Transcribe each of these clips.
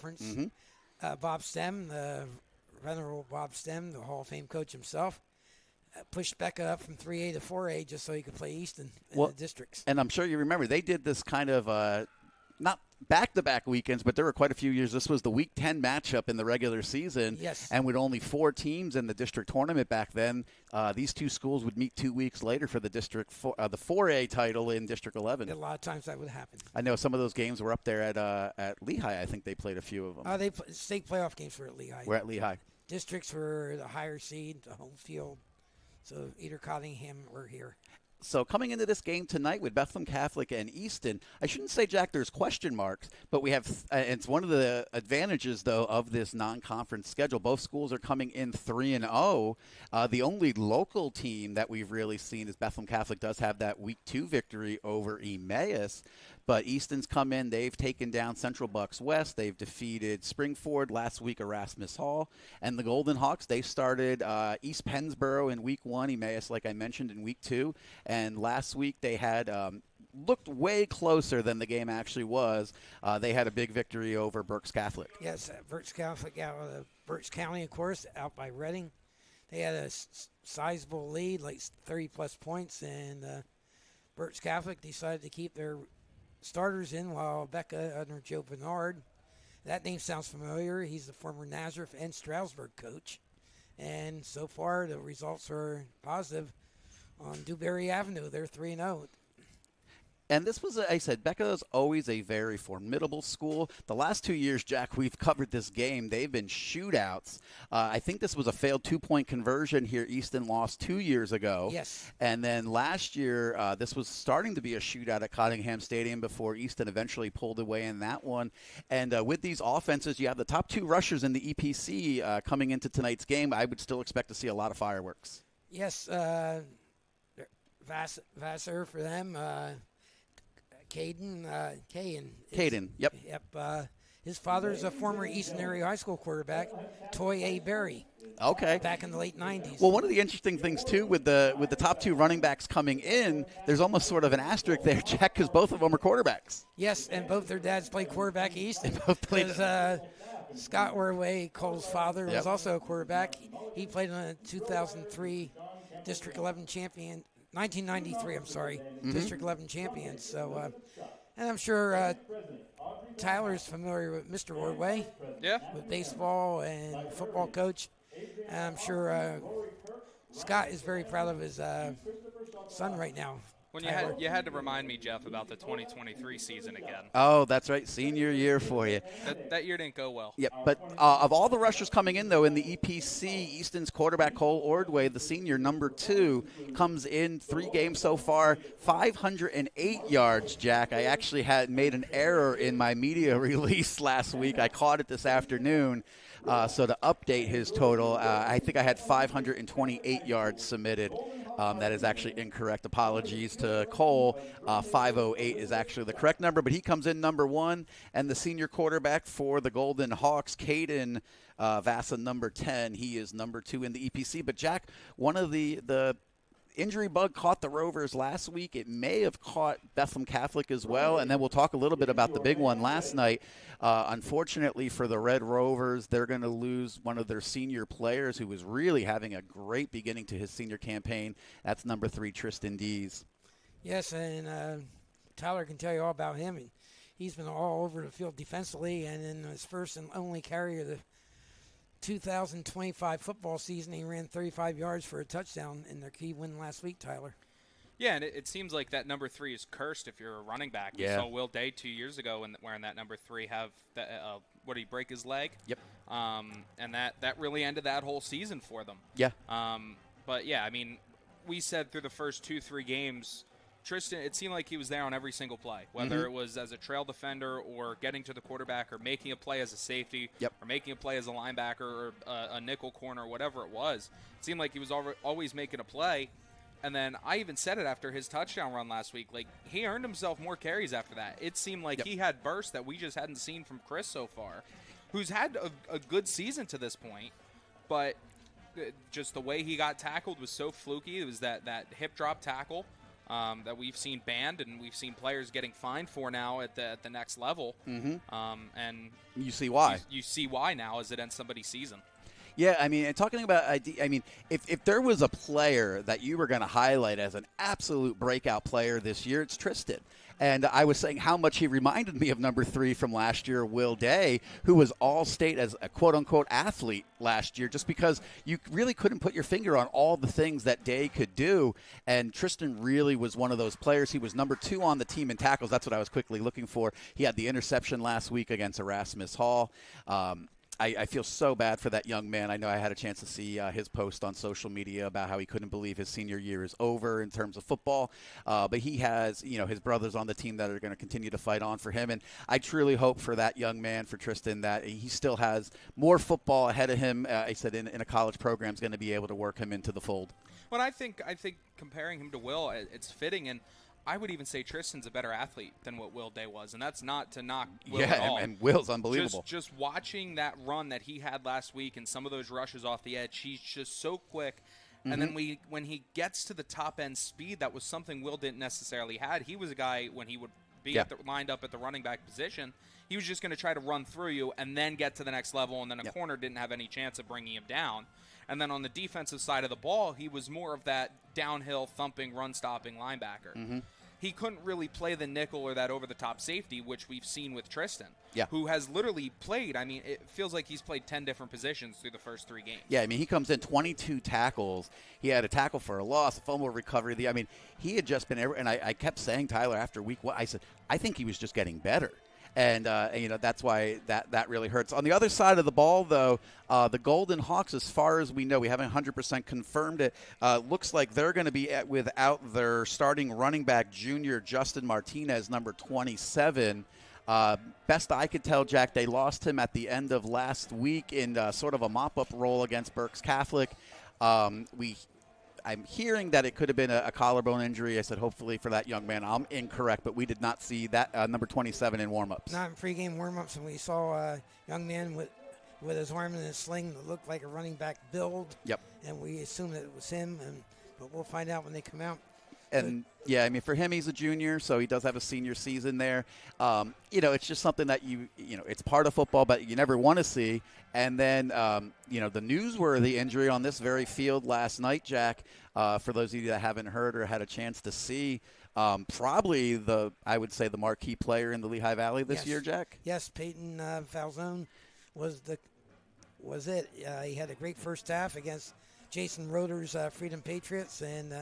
conference. Mm-hmm. Bob Stem, the venerable Bob Stem, the Hall of Fame coach himself, pushed Becca up from 3A to 4A just so he could play Easton in the districts. And I'm sure you remember they did this kind of not back-to-back weekends, but there were quite a few years. This was the Week 10 matchup in the regular season. Yes. And with only 4 teams in the district tournament back then, these two schools would meet 2 weeks later for the the 4A title in District 11. A lot of times that would happen. I know some of those games were up there at Lehigh. I think they played a few of them. State playoff games were at Lehigh. We're at Lehigh. Districts were the higher seed, the home field. So either Cottingham or here. So coming into this game tonight with Bethlehem Catholic and Easton, I shouldn't say, Jack, there's question marks, but we have it's one of the advantages, though, of this non-conference schedule. Both schools are coming in 3-0. The only local team that we've really seen is Bethlehem Catholic does have that Week 2 victory over Emmaus. But Easton's come in. They've taken down Central Bucks West. They've defeated Springford last week, Erasmus Hall. And the Golden Hawks, they started East Pennsboro in Week 1, Emmaus, like I mentioned, in Week 2. And last week they had looked way closer than the game actually was. They had a big victory over Berks Catholic. Yes, Berks Catholic out of Berks County, of course, out by Reading. They had a sizable lead, like 30-plus points, and Berks Catholic decided to keep their starters in while Becca under Joe Bernard. That name sounds familiar. He's the former Nazareth and Stroudsburg coach. And so far, the results are positive on Dewberry Avenue. They're 3-0. And this was, I said, Becca is always a very formidable school. The last 2 years, Jack, we've covered this game. They've been shootouts. I think this was a failed 2-point conversion here. Easton lost 2 years ago. Yes. And then last year, this was starting to be a shootout at Cottingham Stadium before Easton eventually pulled away in that one. And with these offenses, you have the top 2 rushers in the EPC coming into tonight's game. I would still expect to see a lot of fireworks. Yes, Vassar for them. Caden, yep. Yep. His father is a former Easton Area High School quarterback, Toy A. Berry. Okay. Back in the late 90s. Well, one of the interesting things, too, with the top 2 running backs coming in, there's almost sort of an asterisk there, Jack, because both of them are quarterbacks. Yes, and both their dads played quarterback at Easton. Both played. Scott Orway, Cole's father, was also a quarterback. He played in the 2003 District 11 champion. 1993, I'm sorry, District 11 champions. So, and I'm sure Tyler's familiar with Mr. Ordway. Yeah. With baseball and football coach. And I'm sure Scott is very proud of his son right now. When you had to remind me, Jeff, about the 2023 season again. Oh, that's right. Senior year for you. That year didn't go well. Yep, but of all the rushers coming in, though, in the EPC, Easton's quarterback Cole Ordway, the senior, number 2, comes in 3 games so far, 508 yards, Jack. I actually had made an error in my media release last week. I caught it this afternoon. So to update his total, I think I had 528 yards submitted. That is actually incorrect. Apologies to Cole. 508 is actually the correct number, but he comes in number 1. And the senior quarterback for the Golden Hawks, Caden Vassa, number 10. He is number 2 in the EPC. But, Jack, one of the injury bug caught the Rovers last week. It may have caught Bethlehem Catholic as well, and then we'll talk a little bit about the big one last night. Unfortunately for the Red Rovers, they're going to lose one of their senior players who was really having a great beginning to his senior campaign. That's number 3, Tristan Dees. Yes, and Tyler can tell you all about him. He's been all over the field defensively, and in his first and only carry of the 2025 football season, he ran 35 yards for a touchdown in their key win last week, Tyler. Yeah, and it seems like that number 3 is cursed if you're a running back. Yeah. We saw Will Day 2 years ago wearing that number 3 have what did he break his leg? Yep. And that really ended that whole season for them. Yeah. But yeah, I mean, we said through the first 2-3 games, Tristan, it seemed like he was there on every single play, whether it was as a trail defender or getting to the quarterback or making a play as a safety or making a play as a linebacker or a nickel corner, whatever it was. It seemed like he was always making a play. And then I even said it after his touchdown run last week. Like, he earned himself more carries after that. It seemed like he had bursts that we just hadn't seen from Chris so far, who's had a good season to this point. But just the way he got tackled was so fluky. It was that hip drop tackle. that we've seen banned and we've seen players getting fined for now at the next level. And you see why. You see why now as it ends somebody's season. Yeah, I mean, and talking about I mean, if there was a player that you were going to highlight as an absolute breakout player this year, it's Tristan. And I was saying how much he reminded me of number 3 from last year, Will Day, who was all-state as a quote-unquote athlete last year, just because you really couldn't put your finger on all the things that Day could do. And Tristan really was one of those players. He was number 2 on the team in tackles. That's what I was quickly looking for. He had the interception last week against Erasmus Hall. I feel so bad for that young man. I know I had a chance to see his post on social media about how he couldn't believe his senior year is over in terms of football. But he has, his brothers on the team that are going to continue to fight on for him. And I truly hope for that young man, for Tristan, that he still has more football ahead of him. I said in a college program is going to be able to work him into the fold. Well, I think comparing him to Will, it's fitting. And I would even say Tristan's a better athlete than what Will Day was, and that's not to knock Will at all. And Will's unbelievable. Just watching that run that he had last week and some of those rushes off the edge, he's just so quick. And then when he gets to the top-end speed, that was something Will didn't necessarily had. He was a guy, when he would be lined up at the running back position, he was just going to try to run through you and then get to the next level, and then a corner didn't have any chance of bringing him down. And then on the defensive side of the ball, he was more of that downhill, thumping, run-stopping linebacker. He couldn't really play the nickel or that over-the-top safety, which we've seen with Tristan, who has literally played. I mean, it feels like he's played 10 different positions through the first 3 games. Yeah, I mean, he comes in 22 tackles. He had a tackle for a loss, a fumble recovery. I mean, he had just been – and I kept saying, Tyler, after week 1, I said, I think he was just getting better. And, that's why that really hurts. On the other side of the ball, though, the Golden Hawks, as far as we know, we haven't 100% confirmed it, looks like they're going to be without their starting running back, junior Justin Martinez, number 27. Best I could tell, Jack, they lost him at the end of last week in sort of a mop-up role against Berks Catholic. I'm hearing that it could have been a collarbone injury. I said, hopefully for that young man. I'm incorrect, but we did not see that number 27 in warm-ups. Not in pregame warm-ups, and we saw a young man with his arm in a sling that looked like a running back build. Yep. And we assumed that it was him, but we'll find out when they come out. And, yeah, I mean, for him, he's a junior, so he does have a senior season there. It's just something that it's part of football, but you never want to see. And then, the newsworthy injury on this very field last night, Jack, for those of you that haven't heard or had a chance to see, probably I would say the marquee player in the Lehigh Valley this year, Jack? Yes, Peyton Falzone was it. He had a great first half against Jason Roeder's Freedom Patriots, and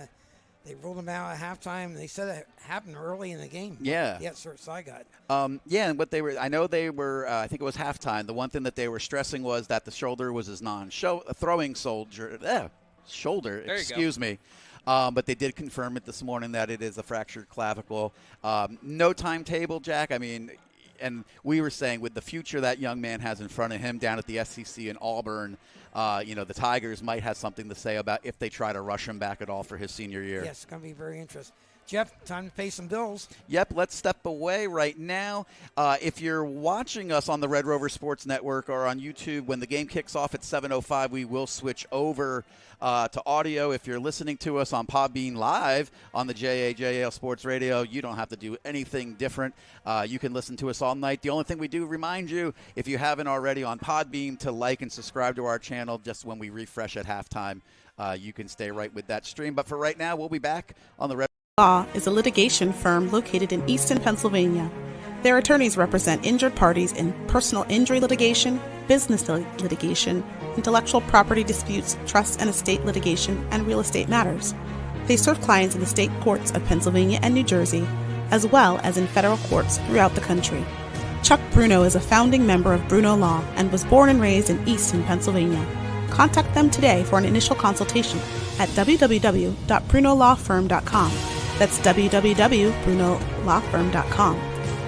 they rolled him out at halftime. They said it happened early in the game. Yeah. Yeah, so I got. And what they were, I know they were, I think it was halftime. The one thing that they were stressing was that the shoulder was his throwing shoulder. Excuse me. But they did confirm it this morning that it is a fractured clavicle. No timetable, Jack. I mean, and we were saying with the future that young man has in front of him down at the SEC in Auburn, the Tigers might have something to say about if they try to rush him back at all for his senior year. Yes, it's going to be very interesting. Jeff, time to pay some bills. Yep, let's step away right now. If you're watching us on the Red Rover Sports Network or on YouTube, when the game kicks off at 7:05, we will switch over to audio. If you're listening to us on Podbean Live on the JAJL Sports Radio, you don't have to do anything different. You can listen to us all night. The only thing we do remind you, if you haven't already on Podbean, to like and subscribe to our channel just when we refresh at halftime. You can stay right with that stream. But for right now, we'll be back on the Red Law is a litigation firm located in Easton, Pennsylvania. Their attorneys represent injured parties in personal injury litigation, business litigation, intellectual property disputes, trust and estate litigation, and real estate matters. They serve clients in the state courts of Pennsylvania and New Jersey, as well as in federal courts throughout the country. Chuck Bruno is a founding member of Bruno Law and was born and raised in Easton, Pennsylvania. Contact them today for an initial consultation at www.brunolawfirm.com. That's www.brunolawfirm.com.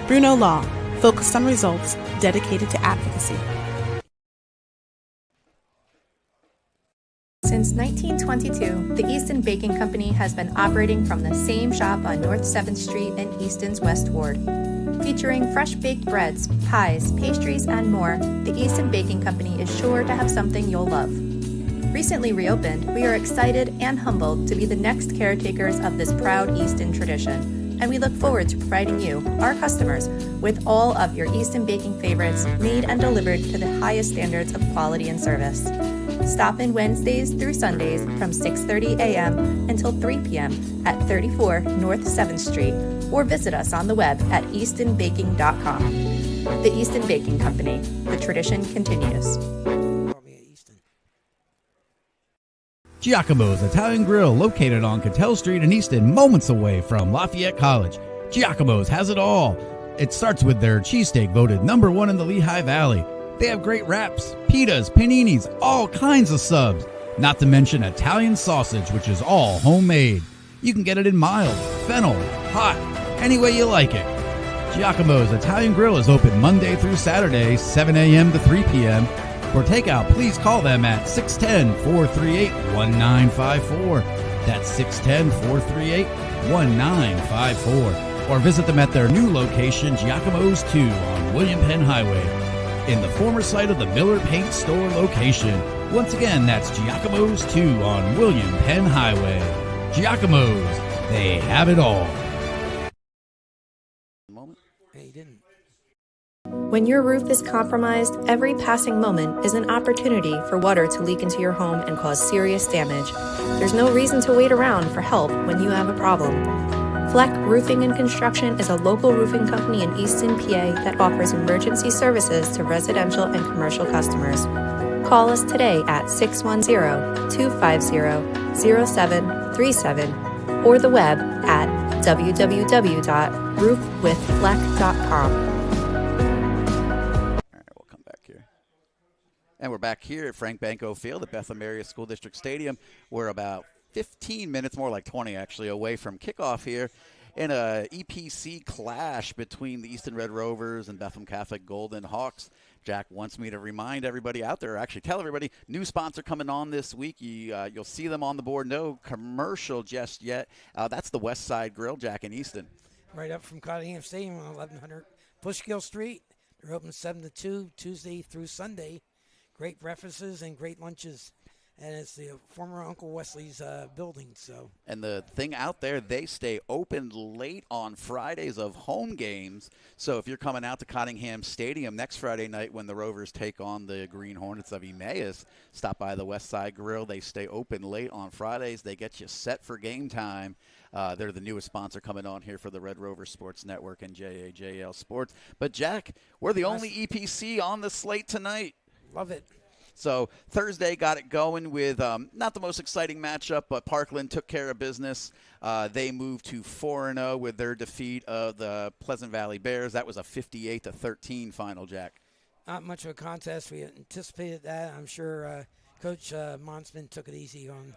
Bruno Law, focused on results, dedicated to advocacy. Since 1922, the Easton Baking Company has been operating from the same shop on North 7th Street in Easton's West Ward. Featuring fresh baked breads, pies, pastries, and more, the Easton Baking Company is sure to have something you'll love. Recently reopened, we are excited and humbled to be the next caretakers of this proud Easton tradition, and we look forward to providing you, our customers, with all of your Easton baking favorites made and delivered to the highest standards of quality and service. Stop in Wednesdays through Sundays from 6:30 a.m. until 3 p.m. at 34 North 7th Street, or visit us on the web at eastonbaking.com. The Easton Baking Company. The tradition continues. Giacomo's Italian Grill, located on Cattell Street in Easton, moments away from Lafayette College. Giacomo's has it all. It starts with their cheesesteak, voted #1 in the Lehigh Valley. They have great wraps, pitas, paninis, all kinds of subs. Not to mention Italian sausage, which is all homemade. You can get it in mild, fennel, hot, any way you like it. Giacomo's Italian Grill is open Monday through Saturday, 7 a.m. to 3 p.m. For takeout, please call them at 610-438-1954. That's 610-438-1954. Or visit them at their new location, Giacomo's 2 on William Penn Highway, in the former site of the Miller Paint Store location. Once again, that's Giacomo's 2 on William Penn Highway. Giacomo's, they have it all. Hey, he didn't. When your roof is compromised, every passing moment is an opportunity for water to leak into your home and cause serious damage. There's no reason to wait around for help when you have a problem. Fleck Roofing and Construction is a local roofing company in Easton, PA that offers emergency services to residential and commercial customers. Call us today at 610-250-0737 or the web at www.roofwithfleck.com. And we're back here at Frank Banco Field at Bethlehem Area School District Stadium. We're about 15 minutes, more like 20 actually, away from kickoff here in a EPC clash between the Easton Red Rovers and Bethlehem Catholic Golden Hawks. Jack wants me to remind everybody out there, actually tell everybody, new sponsor coming on this week. You'll see them on the board. No commercial just yet. That's the West Side Grill, Jack, in Easton. Right up from Cottingham Stadium on 1100 Bushkill Street. They're open 7 to 2, Tuesday through Sunday. Great breakfasts and great lunches, and it's the former Uncle Wesley's building. So, and the thing out there, they stay open late on Fridays of home games. So if you're coming out to Cottingham Stadium next Friday night when the Rovers take on the Green Hornets of Emmaus, stop by the West Side Grill. They stay open late on Fridays. They get you set for game time. They're the newest sponsor coming on here for the Red Rover Sports Network and JAJL Sports. But Jack, we're the only EPC on the slate tonight. Love it. So Thursday got it going with not the most exciting matchup, but Parkland took care of business. They moved to 4-0 with their defeat of the Pleasant Valley Bears. That was a 58-13 final, Jack. Not much of a contest. We anticipated that. I'm sure Coach Monsman took it easy on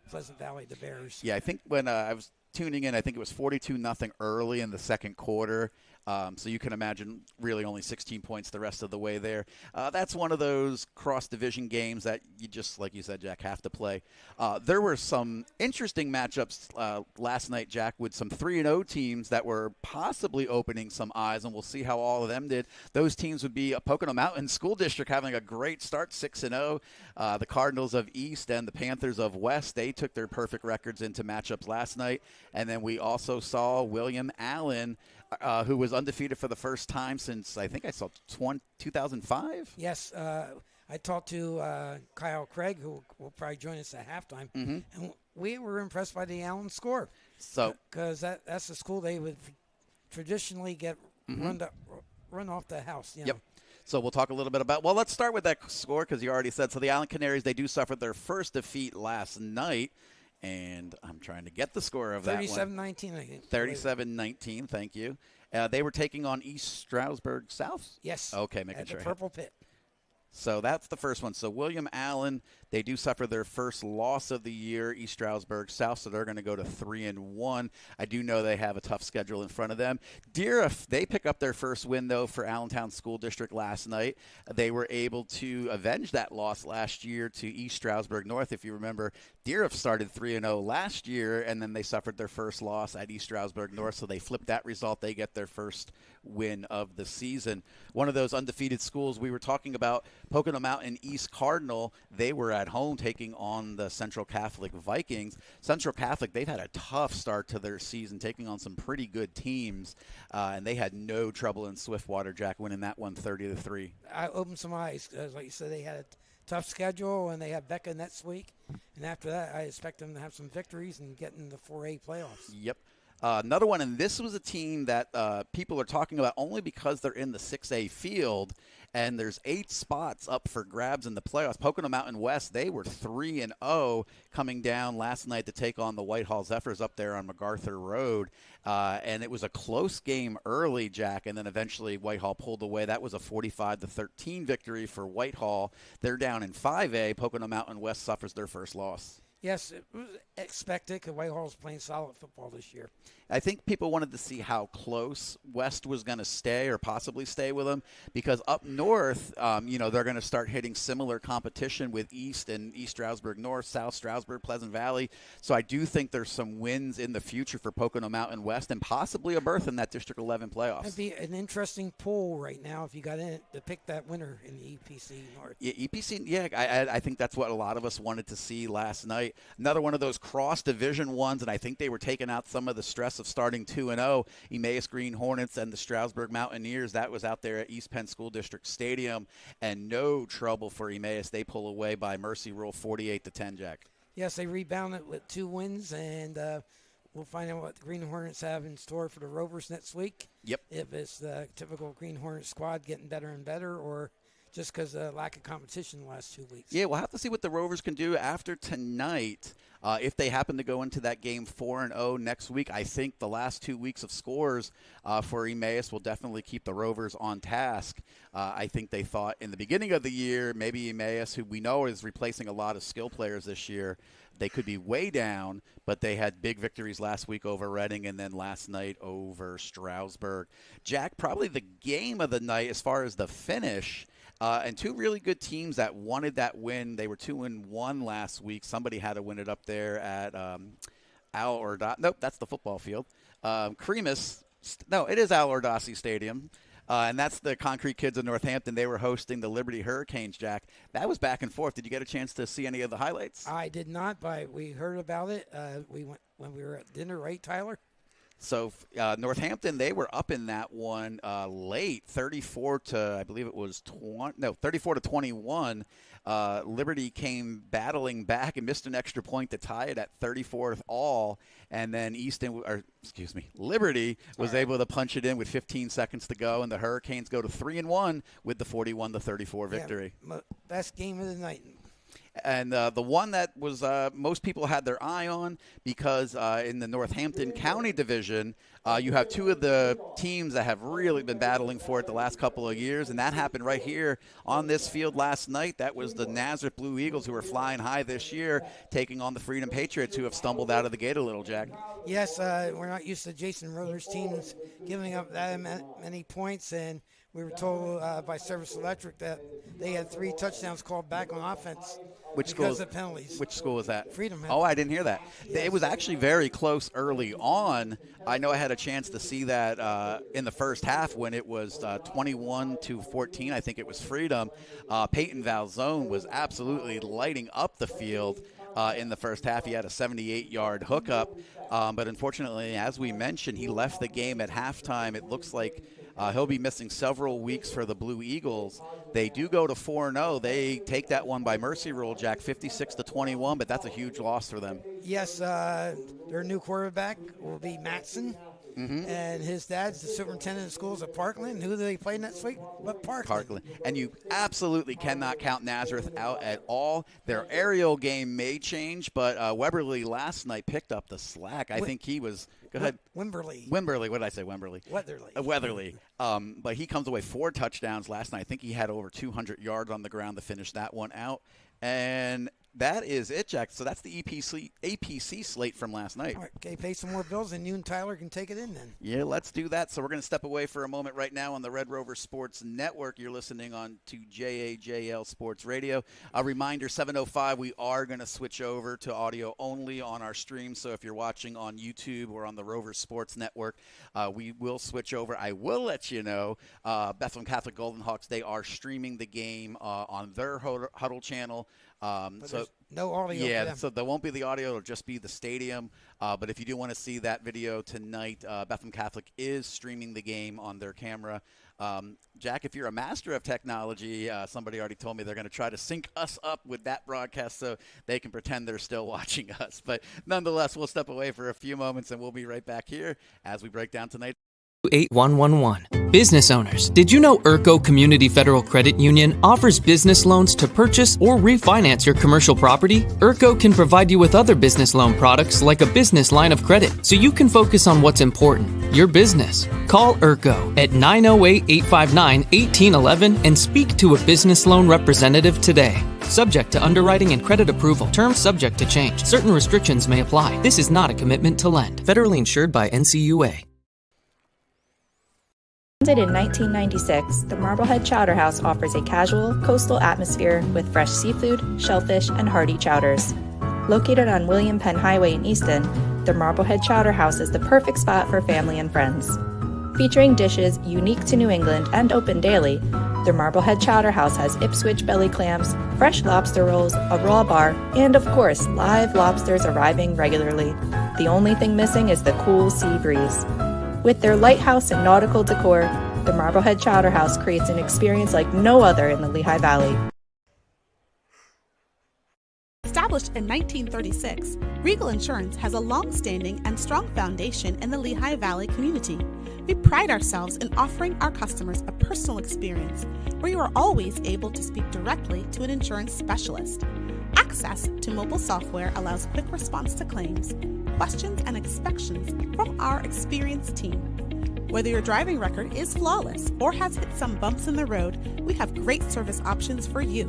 Pleasant Valley, the Bears. Yeah, I think when I was tuning in, I think it was 42-0 early in the second quarter. So you can imagine really only 16 points the rest of the way there. That's one of those cross-division games that you just, like you said, Jack, have to play. There were some interesting matchups last night, Jack, with some 3-0 teams that were possibly opening some eyes, and we'll see how all of them did. Those teams would be Pocono Mountain School District having a great start, 6-0. The Cardinals of East and the Panthers of West, they took their perfect records into matchups last night. And then we also saw William Allen, who was undefeated for the first time since, I think I saw 2005? Yes. I talked to Kyle Craig, who will probably join us at halftime, and we were impressed by the Allen score. So, because that's the school they would traditionally get run off the house. You know? Yep. So we'll talk a little bit about, well, let's start with that score because you already said. So the Allen Canaries, they do suffer their first defeat last night. And I'm trying to get the score of that one. 37-19, I think. 37-19, thank you. They were taking on East Stroudsburg South? Yes. Okay, making sure. At the Purple Pit. So that's the first one. So William Allen, they do suffer their first loss of the year, East Stroudsburg South, so they're going to go to 3-1. I do know they have a tough schedule in front of them. Deeriff, they pick up their first win, though, for Allentown School District last night. They were able to avenge that loss last year to East Stroudsburg North. If you remember, Deeriff started 3-0 last year, and then they suffered their first loss at East Stroudsburg North, so they flipped that result. They get their first win of the season. One of those undefeated schools we were talking about, Pocono Mountain East Cardinal, they were at home taking on the Central Catholic Vikings. Central Catholic, they've had a tough start to their season, taking on some pretty good teams, and they had no trouble in Swiftwater, Jack, winning that one 30-3. I opened some eyes. Like you said, they had a tough schedule, and they have Becca next week. And after that, I expect them to have some victories and get in the 4A playoffs. Yep. Another one, and this was a team that people are talking about only because they're in the 6A field, and there's 8 spots up for grabs in the playoffs. Pocono Mountain West, they were 3-0 coming down last night to take on the Whitehall Zephyrs up there on MacArthur Road, and it was a close game early, Jack, and then eventually Whitehall pulled away. That was a 45-13 victory for Whitehall. They're down in 5A. Pocono Mountain West suffers their first loss. Yes, it was expected because Whitehall's playing solid football this year. I think people wanted to see how close West was going to stay or possibly stay with them, because up north, they're going to start hitting similar competition with East and East Stroudsburg North, South Stroudsburg, Pleasant Valley. So I do think there's some wins in the future for Pocono Mountain West and possibly a berth in that District 11 playoffs. It'd be an interesting poll right now if you got in to pick that winner in the EPC North. Yeah, EPC, yeah, I think that's what a lot of us wanted to see last night. Another one of those cross-division ones, and I think they were taking out some of the stress of starting 2-0. Emmaus Green Hornets and the Stroudsburg Mountaineers, that was out there at East Penn School District Stadium, and no trouble for Emmaus. They pull away by mercy rule 48-10, Jack. Yes, they rebounded with 2 wins, and we'll find out what the Green Hornets have in store for the Rovers next week. Yep. If it's the typical Green Hornet squad getting better and better, or just because of lack of competition the last 2 weeks. Yeah, we'll have to see what the Rovers can do after tonight. If they happen to go into that game 4-0 next week, I think the last 2 weeks of scores for Emmaus will definitely keep the Rovers on task. I think they thought in the beginning of the year, maybe Emmaus, who we know is replacing a lot of skill players this year, they could be way down, but they had big victories last week over Reading and then last night over Stroudsburg. Jack, probably the game of the night as far as the finish, and 2 really good teams that wanted that win. They were 2-1 last week. Somebody had to win it up there at Nope, that's the football field. Cremus. No, it is Al Ordasi Stadium. And that's the Concrete Kids of Northampton. They were hosting the Liberty Hurricanes, Jack. That was back and forth. Did you get a chance to see any of the highlights? I did not, but we heard about it. We went when we were at dinner, right, Tyler? So Northampton, they were up in that one late, 34-21. Liberty came battling back and missed an extra point to tie it at 34th all, and then Liberty was able to punch it in with 15 seconds to go, and the Hurricanes go to 3-1 with the 41-34 victory. Yeah, best game of the night. And the one that was most people had their eye on, because in the Northampton County Division, you have 2 of the teams that have really been battling for it the last couple of years, and that happened right here on this field last night. That was the Nazareth Blue Eagles, who are flying high this year, taking on the Freedom Patriots, who have stumbled out of the gate a little, Jack. Yes, we're not used to Jason Roeder's teams giving up that many points, and we were told by Service Electric that they had 3 touchdowns called back on offense because of penalties. Which school was that? Freedom. Oh, I didn't hear that. Yes. It was actually very close early on. I know I had a chance to see that in the first half when it was 21-14. I think it was Freedom. Peyton Valzone was absolutely lighting up the field in the first half. He had a 78-yard hookup, but unfortunately, as we mentioned, he left the game at halftime. It looks like he'll be missing several weeks for the Blue Eagles. They do go to 4-0. They take that one by mercy rule, Jack, 56-21, but that's a huge loss for them. Yes, their new quarterback will be Matson, and his dad's the superintendent of schools at Parkland. Who do they play next week? But Parkland. And you absolutely cannot count Nazareth out at all. Their aerial game may change, but Weberly last night picked up the slack. I think he was – go ahead. Wimberley. What did I say, Wimberley? Weatherly. But he comes away 4 touchdowns last night. I think he had over 200 yards on the ground to finish that one out. And that is it, Jack. So that's the APC slate from last night. All right, okay, pay some more bills, and you and Tyler can take it in then. Yeah, let's do that. So we're going to step away for a moment right now on the Red Rover Sports Network. You're listening on to JAJL Sports Radio. A reminder, 7:05, we are going to switch over to audio only on our stream. So if you're watching on YouTube or on the Rover Sports Network, we will switch over. I will let you know, Bethlehem Catholic Golden Hawks, they are streaming the game on their Huddle channel. So no audio. Yeah, for them. so there won't be the audio; it'll just be the stadium. But if you do want to see that video tonight, Bethlehem Catholic is streaming the game on their camera. Jack, if you're a master of technology, somebody already told me they're going to try to sync us up with that broadcast so they can pretend they're still watching us. But nonetheless, we'll step away for a few moments, and we'll be right back here as we break down tonight. 8111. Business owners, did you know Urco Community Federal Credit Union offers business loans to purchase or refinance your commercial property? Urco can provide you with other business loan products like a business line of credit so you can focus on what's important, your business. Call Urco at 908-859-1811 and speak to a business loan representative today. Subject to underwriting and credit approval. Terms subject to change. Certain restrictions may apply. This is not a commitment to lend. Federally insured by NCUA. Founded in 1996, the Marblehead Chowder House offers a casual, coastal atmosphere with fresh seafood, shellfish, and hearty chowders. Located on William Penn Highway in Easton, the Marblehead Chowder House is the perfect spot for family and friends. Featuring dishes unique to New England and open daily, the Marblehead Chowder House has Ipswich belly clams, fresh lobster rolls, a raw bar, and of course, live lobsters arriving regularly. The only thing missing is the cool sea breeze. With their lighthouse and nautical decor, the Marblehead Chowder House creates an experience like no other in the Lehigh Valley. Established in 1936, Regal Insurance has a long-standing and strong foundation in the Lehigh Valley community. We pride ourselves in offering our customers a personal experience where you are always able to speak directly to an insurance specialist. Access to mobile software allows quick response to claims, questions, and inspections from our experienced team. Whether your driving record is flawless or has hit some bumps in the road, we have great service options for you.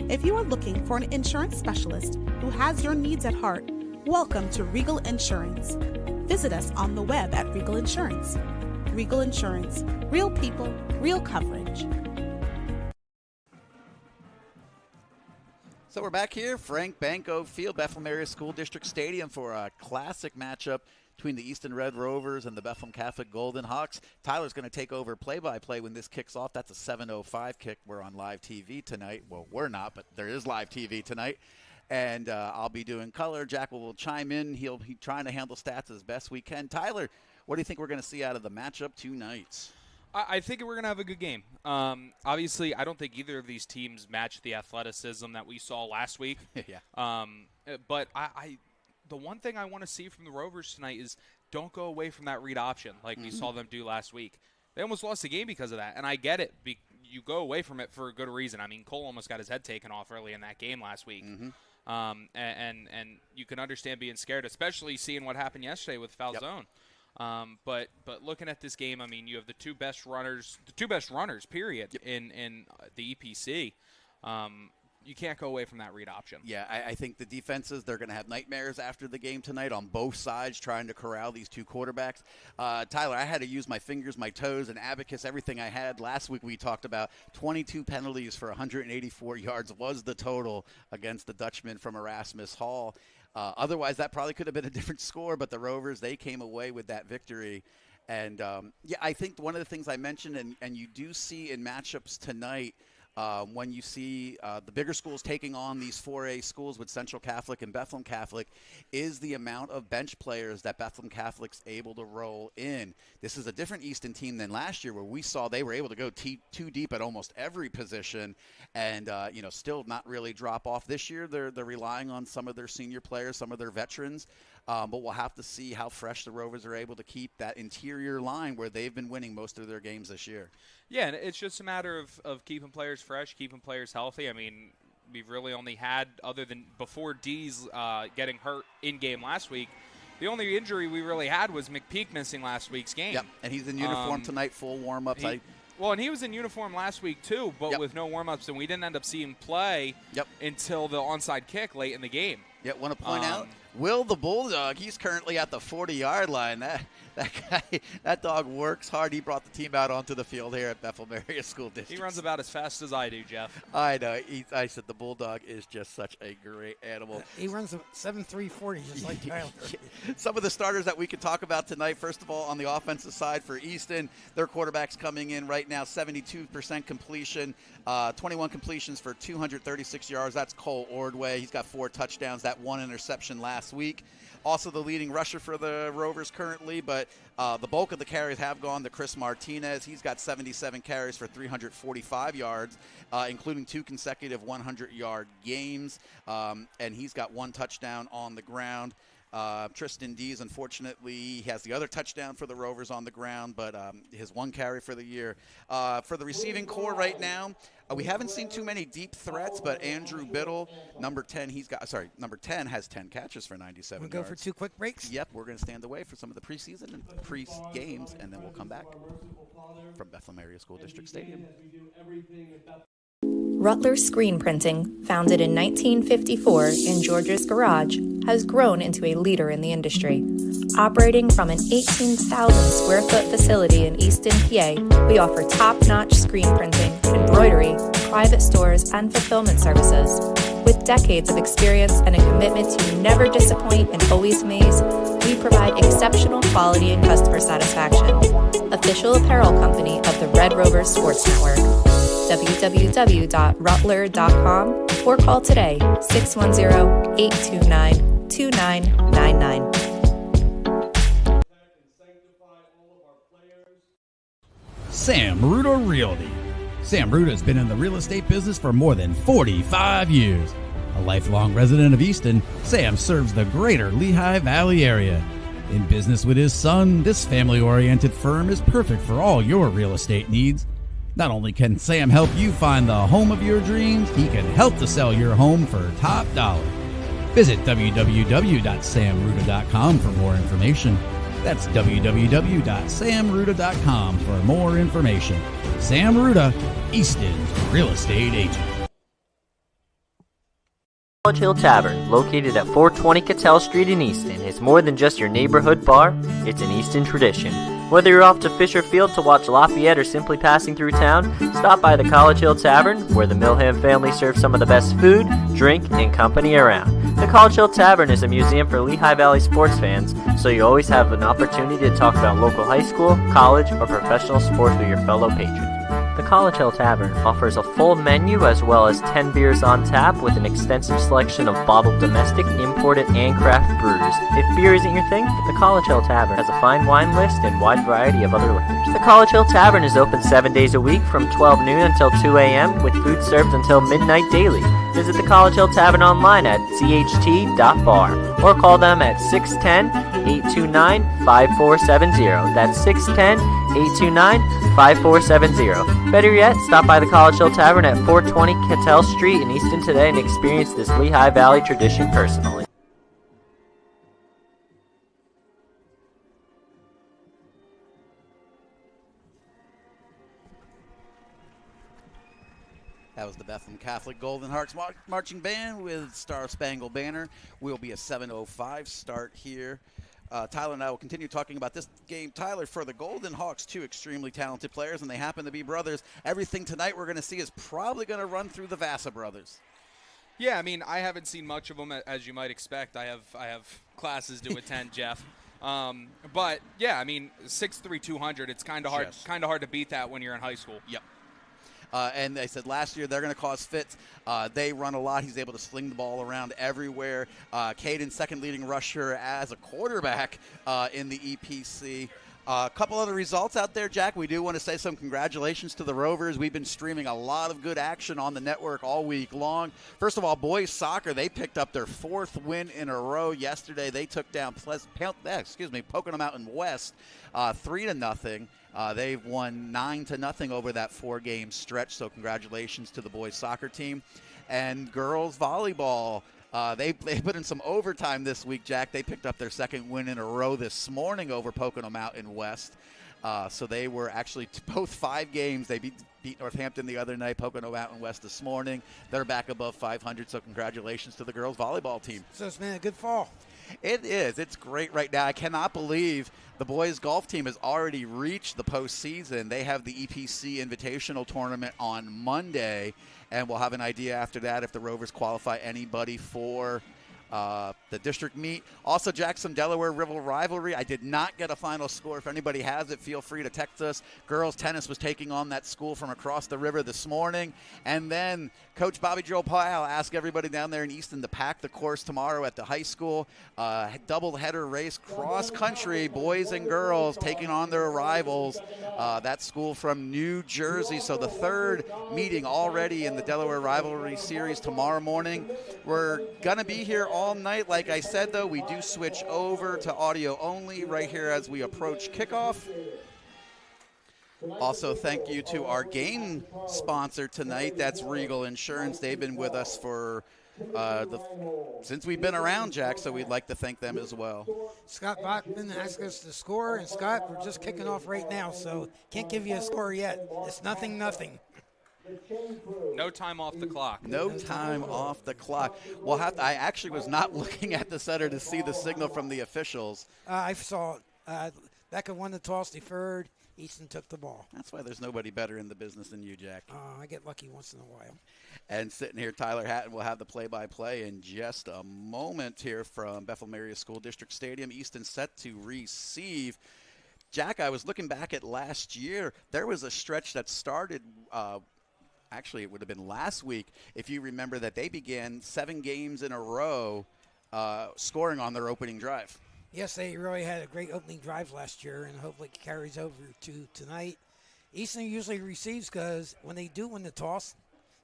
If you are looking for an insurance specialist who has your needs at heart, welcome to Regal Insurance. Visit us on the web at Regal Insurance. Regal Insurance. Real people, real coverage. So we're back here, Frank Banco Field, Bethlehem Area School District Stadium, for a classic matchup between the Easton Red Rovers and the Bethlehem Catholic Golden Hawks. Tyler's going to take over play-by-play when this kicks off. That's a 7:05 kick. We're on live TV tonight. Well, we're not, but there is live TV tonight. And I'll be doing color. Jack will chime in. He'll be trying to handle stats as best we can. Tyler, what do you think we're going to see out of the matchup tonight? I think we're going to have a good game. Obviously, I don't think either of these teams match the athleticism that we saw last week. Yeah. But the one thing I want to see from the Rovers tonight is don't go away from that read option like we saw them do last week. They almost lost the game because of that, and I get it. You go away from it for a good reason. I mean, Cole almost got his head taken off early in that game last week. And you can understand being scared, especially seeing what happened yesterday with Falzone. But looking at this game, I mean, you have the two best runners, period, in the EPC. You can't go away from that read option. Yeah, I think the defenses, they're going to have nightmares after the game tonight on both sides trying to corral these two quarterbacks. Tyler, I had to use my fingers, my toes, and abacus, everything I had. Last week we talked about 22 penalties for 184 yards was the total against the Dutchman from Erasmus Hall. Otherwise, that probably could have been a different score, but the Rovers, they came away with that victory. And, I think one of the things I mentioned, and you do see in matchups tonight, when you see the bigger schools taking on these 4A schools with Central Catholic and Bethlehem Catholic, is the amount of bench players that Bethlehem Catholic's able to roll in. This is a different Easton team than last year, where we saw they were able to go too deep at almost every position and, still not really drop off. This year, they're relying on some of their senior players, some of their veterans. But we'll have to see how fresh the Rovers are able to keep that interior line where they've been winning most of their games this year. Yeah, and it's just a matter of keeping players fresh, keeping players healthy. I mean, we've really only had, other than before D's getting hurt in-game last week, the only injury we really had was McPeak missing last week's game. Yep, and he's in uniform tonight, full warm-ups. Well, and he was in uniform last week too, but with no warm-ups, and we didn't end up seeing play until the onside kick late in the game. Yeah, want to point out, Will the Bulldog, he's currently at the 40-yard line. That dog works hard. He brought the team out onto the field here at Bethlehem Area School District. He runs about as fast as I do, Jeff. I know. I said the Bulldog is just such a great animal. He runs a 7.340 just like Tyler. Some of the starters that we could talk about tonight, first of all, on the offensive side for Easton, their quarterback's coming in right now, 72% completion, 21 completions for 236 yards. That's Cole Ordway. He's got 4 touchdowns, that 1 interception last week. Also the leading rusher for the Rovers currently, but the bulk of the carries have gone to Chris Martinez. He's got 77 carries for 345 yards, including 2 consecutive 100-yard games, and he's got 1 touchdown on the ground. Tristan Dees, unfortunately, has the other touchdown for the Rovers on the ground, but his 1 carry for the year. For the receiving core right now, we haven't seen too many deep threats, but Andrew Biddle, number 10 has 10 catches for 97 yards. We'll go for 2 quick breaks? Yep, we're going to stand away for some of the preseason and pre-games, and then we'll come back from Bethlehem Area School District Stadium. Rutler Screen Printing, founded in 1954 in George's garage, has grown into a leader in the industry. Operating from an 18,000 square foot facility in Easton, PA, we offer top-notch screen printing, embroidery, private stores, and fulfillment services. With decades of experience and a commitment to never disappoint and always amaze, we provide exceptional quality and customer satisfaction. Official apparel company of the Red Rovers Sports Network. www.rutler.com or call today 610-829-2999. Sam Ruda Realty. Sam Ruda has been in the real estate business for more than 45 years. A lifelong resident of Easton, Sam serves the greater Lehigh Valley area. In business with his son, this family-oriented firm is perfect for all your real estate needs. Not only can Sam help you find the home of your dreams, he can help to sell your home for top dollar. Visit www.samruda.com for more information. That's www.samruda.com for more information. Sam Ruda, Easton's real estate agent. College Hill Tavern, located at 420 Cattell Street in Easton, is more than just your neighborhood bar. It's an Easton tradition. Whether you're off to Fisher Field to watch Lafayette or simply passing through town, stop by the College Hill Tavern, where the Milham family serves some of the best food, drink, and company around. The College Hill Tavern is a museum for Lehigh Valley sports fans, so you always have an opportunity to talk about local high school, college, or professional sports with your fellow patrons. The College Hill Tavern offers a full menu as well as 10 beers on tap with an extensive selection of bottled domestic, imported, and craft brews. If beer isn't your thing, the College Hill Tavern has a fine wine list and wide variety of other liquors. The College Hill Tavern is open 7 days a week from 12 noon until 2 a.m. with food served until midnight daily. Visit the College Hill Tavern online at cht.bar or call them at 610-829-5470. That's 610-829-5470. Better yet, stop by the College Hill Tavern at 420 Cattell Street in Easton today and experience this Lehigh Valley tradition personally. That was the Bethlehem Catholic Golden Hearts Marching Band with Star Spangled Banner. Will be a 7:05 start here. Tyler and I will continue talking about this game. Tyler, for the Golden Hawks, 2 extremely talented players, and they happen to be brothers. Everything tonight we're going to see is probably going to run through the Vasa brothers. Yeah, I mean, I haven't seen much of them, as you might expect. I have classes to attend, Jeff. But yeah, I mean, 6'3", 200. It's kind of hard to beat that when you're in high school. Yep. And they said last year they're going to cause fits. They run a lot. He's able to sling the ball around everywhere. Caden, second leading rusher as a quarterback in the EPC. A couple other results out there, Jack. We do want to say some congratulations to the Rovers. We've been streaming a lot of good action on the network all week long. First of all, boys soccer, they picked up their 4th win in a row yesterday. They took down Pocono Mountain West 3-0. They've won 9-0 over that 4-game stretch, so congratulations to the boys soccer team. And girls volleyball, they put in some overtime this week, Jack. They picked up their 2nd win in a row this morning over Pocono Mountain West. So they were actually both 5 games. They beat Northampton the other night, Pocono Mountain West this morning. They're back above 500, so congratulations to the girls volleyball team. So it's been a good fall. It is. It's great right now. I cannot believe the boys golf team has already reached the postseason. They have the EPC Invitational Tournament on Monday, and we'll have an idea after that if the Rovers qualify anybody for the district meet. Also, Jackson Delaware rivalry. I did not get a final score. If anybody has it, feel free to text us. Girls tennis was taking on that school from across the river this morning. And then Coach Bobby Joel Pyle asked everybody down there in Easton to pack the course tomorrow at the high school. Double header race, cross country, boys and girls taking on their rivals. That school from New Jersey. So the third meeting already in the Delaware rivalry series tomorrow morning. We're going to be here all night. Like I said, though, we do switch over to audio only right here as we approach kickoff. Also, thank you to our game sponsor tonight. That's Regal Insurance. They've been with us for since we've been around, Jack, so we'd like to thank them as well. Scott Bachman asked us to score, and Scott, we're just kicking off right now, so can't give you a score yet. It's 0-0. No time off the clock. No time off the clock. We'll have to, I actually was not looking at the center to see the signal from the officials. I saw it. Becca won the toss, deferred. Easton took the ball. That's why there's nobody better in the business than you, Jack. I get lucky once in a while. And sitting here, Tyler Hatten will have the play-by-play in just a moment here from Bethlehem Area School District Stadium. Easton set to receive. Jack, I was looking back at last year. There was a stretch that started actually, it would have been last week, if you remember, that they began 7 games in a row scoring on their opening drive. Yes, they really had a great opening drive last year, and hopefully it carries over to tonight. Easton usually receives because when they do win the toss,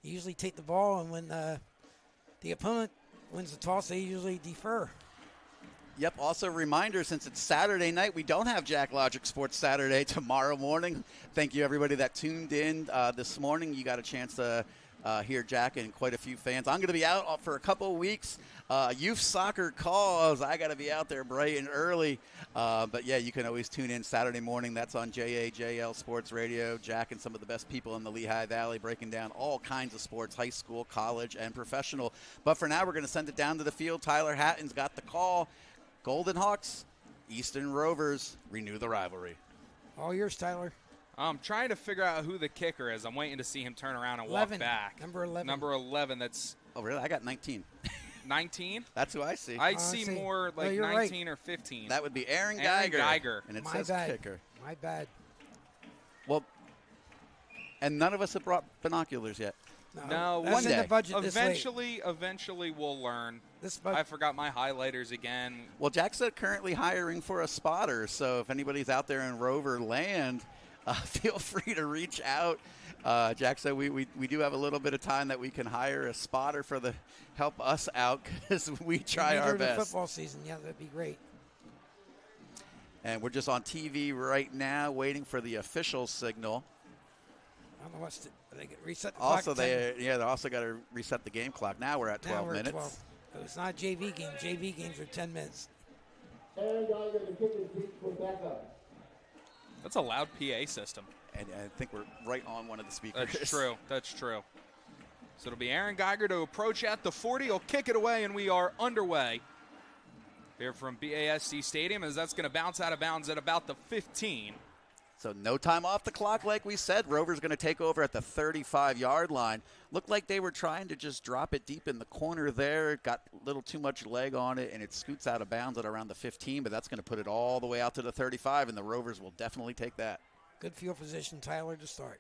they usually take the ball, and when the opponent wins the toss, they usually defer. Yep, also a reminder, since it's Saturday night, we don't have Jack Logic Sports Saturday tomorrow morning. Thank you, everybody that tuned in this morning. You got a chance to hear Jack and quite a few fans. I'm going to be out for a couple of weeks. Youth soccer calls. I got to be out there bright and early. But, yeah, you can always tune in Saturday morning. That's on JAJL Sports Radio. Jack and some of the best people in the Lehigh Valley breaking down all kinds of sports, high school, college, and professional. But for now, we're going to send it down to the field. Tyler Hatton's got the call. Golden Hawks, Easton Rovers, renew the rivalry. All yours, Tyler. I'm trying to figure out who the kicker is. I'm waiting to see him turn around and 11. walk back. Number 11. Number 11, that's... Oh, really? I got 19. 19? That's who I see. I see more like 19 right. or 15. That would be Aaron Geiger. And it My says bad. kicker. My bad. Well, and none of us have brought binoculars yet. No, that's one in day. the budget this late. Eventually we'll learn. This I forgot my highlighters again. Well, Jack said currently hiring for a spotter, so if anybody's out there in Rover land, feel free to reach out. Jack said we do have a little bit of time that we can hire a spotter for the help us out because we try our best. The football season, yeah, that'd be great. And we're just on TV right now waiting for the official signal. I don't know what's they reset the Also, clock. they also got to reset the game clock. Now we're at 12 now we're minutes. At 12. So it's not a JV game. JV games are 10 minutes. That's a loud PA system. And I think we're right on one of the speakers. That's true. That's true. So it'll be Aaron Geiger to approach at the 40. He'll kick it away, and we are underway here from BASC Stadium as that's going to bounce out of bounds at about the 15. So no time off the clock, like we said. Rovers going to take over at the 35-yard line. Looked like they were trying to just drop it deep in the corner there. It got a little too much leg on it, and it scoots out of bounds at around the 15, but that's going to put it all the way out to the 35, and the Rovers will definitely take that. Good field position, Tyler, to start.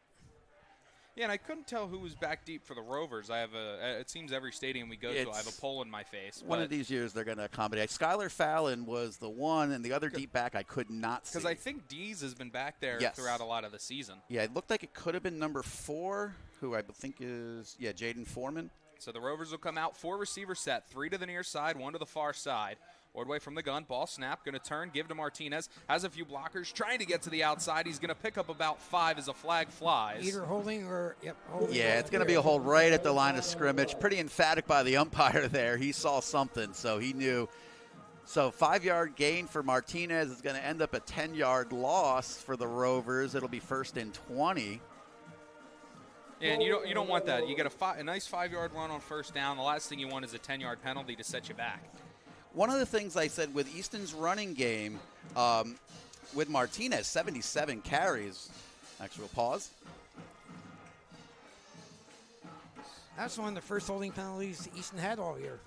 Yeah, and I couldn't tell who was back deep for the Rovers. It seems every stadium we go to, I have a pole in my face. One of these years they're going to accommodate. Skylar Fallon was the one, and the other deep back I could not see. Because I think Dees has been back there throughout a lot of the season. Yeah, it looked like it could have been number 4, who I think is, Jaden Foreman. So the Rovers will come out 4 receiver set, 3 to the near side, 1 to the far side. Ordway from the gun, ball snap, going to turn, give to Martinez, has a few blockers, trying to get to the outside. He's going to pick up about 5 as a flag flies. Either holding or, holding. Yeah, it's going to be a hold right at the line of scrimmage. Pretty emphatic by the umpire there. He saw something, so he knew So 5-yard gain for Martinez is going to end up a 10-yard loss for the Rovers. It'll be 1st and 20. Yeah, and you don't want that. You get a nice 5-yard run on 1st down. The last thing you want is a 10-yard penalty to set you back. One of the things I said with Easton's running game, with Martinez, 77 carries. Actually, we'll pause. That's one of the first holding penalties Easton had all year.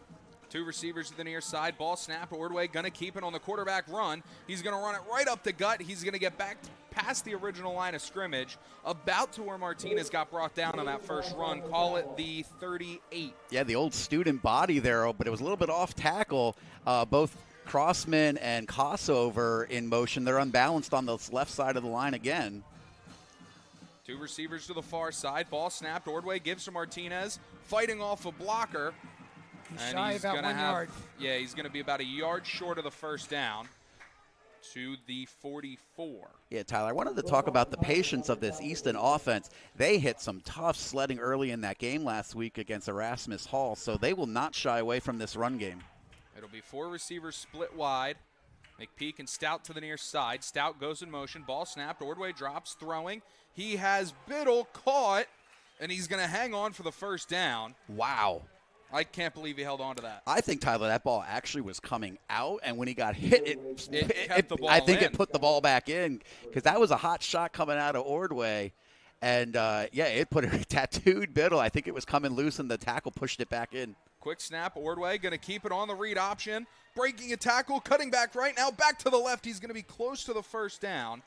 2 receivers to the near side. Ball snapped. Ordway going to keep it on the quarterback run. He's going to run it right up the gut. He's going to get back past the original line of scrimmage, about to where Martinez got brought down on that first run. Call it the 38. Yeah, the old student body there, but it was a little bit off tackle. Both Crossman and Kossover in motion. They're unbalanced on the left side of the line again. 2 receivers to the far side. Ball snapped. Ordway gives to Martinez, fighting off a blocker. He's shy about 1 yard. Yeah, he's going to be about a yard short of the first down to the 44. Yeah, Tyler, I wanted to talk about the patience of this Easton offense. They hit some tough sledding early in that game last week against Erasmus Hall, so they will not shy away from this run game. It'll be 4 receivers split wide. McPeak and Stout to the near side. Stout goes in motion. Ball snapped. Ordway drops, throwing. He has Biddle caught, and he's going to hang on for the first down. Wow. I can't believe he held on to that. I think, Tyler, that ball actually was coming out, and when he got hit, it kept the ball I think in. it put the ball back in, because that was a hot shot coming out of Ordway. And, it put a tattooed Biddle. I think it was coming loose, and the tackle pushed it back in. Quick snap. Ordway going to keep it on the read option. Breaking a tackle, cutting back right now. Back to the left. He's going to be close to the first down.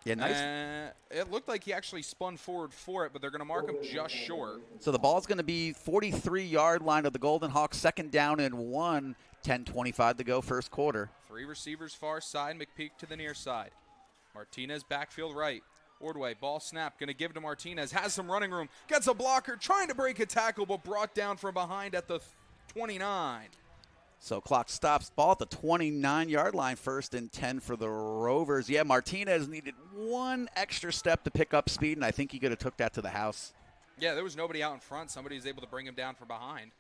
Yeah, nice. It looked like he actually spun forward for it, but they're going to mark him just short. So the ball's going to be 43-yard line of the Golden Hawks, 2nd down and 1, 10:25 to go, first quarter. 3 receivers far side, McPeak to the near side. Martinez backfield right. Ordway, ball snap, going to give to Martinez, has some running room, gets a blocker, trying to break a tackle, but brought down from behind at the 29. So clock stops. Ball at the 29-yard line, 1st and 10 for the Rovers. Yeah, Martinez needed one extra step to pick up speed, and I think he could have took that to the house. Yeah, there was nobody out in front. Somebody was able to bring him down from behind.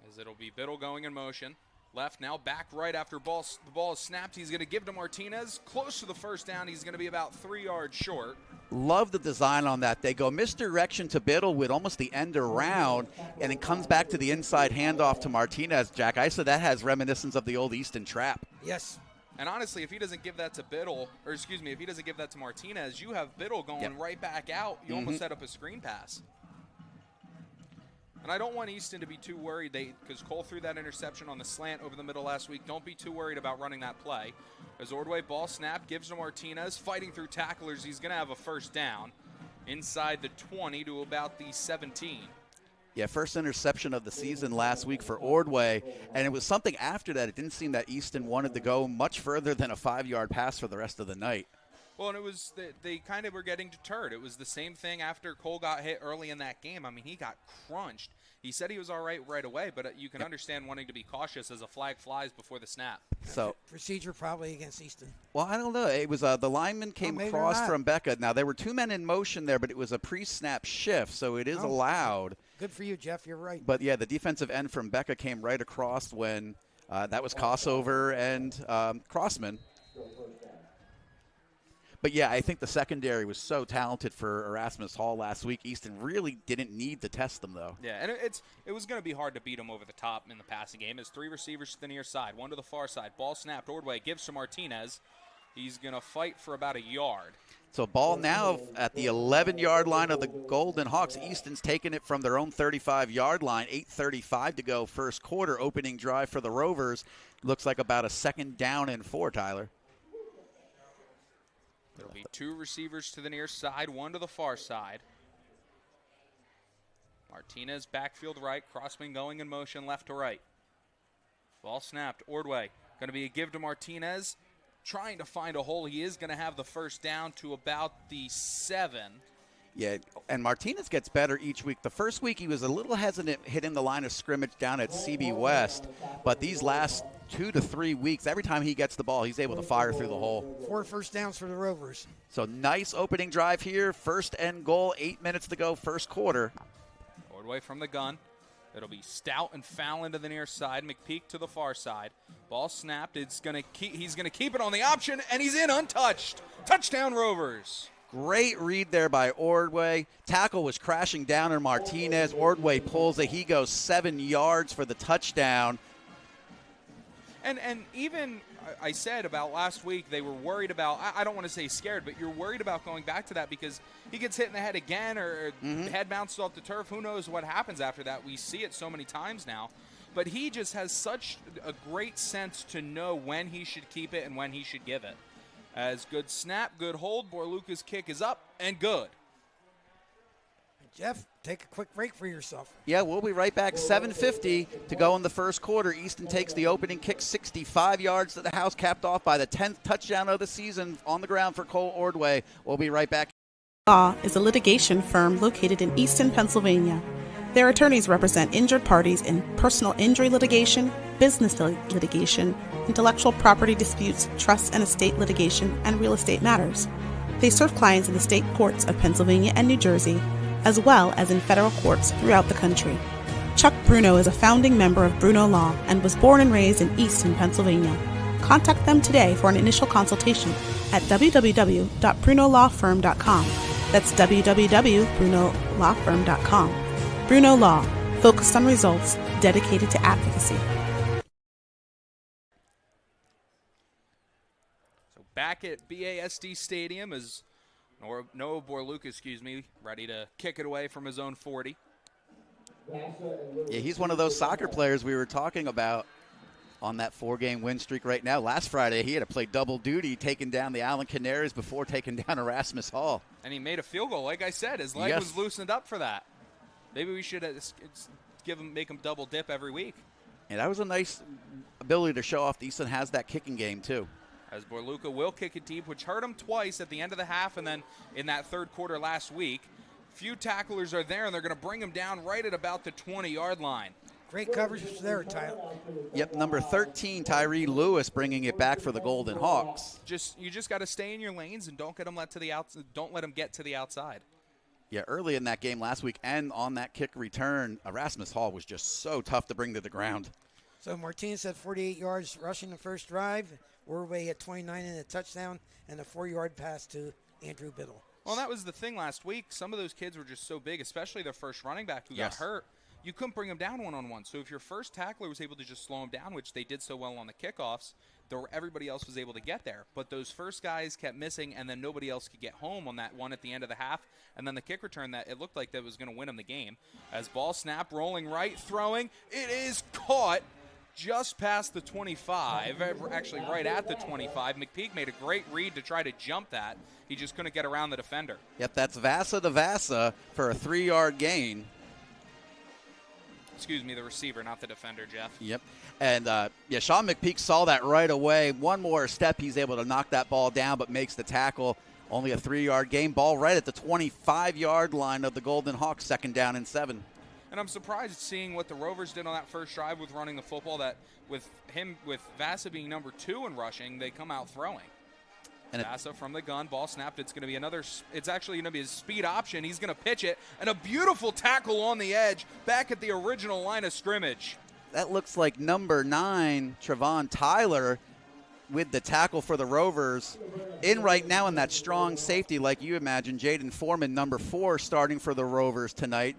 As it'll be Biddle going in motion. Left now, back right after the ball is snapped. He's going to give to Martinez. Close to the first down. He's going to be about 3 yards short. Love the design on that. They go misdirection to Biddle with almost the end around, and it comes back to the inside handoff to Martinez, Jack. I said that has reminiscence of the old Easton trap. Yes. And honestly, if he doesn't give that to Biddle, if he doesn't give that to Martinez, you have Biddle going right back out. You almost set up a screen pass. And I don't want Easton to be too worried because Cole threw that interception on the slant over the middle last week. Don't be too worried about running that play. As Ordway ball snap, gives to Martinez, fighting through tacklers. He's going to have a first down inside the 20 to about the 17. Yeah, first interception of the season last week for Ordway, and it was something after that. It didn't seem that Easton wanted to go much further than a 5-yard pass for the rest of the night. Well, and it was they kind of were getting deterred. It was the same thing after Cole got hit early in that game. I mean, he got crunched. He said he was all right away, but you can understand wanting to be cautious as a flag flies before the snap. So procedure probably against Easton. Well, I don't know. It was the lineman came across from Becca. Now, there were 2 men in motion there, but it was a pre-snap shift, so it is allowed. Good for you, Jeff. You're right. But, yeah, the defensive end from Becca came right across when that was Kossover and Crossman. But, yeah, I think the secondary was so talented for Erasmus Hall last week. Easton really didn't need to test them, though. Yeah, and it was going to be hard to beat them over the top in the passing game. As 3 receivers to the near side, 1 to the far side. Ball snapped. Ordway gives to Martinez. He's going to fight for about a yard. So ball now at the 11-yard line of the Golden Hawks. Easton's taking it from their own 35-yard line. 8:35 to go first quarter. Opening drive for the Rovers. Looks like about a 2nd down and 4, Tyler. There'll be 2 receivers to the near side, 1 to the far side. Martinez backfield right, Crossman going in motion left to right. Ball snapped, Ordway going to be a give to Martinez, trying to find a hole. He is going to have the first down to about the 7. Yeah, and Martinez gets better each week. The first week he was a little hesitant hitting the line of scrimmage down at CB West, but these last 2 to 3 weeks, every time he gets the ball, he's able to fire through the hole. 4 first downs for the Rovers. So nice opening drive here. 1st and goal, 8 minutes to go, first quarter. Ordway from the gun. It'll be Stout and Fallon to the near side, McPeak to the far side. Ball snapped. He's going to keep it on the option, and he's in untouched. Touchdown, Rovers. Great read there by Ordway. Tackle was crashing down on Martinez. Ordway pulls it. He goes 7 yards for the touchdown. And even I said about last week, they were worried about, I don't want to say scared, but you're worried about going back to that because he gets hit in the head again or head bounces off the turf. Who knows what happens after that? We see it so many times now. But he just has such a great sense to know when he should keep it and when he should give it. As good snap, good hold. Borluca's kick is up and good. Jeff, take a quick break for yourself. Yeah, we'll be right back. 7:50 to go in the first quarter. Easton takes the opening kick 65 yards to the house, capped off by the 10th touchdown of the season on the ground for Cole Ordway. We'll be right back. Law is a litigation firm located in Easton, Pennsylvania. Their attorneys represent injured parties in personal injury litigation, business litigation, intellectual property disputes, trust and estate litigation, and real estate matters. They serve clients in the state courts of Pennsylvania and New Jersey, as well as in federal courts throughout the country. Chuck Bruno is a founding member of Bruno Law and was born and raised in Easton, Pennsylvania. Contact them today for an initial consultation at www.brunolawfirm.com. That's www.brunolawfirm.com. Bruno Law, focused on results, dedicated to advocacy. So back at BASD Stadium is Noah Borluca, ready to kick it away from his own 40. Yeah, he's one of those soccer players we were talking about on that 4-game win streak right now. Last Friday, he had to play double duty, taking down the Allen Canaries before taking down Erasmus Hall. And he made a field goal. Like I said, his leg was loosened up for that. Maybe we should make him double dip every week. And that was a nice ability to show off. Easton has that kicking game, too. As Borluca will kick it deep, which hurt him twice at the end of the half and then in that third quarter last week. Few tacklers are there, and they're going to bring him down right at about the 20-yard line. Great coverage there, Tyler. Yep, number 13, Tyree Lewis, bringing it back for the Golden Hawks. You just got to stay in your lanes and don't let them get to the outside. Yeah, early in that game last week and on that kick return, Erasmus Hall was just so tough to bring to the ground. So Martinez had 48 yards rushing the first drive. Ordway at 29 in a touchdown and a 4-yard pass to Andrew Biddle. Well, that was the thing last week. Some of those kids were just so big, especially their first running back who got hurt. You couldn't bring them down one-on-one. So if your first tackler was able to just slow them down, which they did so well on the kickoffs, everybody else was able to get there. But those first guys kept missing, and then nobody else could get home on that one at the end of the half. And then the kick return, that it looked like that was going to win them the game. As ball snap, rolling right, throwing. It is caught just past the 25, actually right at the 25. McPeak made a great read to try to jump that. He just couldn't get around the defender. Yep, that's Vasa to Vasa for a 3-yard gain. Excuse me, the receiver, not the defender, Jeff. Yep. And, Sean McPeak saw that right away. One more step, he's able to knock that ball down, but makes the tackle. Only a 3-yard gain. Ball right at the 25-yard line of the Golden Hawks, 2nd down and 7. And I'm surprised seeing what the Rovers did on that first drive with running the football, that with Vasa being number 2 in rushing, they come out throwing. And Vasa from the gun, ball snapped. It's actually going to be a speed option. He's going to pitch it, and a beautiful tackle on the edge back at the original line of scrimmage. That looks like number 9, Trevon Tyler, with the tackle for the Rovers. In right now in that strong safety, like you imagine, Jaden Foreman, number 4, starting for the Rovers tonight.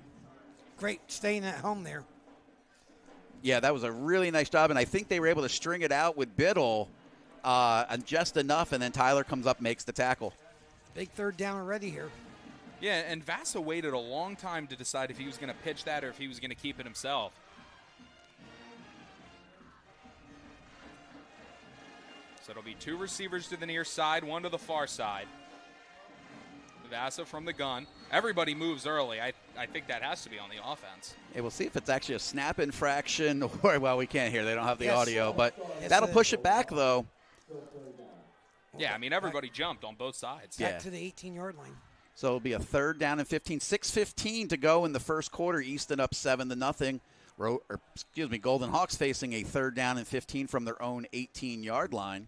Great staying at home there. Yeah, that was a really nice job, and I think they were able to string it out with Biddle and just enough, and then Tyler comes up, makes the tackle. Big 3rd down already here. Yeah, and Vasa waited a long time to decide if he was going to pitch that or if he was going to keep it himself. So it'll be 2 receivers to the near side, 1 to the far side. Vasa from the gun. Everybody moves early. I think that has to be on the offense. Hey, we'll see if it's actually a snap infraction or, well, we can't hear. They don't have the audio, but that'll push it back, though. Yeah, I mean, everybody jumped on both sides. Back to the 18-yard line. So it'll be a 3rd down and 15. 6:15 to go in the first quarter. Easton up 7-0. Golden Hawks facing a 3rd down and 15 from their own 18-yard line.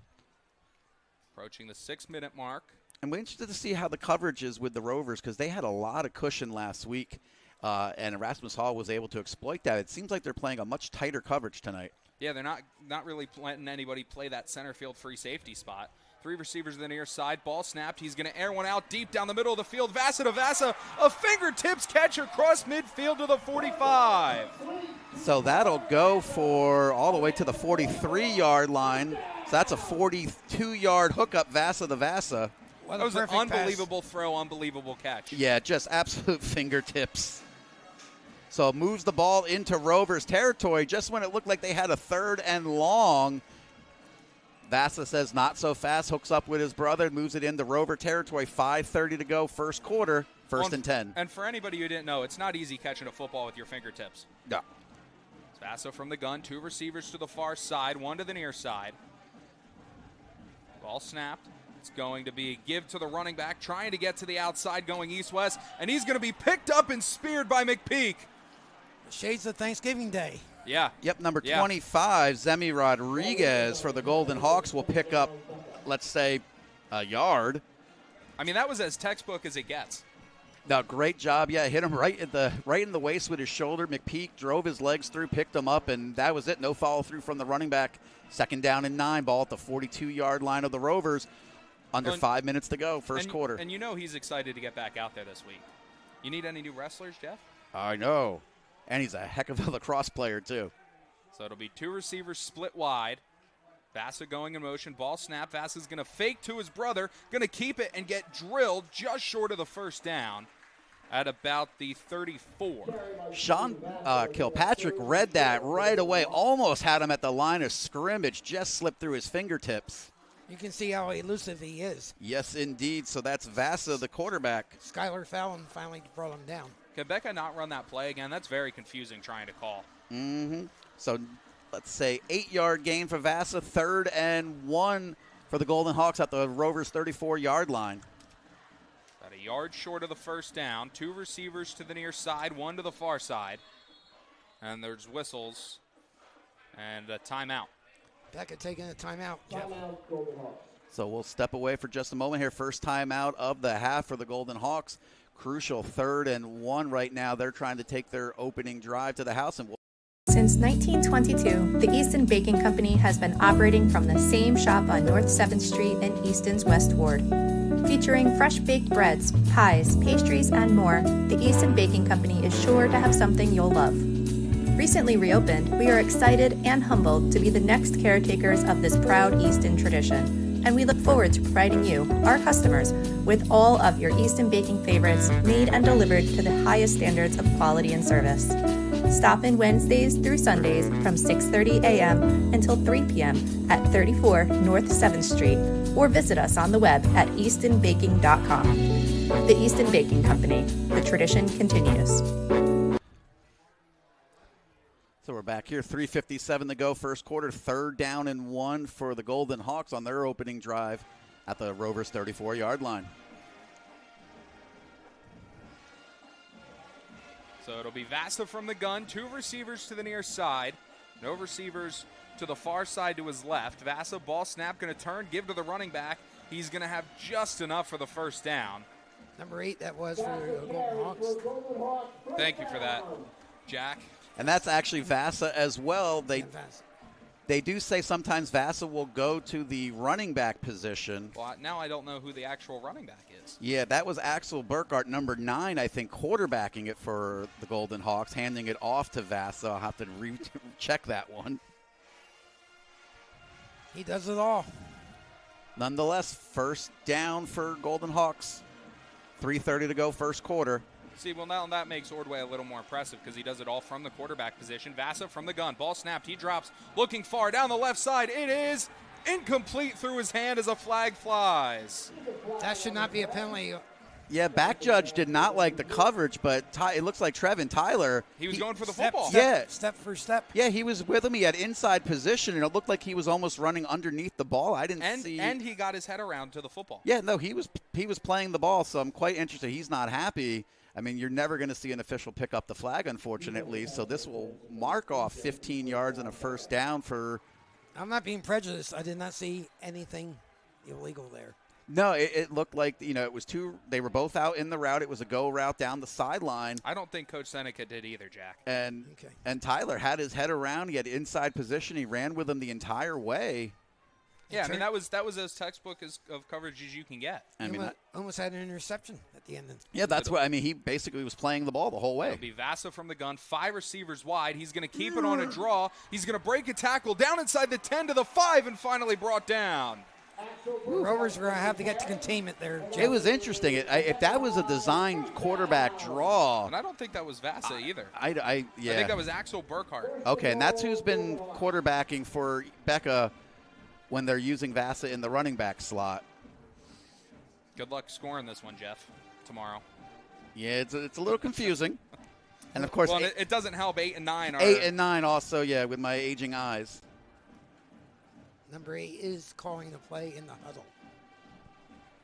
Approaching the 6-minute mark. And we're interested to see how the coverage is with the Rovers because they had a lot of cushion last week. and Erasmus Hall was able to exploit that. It seems like they're playing a much tighter coverage tonight. Yeah, they're not really letting anybody play that center field free safety spot. 3 receivers to the near side. Ball snapped. He's going to air one out deep down the middle of the field. Vasa to Vasa. A fingertips catch across midfield to the 45. So that'll go for all the way to the 43-yard line. So that's a 42-yard hookup, Vasa to Vasa. That was an unbelievable throw, unbelievable catch. Yeah, just absolute fingertips. So moves the ball into Rovers territory just when it looked like they had a 3rd and long. Vasa says not so fast, hooks up with his brother, moves it into Rover territory. 5:30 to go, first quarter, first and 10. And for anybody who didn't know, it's not easy catching a football with your fingertips. No. Vasa from the gun, 2 receivers to the far side, 1 to the near side. Ball snapped. It's going to be a give to the running back, trying to get to the outside, going east-west, and he's going to be picked up and speared by McPeak. Shades of Thanksgiving Day. Yeah. Yep, number 25, Zemi Rodriguez for the Golden Hawks will pick up, let's say, a yard. I mean, that was as textbook as it gets. No, great job. Yeah, hit him right in the waist with his shoulder. McPeak drove his legs through, picked him up, and that was it. No follow-through from the running back. 2nd down and 9, ball at the 42-yard line of the Rovers. Under 5 minutes to go, first quarter. And you know he's excited to get back out there this week. You need any new wrestlers, Jeff? I know. And he's a heck of a lacrosse player, too. So it'll be 2 receivers split wide. Vasa going in motion. Ball snap. Vasa's going to fake to his brother. Going to keep it and get drilled just short of the first down at about the 34. Sean Kilpatrick read that right away. Almost had him at the line of scrimmage. Just slipped through his fingertips. You can see how elusive he is. Yes, indeed. So that's Vasa, the quarterback. Skylar Fallon finally brought him down. Can Becca not run that play again? That's very confusing trying to call. Mm-hmm. So let's say 8-yard gain for Vasa, 3rd and 1 for the Golden Hawks at the Rovers 34-yard line. About a yard short of the first down. 2 receivers to the near side, 1 to the far side. And there's whistles and a timeout. Becca taking a timeout, Jeff. So we'll step away for just a moment here. First timeout of the half for the Golden Hawks. Crucial 3rd and 1 right now. They're trying to take their opening drive to the house. And Since 1922, the Easton Baking Company has been operating from the same shop on North 7th Street in Easton's West Ward. Featuring fresh baked breads, pies, pastries, and more, the Easton Baking Company is sure to have something you'll love. Recently reopened, we are excited and humbled to be the next caretakers of this proud Easton tradition, and we look forward to providing you, our customers, with all of your Easton baking favorites made and delivered to the highest standards of quality and service. Stop in Wednesdays through Sundays from 6:30 a.m. until 3 p.m. at 34 North 7th Street, or visit us on the web at eastonbaking.com. The Easton Baking Company, the tradition continues. So we're back here, 3:57 to go, first quarter, 3rd down and 1 for the Golden Hawks on their opening drive at the Rovers 34-yard line. So it'll be Vasa from the gun, 2 receivers to the near side, no receivers to the far side to his left. Vasa, ball snap, going to turn, give to the running back. He's going to have just enough for the first down. Number 8, that was for the Golden Hawks. Thank you for that, Jack. And that's actually Vasa as well. They do say sometimes Vasa will go to the running back position. Well, now I don't know who the actual running back is. Yeah, that was Axel Burkhart, number 9, I think, quarterbacking it for the Golden Hawks, handing it off to Vasa. I'll have to recheck that one. He does it all. Nonetheless, first down for Golden Hawks. 3:30 to go, first quarter. See, well, now that makes Ordway a little more impressive because he does it all from the quarterback position. Vasa from the gun. Ball snapped. He drops. Looking far down the left side. It is incomplete through his hand as a flag flies. That should not be a penalty. Yeah, back judge did not like the coverage, but it looks like Trevin Tyler. He was going for the football. Step for step. Yeah, he was with him. He had inside position, and it looked like he was almost running underneath the ball. I didn't see. And he got his head around to the football. Yeah, no, he was playing the ball, so I'm quite interested. He's not happy. I mean, you're never going to see an official pick up the flag, unfortunately, so this will mark off 15 yards and a first down for. I'm not being prejudiced. I did not see anything illegal there. No, it looked like, it was they were both out in the route. It was a go route down the sideline. I don't think Coach Seneca did either, Jack. And Tyler had his head around. He had inside position. He ran with him the entire way. Yeah, I mean, that was as textbook of coverage as you can get. I mean, almost had an interception at the end. Yeah, that's what, he basically was playing the ball the whole way. It'll be Vasa from the gun, 5 receivers wide. He's going to keep it on a draw. He's going to break a tackle down inside the 10 to the 5 and finally brought down. Rovers are going to have to get to containment there, Jeff. It was interesting. If that was a designed quarterback draw. And I don't think that was Vasa either. Yeah. I think that was Axel Burkhart. Okay, and that's who's been quarterbacking for Becca when they're using Vasa in the running back slot. Good luck scoring this one, Jeff, tomorrow. Yeah, it's a little confusing. And, of course, it doesn't help 8 and 9. 8 and 9 also, with my aging eyes. Number 8 is calling the play in the huddle.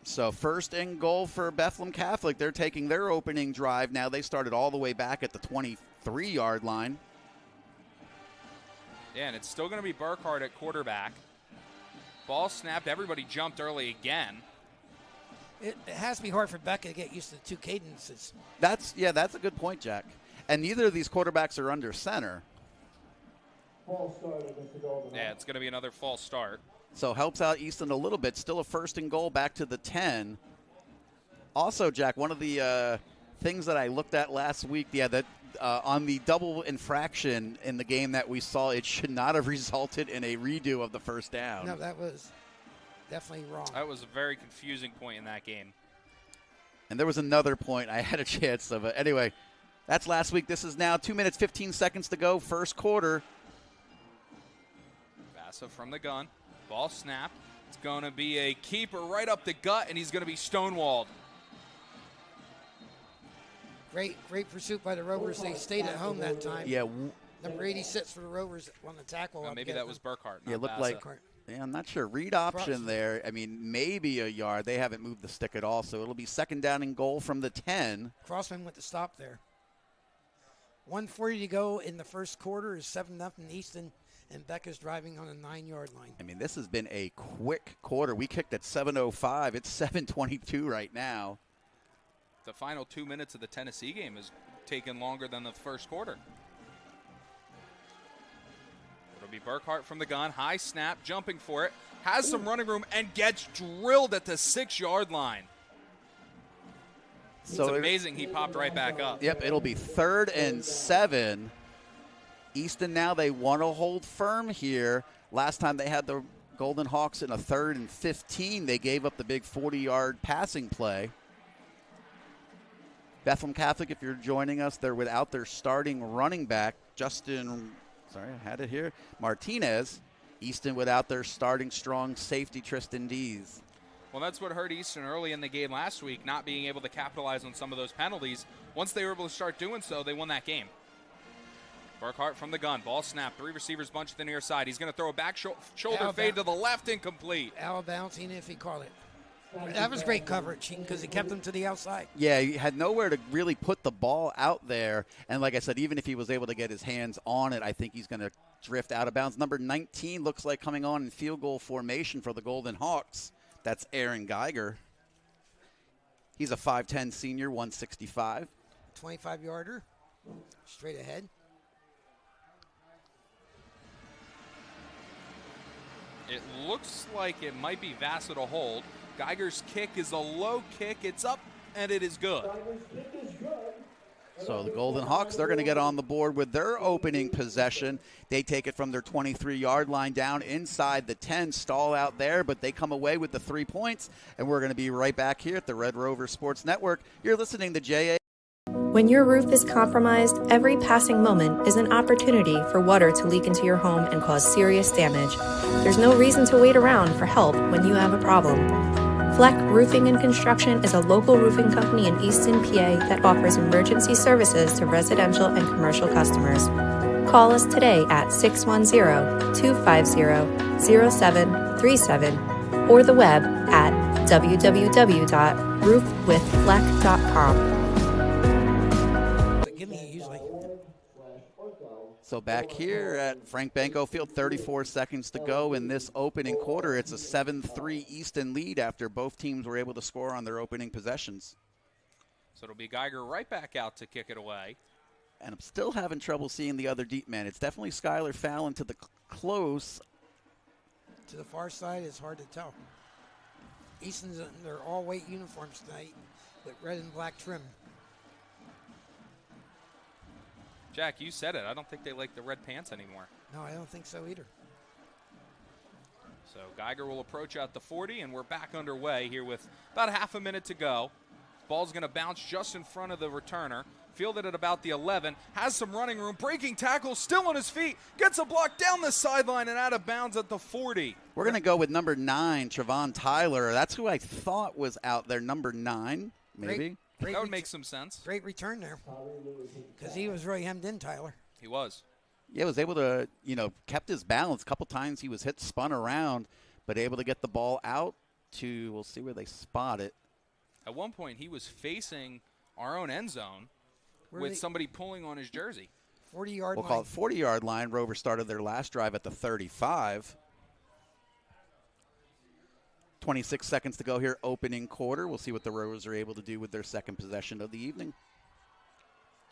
So first and goal for Bethlehem Catholic. They're taking their opening drive now. They started all the way back at the 23-yard line. Yeah, and it's still going to be Burkhart at quarterback. Ball snapped. Everybody jumped early again. It has to be hard for Becca to get used to the 2 cadences. That's a good point, Jack. And neither of these quarterbacks are under center. Yeah, it's going to be another false start. So helps out Easton a little bit. Still a first and goal back to the 10. Also, Jack, one of the things that I looked at last week, that on the double infraction in the game that we saw, it should not have resulted in a redo of the first down. No, that was definitely wrong. That was a very confusing point in that game. And there was another point I had a chance of it. Anyway, that's last week. This is now 2 minutes, 15 seconds to go, first quarter. Vasa from the gun. Ball snapped. It's going to be a keeper right up the gut, and he's going to be stonewalled. Great pursuit by the Rovers. They stayed at home that time. Yeah. Number 86 for the Rovers won the tackle. Maybe that was Burkhart. Yeah, looked like. Yeah, I'm not sure. Read option there. I mean, maybe a yard. They haven't moved the stick at all, so it'll be second down and goal from the 10. Crossman with the stop there. 1:40 to go in the first quarter. Is 7-0 Easton, and Becca's driving on a 9-yard line. I mean, this has been a quick quarter. We kicked at 7:05. It's 7:22 right now. The final 2 minutes of the Tennessee game has taken longer than the first quarter. It'll be Burkhart from the gun. High snap, jumping for it. Has some running room and gets drilled at the 6-yard line. So it's amazing he popped right back up. Yep, it'll be 3rd and 7. Easton now, they want to hold firm here. Last time they had the Golden Hawks in a 3rd and 15, they gave up the big 40-yard passing play. Bethlehem Catholic, if you're joining us, they're without their starting running back, Martinez. Easton without their starting strong safety, Tristan Dees. Well, that's what hurt Easton early in the game last week, not being able to capitalize on some of those penalties. Once they were able to start doing so, they won that game. Burkhart from the gun. Ball snap. 3 receivers bunch to the near side. He's going to throw a back shoulder fade to the left, incomplete. Out bouncing if he caught it. That was great coverage because he kept him to the outside. Yeah, he had nowhere to really put the ball out there. And like I said, even if he was able to get his hands on it, I think he's going to drift out of bounds. Number 19 looks like coming on in field goal formation for the Golden Hawks. That's Aaron Geiger. He's a 5'10 senior, 165. 25-yarder, straight ahead. It looks like it might be Vasa to hold. Geiger's kick is a low kick. It's up, and it is good. So the Golden Hawks, they're going to get on the board with their opening possession. They take it from their 23-yard line down inside the 10, stall out there, but they come away with the 3 points, and we're going to be right back here at the Red Rover Sports Network. You're listening to JA. When your roof is compromised, every passing moment is an opportunity for water to leak into your home and cause serious damage. There's no reason to wait around for help when you have a problem. Fleck Roofing and Construction is a local roofing company in Easton, PA that offers emergency services to residential and commercial customers. Call us today at 610-250-0737 or the web at www.roofwithfleck.com. So back here at Frank Banco Field, 34 seconds to go in this opening quarter. It's a 7-3 Easton lead after both teams were able to score on their opening possessions. So it'll be Geiger right back out to kick it away. And I'm still having trouble seeing the other deep man. It's definitely Skylar Fallon to the close. To the far side, it's hard to tell. Easton's in their all-white uniforms tonight with red and black trim. Jack, you said it. I don't think they like the red pants anymore. No, I don't think so either. So Geiger will approach out the 40, and we're back underway here with about half a minute to go. Ball's going to bounce just in front of the returner. Fielded at about the 11. Has some running room. Breaking tackle, still on his feet. Gets a block down the sideline and out of bounds at the 40. We're going to go with number 9, Trevon Tyler. That's who I thought was out there, number 9, maybe. That would make some sense. Great return there, because he was really hemmed in, Tyler. He was. Yeah, was able to, kept his balance. A couple times he was hit, spun around, but able to get the ball out to, we'll see where they spot it. At one point, he was facing our own end zone with somebody pulling on his jersey. 40-yard line. We'll call it 40-yard line. Rovers started their last drive at the 35. 26 seconds to go here, opening quarter. We'll see what the Rovers are able to do with their second possession of the evening.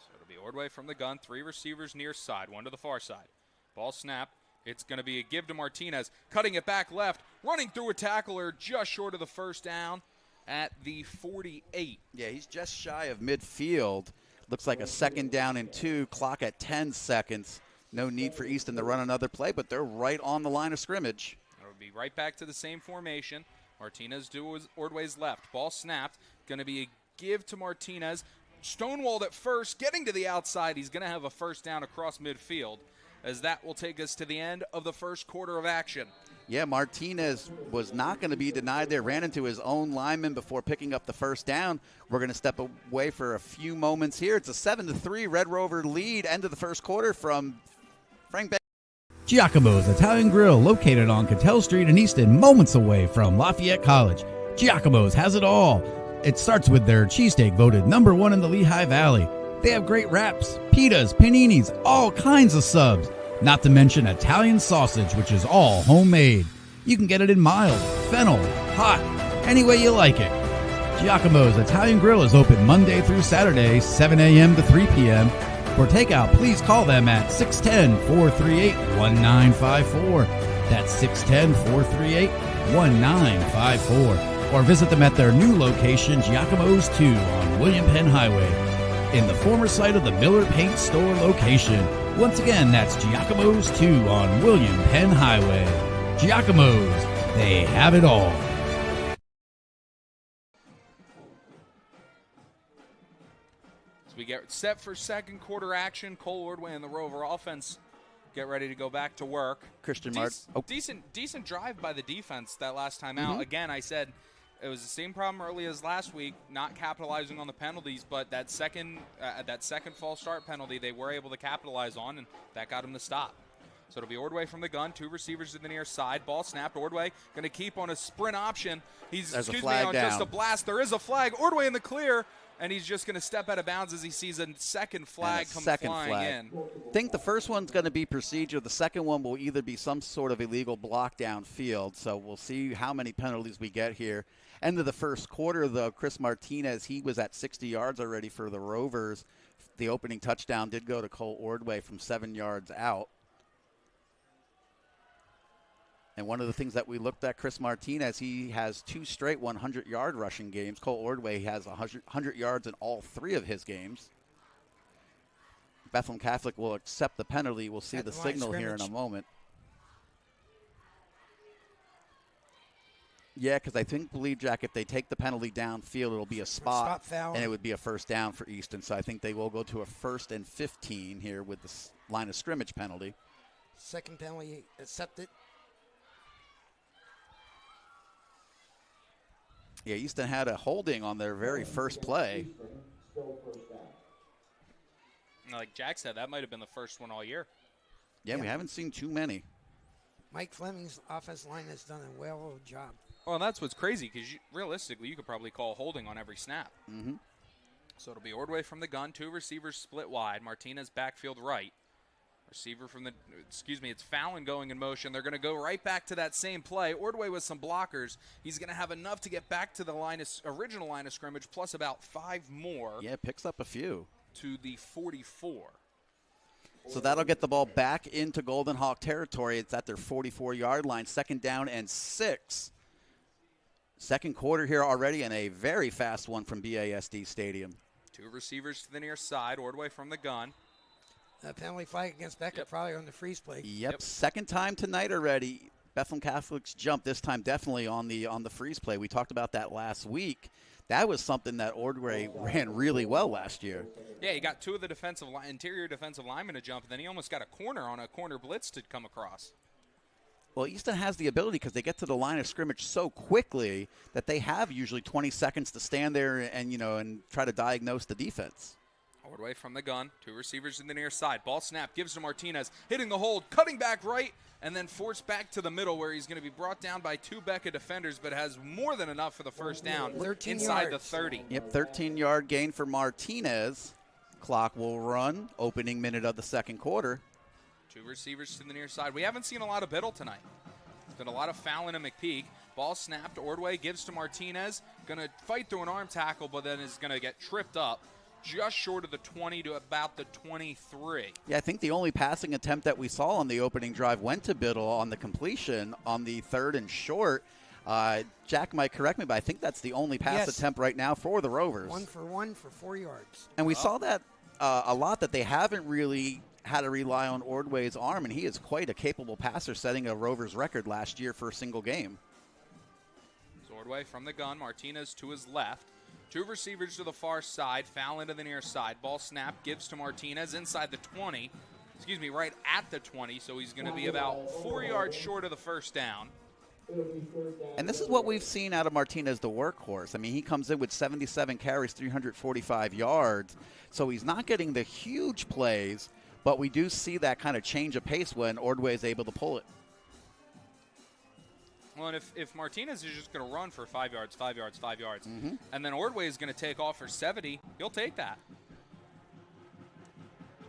So it'll be Ordway from the gun. 3 receivers near side, 1 to the far side. Ball snap. It's going to be a give to Martinez. Cutting it back left. Running through a tackler just short of the first down at the 48. Yeah, he's just shy of midfield. Looks like a 2nd down and 2. Clock at 10 seconds. No need for Easton to run another play, but they're right on the line of scrimmage. It'll be right back to the same formation. Martinez to Ordway's left. Ball snapped. Going to be a give to Martinez. Stonewalled at first. Getting to the outside. He's going to have a first down across midfield, as that will take us to the end of the first quarter of action. Yeah, Martinez was not going to be denied there. Ran into his own lineman before picking up the first down. We're going to step away for a few moments here. It's a 7-3 Red Rover lead. End of the first quarter from Frank Banco. Giacomo's Italian Grill, located on Cattell Street in Easton, moments away from Lafayette College. Giacomo's has it all. It starts with their cheesesteak, voted number 1 in the Lehigh Valley. They have great wraps, pitas, paninis, all kinds of subs. Not to mention Italian sausage, which is all homemade. You can get it in mild, fennel, hot, any way you like it. Giacomo's Italian Grill is open Monday through Saturday, 7 a.m. to 3 p.m. For takeout, please call them at 610-438-1954. That's 610-438-1954. Or visit them at their new location, Giacomo's 2 on William Penn Highway, in the former site of the Miller Paint Store location. Once again, that's Giacomo's 2 on William Penn Highway. Giacomo's, they have it all. As we get set for second quarter action, Cole Ordway and the Rover offense get ready to go back to work. Christian Martin. Decent drive by the defense that last time out. Again, I said it was the same problem early as last week, not capitalizing on the penalties, but that second false start penalty they were able to capitalize on, and that got them to stop. So it'll be Ordway from the gun, 2 receivers to the near side. Ball snapped. Ordway going to keep on a sprint option. He's on down. Just a blast. There is a flag. Ordway in the clear, and he's just going to step out of bounds as he sees a second flag come flying in. I think the first one's going to be procedure. The second one will either be some sort of illegal block downfield. So we'll see how many penalties we get here. End of the first quarter, though, Chris Martinez, he was at 60 yards already for the Rovers. The opening touchdown did go to Cole Ordway from 7 yards out. And one of the things that we looked at, Chris Martinez, he has 2 straight 100-yard rushing games. Cole Ordway has 100 yards in all 3 of his games. Bethlehem Catholic will accept the penalty. We'll see the signal here in a moment. Yeah, because I believe, Jack, if they take the penalty downfield, it'll be a spot foul, and it would be a first down for Easton. So I think they will go to a 1st and 15 here with the line of scrimmage penalty. Second penalty accepted. Yeah, Easton had a holding on their very first play. Like Jack said, that might have been the first one all year. Yeah, we haven't seen too many. Mike Fleming's offense line has done a well job. Well, and that's what's crazy, because realistically, you could probably call holding on every snap. So it'll be Ordway from the gun, 2 receivers split wide. Martinez backfield right. Receiver from the, it's Fallon going in motion. They're going to go right back to that same play. Ordway with some blockers. He's going to have enough to get back to the original line of scrimmage, plus about 5 more. Yeah, picks up a few. To the 44. So that'll get the ball back into Golden Hawk territory. It's at their 44-yard line, 2nd down and 6. Second quarter here already, and a very fast one from BASD Stadium. 2 receivers to the near side. Ordway from the gun. Penalty flag against Becca, probably on the freeze play. Yep, second time tonight already. Bethlehem Catholic's jump, this time definitely on the freeze play. We talked about that last week. That was something that Ordway ran really well last year. Yeah, he got 2 of the interior defensive linemen to jump, and then he almost got a corner on a corner blitz to come across. Well, Easton has the ability because they get to the line of scrimmage so quickly that they have usually 20 seconds to stand there and try to diagnose the defense. Ordway from the gun, 2 receivers in the near side. Ball snap, gives to Martinez, hitting the hold, cutting back right, and then forced back to the middle where he's going to be brought down by 2 Becca defenders, but has more than enough for the first down 13 inside yards. the 30. Yep, 13-yard gain for Martinez. Clock will run, opening minute of the second quarter. 2 receivers to the near side. We haven't seen a lot of Biddle tonight. There's been a lot of Fallon and McPeak. Ball snapped, Ordway gives to Martinez. Going to fight through an arm tackle, but then is going to get tripped up. Just short of the 20 to about the 23. Yeah, I think the only passing attempt that we saw on the opening drive went to Biddle on the completion on the 3rd and short. Jack might correct me, but I think that's the only pass attempt right now for the Rovers. 1 for 1 for 4 yards. And we saw that a lot, that they haven't really had to rely on Ordway's arm, and he is quite a capable passer, setting a Rovers record last year for a single game. So Ordway from the gun, Martinez to his left. 2 receivers to the far side, Fallon to the near side. Ball snap, gives to Martinez inside the 20. Right at the 20, so he's going to be about 4 yards short of the first down. And this is what we've seen out of Martinez, the workhorse. I mean, he comes in with 77 carries, 345 yards, so he's not getting the huge plays, but we do see that kind of change of pace when Ordway is able to pull it. Well, and if Martinez is just going to run for 5 yards, 5 yards, 5 yards, and then Ordway is going to take off for 70, he'll take that.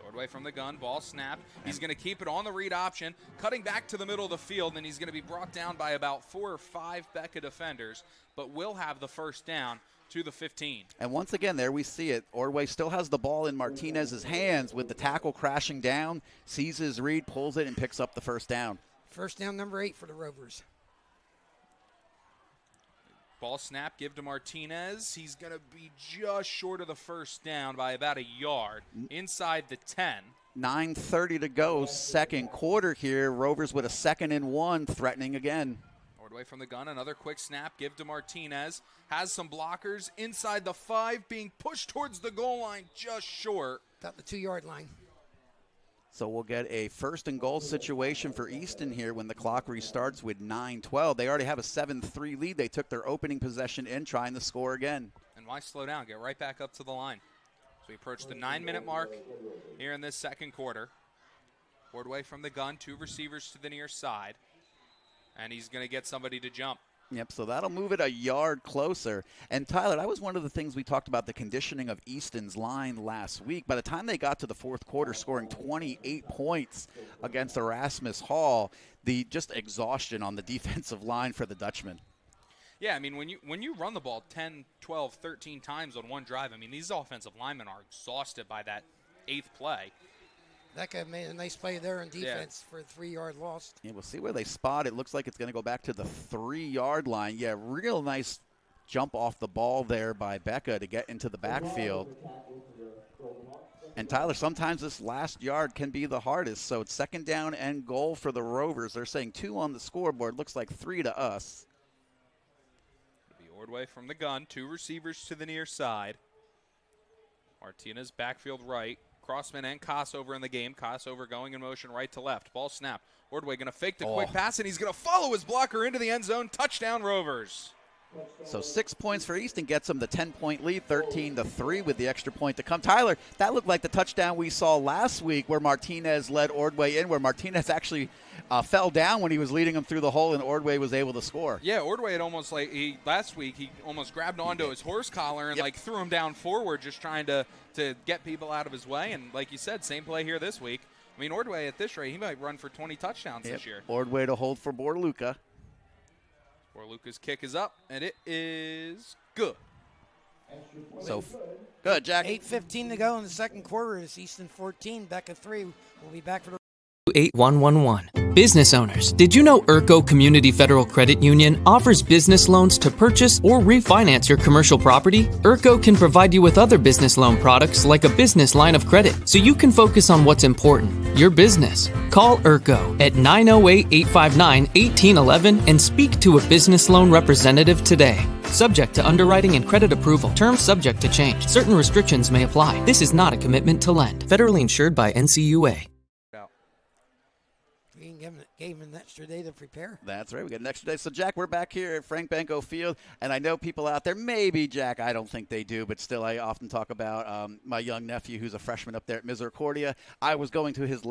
Ordway from the gun, ball snap. He's going to keep it on the read option, cutting back to the middle of the field, and he's going to be brought down by about 4 or 5 Becca defenders, but will have the first down to the 15. And once again, there we see it. Ordway still has the ball in Martinez's hands with the tackle crashing down, sees his read, pulls it, and picks up the first down. First down number 8 for the Rovers. Ball snap, give to Martinez. He's going to be just short of the first down by about a yard, inside the 10. 9:30 to go, second quarter here. Rovers with a 2nd and 1, threatening again. Ordway from the gun, another quick snap, give to Martinez. Has some blockers inside the 5, being pushed towards the goal line just short. About the 2-yard line. So we'll get a 1st and goal situation for Easton here when the clock restarts with 9:12. They already have a 7-3 lead. They took their opening possession in, trying to score again. And why slow down? Get right back up to the line. So we approach the 9-minute mark here in this second quarter. Ordway from the gun, 2 receivers to the near side. And he's going to get somebody to jump. Yep, so that'll move it a yard closer. And, Tyler, that was one of the things we talked about, the conditioning of Easton's line last week. By the time they got to the fourth quarter, scoring 28 points against Erasmus Hall, the just exhaustion on the defensive line for the Dutchman. Yeah, I mean, when you run the ball 10, 12, 13 times on one drive, I mean, these offensive linemen are exhausted by that 8th play. Becca made a nice play there in defense for a 3-yard loss. Yeah, we'll see where they spot. It looks like it's going to go back to the 3-yard line. Yeah, real nice jump off the ball there by Becca to get into the backfield. And, Tyler, sometimes this last yard can be the hardest. So it's 2nd down and goal for the Rovers. They're saying 2 on the scoreboard. Looks like 3 to us. It'll be Ordway from the gun. 2 receivers to the near side. Martinez backfield right. Crossman and Kossover in the game. Kossover going in motion right to left. Ball snap. Ordway going to fake the quick pass, and he's going to follow his blocker into the end zone. Touchdown, Rovers. So 6 points for Easton gets them the 10-point lead, 13-3 with the extra point to come. Tyler, that looked like the touchdown we saw last week where Martinez led Ordway in, where Martinez actually fell down when he was leading him through the hole, and Ordway was able to score. Yeah, Ordway had almost last week he almost grabbed onto his horse collar and threw him down forward, just trying to get people out of his way. And like you said, same play here this week. I mean, Ordway at this rate, he might run for 20 touchdowns this year. Ordway to hold for Borluca. Borluca's kick is up, and it is good. So, good, Jack. 8:15 to go in the second quarter. It's Easton 14, Becca 3. We'll be back for the 8111. Business owners, did you know Urco Community Federal Credit Union offers business loans to purchase or refinance your commercial property? Urco can provide you with other business loan products like a business line of credit, so you can focus on what's important, your business. Call Urco at 908-859-1811 and speak to a business loan representative today. Subject to underwriting and credit approval. Terms subject to change. Certain restrictions may apply. This is not a commitment to lend. Federally insured by NCUA. gave him an extra day to prepare. That's right. We got an extra day. So, Jack, we're back here at Frank Benko Field, and I know people out there, maybe, Jack, I don't think they do, but still I often talk about my young nephew who's a freshman up there at Misericordia. I was going to his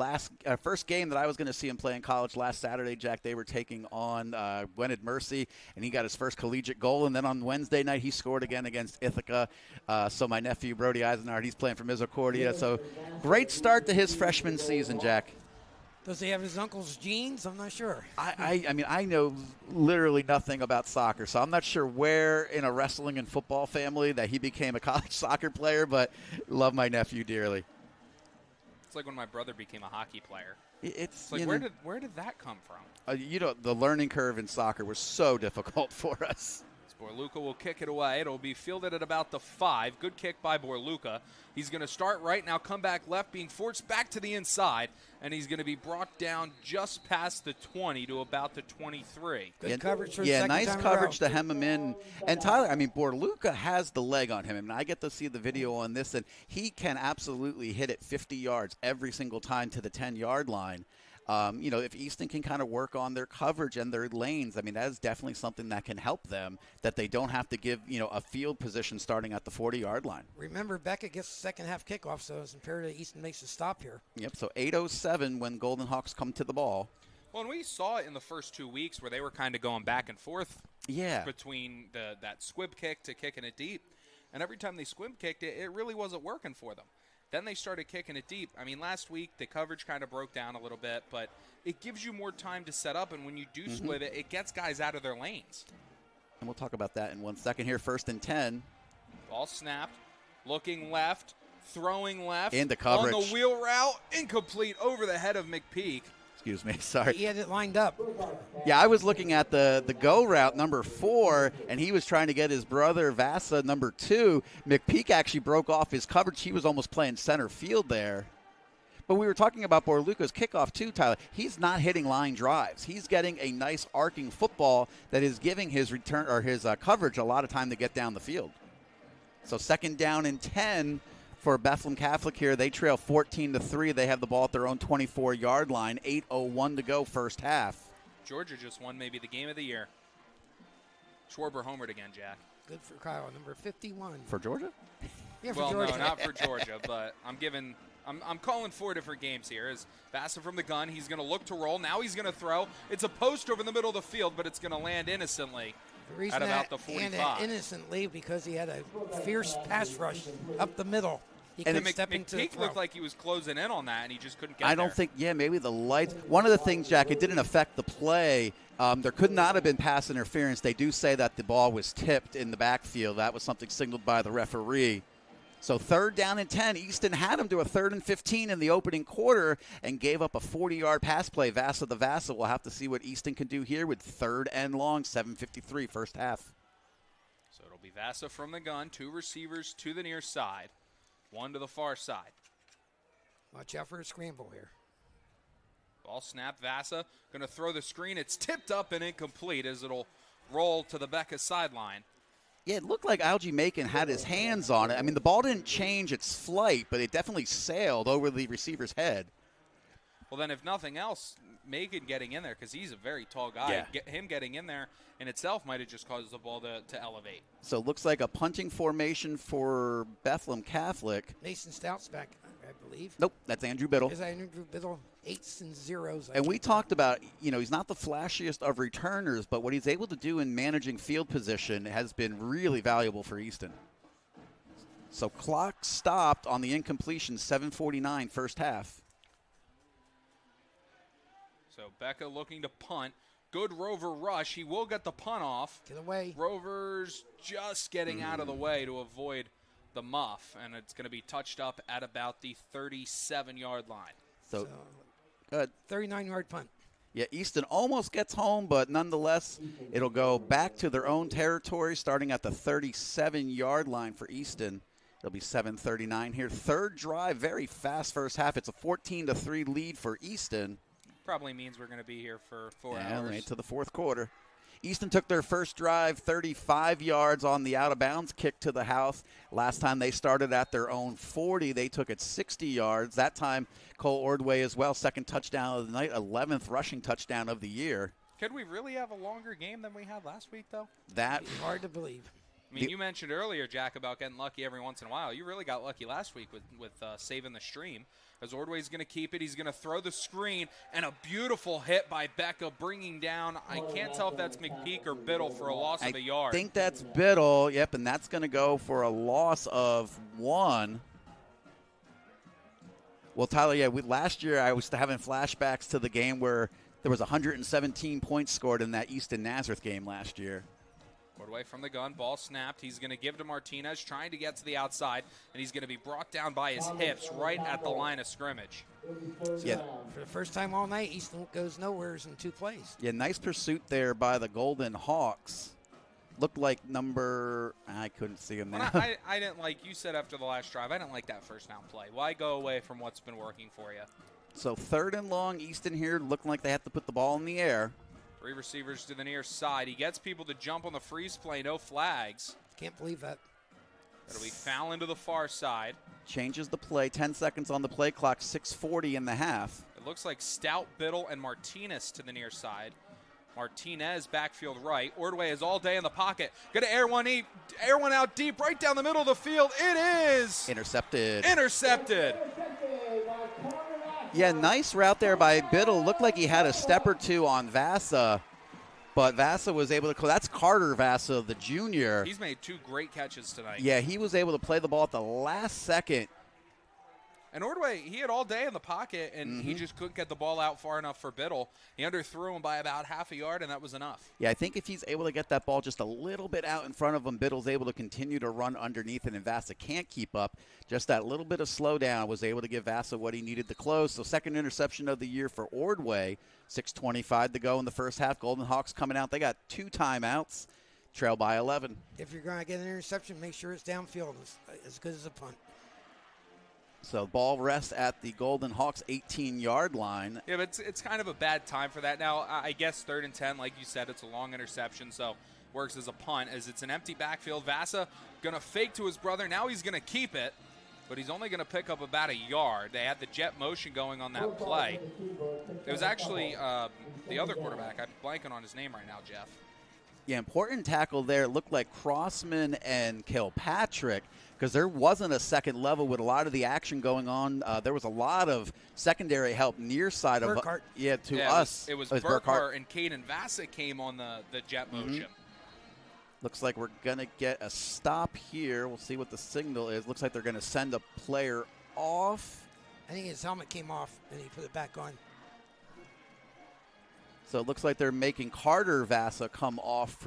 first game that I was going to see him play in college last Saturday, Jack. They were taking on Gwynedd Mercy, and he got his first collegiate goal, and then on Wednesday night he scored again against Ithaca. So my nephew, Brody Eisenhardt, he's playing for Misericordia. So great start to his freshman season, Jack. Does he have his uncle's genes? I'm not sure. I mean, I know literally nothing about soccer, so I'm not sure where in a wrestling and football family that he became a college soccer player, but love my nephew dearly. It's like when my brother became a hockey player. It's like, where did that come from? The learning curve in soccer was so difficult for us. Borluca will kick it away. It'll be fielded at about the 5. Good kick by Borluca. He's going to start right now, come back left, being forced back to the inside, and he's going to be brought down just past the 20 to about the 23. Good coverage for the second nice time coverage in a to hem him in. And Tyler, I mean, Borluca has the leg on him. I mean, I get to see the video on this, and he can absolutely hit it 50 yards every single time to the 10-yard line. If Easton can kind of work on their coverage and their lanes, I mean, that is definitely something that can help them, that they don't have to give, a field position starting at the 40-yard line. Remember, Becca gets the second half kickoff, so it's imperative Easton makes a stop here. Yep, so 8:07 when Golden Hawks come to the ball. Well, and we saw it in the first 2 weeks where they were kind of going back and forth between that squib kick to kicking it deep. And every time they squib kicked it, it really wasn't working for them. Then they started kicking it deep. I mean, last week the coverage kind of broke down a little bit, but it gives you more time to set up, and when you do split it, it gets guys out of their lanes. And we'll talk about that in 1 second here. 1st and 10. Ball snapped, looking left, throwing left. In the coverage. On the wheel route, incomplete over the head of McPeak. Excuse me, sorry. He had it lined up. Yeah, I was looking at the go route, number 4, and he was trying to get his brother, Vasa, number 2. McPeak actually broke off his coverage. He was almost playing center field there. But we were talking about Borluca's kickoff too, Tyler. He's not hitting line drives. He's getting a nice arcing football that is giving his return or his coverage a lot of time to get down the field. So 2nd down and 10. For Bethlehem Catholic here, they trail 14-3. They have the ball at their own 24-yard line. 8:01 to go, first half. Georgia just won maybe the game of the year. Schwarber homered again, Jack. Good for Kyle, number 51. For Georgia? Yeah, for well, Georgia. no, not for Georgia, but I'm calling 4 different games here. As Vasa from the gun, he's going to look to roll. Now he's going to throw. It's a post over the middle of the field, but it's going to land innocently. The reason at about the 45. And innocently because he had a fierce pass rush up the middle. He couldn't step into the McPeak looked like he was closing in on that, and he just couldn't get there. I don't think, maybe the lights. One of the things, Jack, it didn't affect the play. There could not have been pass interference. They do say that the ball was tipped in the backfield. That was something signaled by the referee. So 3rd down and 10. Easton had him to a 3rd and 15 in the opening quarter and gave up a 40-yard pass play. Vasa the Vasa. We'll have to see what Easton can do here with 3rd and long, 7:53 first half. So it'll be Vasa from the gun, 2 receivers to the near side. 1 to the far side. Watch out for a scramble here. Ball snap, Vasa going to throw the screen. It's tipped up and incomplete as it'll roll to the Becca sideline. Yeah, it looked like Algie Macon had his hands on it. I mean, the ball didn't change its flight, but it definitely sailed over the receiver's head. Well, then if nothing else, Macon getting in there, because he's a very tall guy, him getting in there in itself might have just caused the ball to elevate. So it looks like a punting formation for Bethlehem Catholic. Mason Stout's back, I believe. Nope, that's Andrew Biddle. Is that Andrew Biddle? 8s and 0s. And we talked about, he's not the flashiest of returners, but what he's able to do in managing field position has been really valuable for Easton. So clock stopped on the incompletion, 7:49 first half. So Becca looking to punt. Good Rover rush. He will get the punt off. Get away. Rovers just getting out of the way to avoid the muff, and it's going to be touched up at about the 37-yard line. So good. 39-yard punt. Yeah, Easton almost gets home, but nonetheless, it'll go back to their own territory, starting at the 37-yard line for Easton. It'll be 7:39 here. Third drive, very fast first half. It's a 14-3 lead for Easton. Probably means we're going to be here for 4 Yeah, hours. right to the fourth quarter. Easton took their first drive 35 yards on the out-of-bounds kick to the house. Last time they started at their own 40, they took it 60 yards. That time, Cole Ordway as well, second touchdown of the night, 11th rushing touchdown of the year. Could we really have a longer game than we had last week, though? That Hard to believe. I mean, you mentioned earlier, Jack, about getting lucky every once in a while. You really got lucky last week with saving the stream. As Ordway's going to keep it, he's going to throw the screen, and a beautiful hit by Becca bringing down, I can't tell if that's McPeak or Biddle for a loss of a yard. I think that's Biddle, yep, and that's going to go for a loss of 1. Well, Tyler, yeah, last year I was having flashbacks to the game where there was 117 points scored in that Easton Nazareth game last year. Ordway from the gun, ball snapped. He's going to give to Martinez, trying to get to the outside, and he's going to be brought down by his hips right at the line of scrimmage. Yeah. For the first time all night, Easton goes nowheres in 2 plays. Yeah, nice pursuit there by the Golden Hawks. Looked like I couldn't see him now. Well, I didn't like, you said after the last drive, I didn't like that first down play. Why go away from what's been working for you? So 3rd and long, Easton here looking like they have to put the ball in the air. 3 receivers to the near side. He gets people to jump on the freeze play, no flags. Can't believe that. That'll be Fallon to the far side. Changes the play, 10 seconds on the play clock, 6:40 in the half. It looks like Stout, Biddle, and Martinez to the near side. Martinez backfield right. Ordway is all day in the pocket. Going to air one out deep, right down the middle of the field. It is Intercepted. Yeah, nice route there by Biddle. Looked like he had a step or two on Vasa, but Vasa was able to. That's Carter Vasa, the junior. He's made 2 great catches tonight. Yeah, he was able to play the ball at the last second. And Ordway, he had all day in the pocket, and he just couldn't get the ball out far enough for Biddle. He underthrew him by about half a yard, and that was enough. Yeah, I think if he's able to get that ball just a little bit out in front of him, Biddle's able to continue to run underneath it, and Vasa can't keep up. Just that little bit of slowdown was able to give Vasa what he needed to close. So second interception of the year for Ordway. 6:25 to go in the first half. Golden Hawks coming out. They got 2 timeouts, trail by 11. If you're going to get an interception, make sure it's downfield as good as a punt. So ball rests at the Golden Hawks 18-yard line. Yeah, but it's kind of a bad time for that. Now, I guess 3rd and 10, like you said, it's a long interception, so works as a punt as it's an empty backfield. Vasa going to fake to his brother. Now he's going to keep it, but he's only going to pick up about a yard. They had the jet motion going on that play. It was actually the other quarterback. I'm blanking on his name right now, Jeff. Yeah, important tackle there. It looked like Crossman and Kilpatrick, because there wasn't a second level with a lot of the action going on. There was a lot of secondary help near side of Burkhart. us. It was Burkhart, and Caden Vasa came on the jet motion. Looks like we're going to get a stop here. We'll see what the signal is. Looks like they're going to send a player off. I think his helmet came off, and he put it back on. So it looks like they're making Carter Vasa come off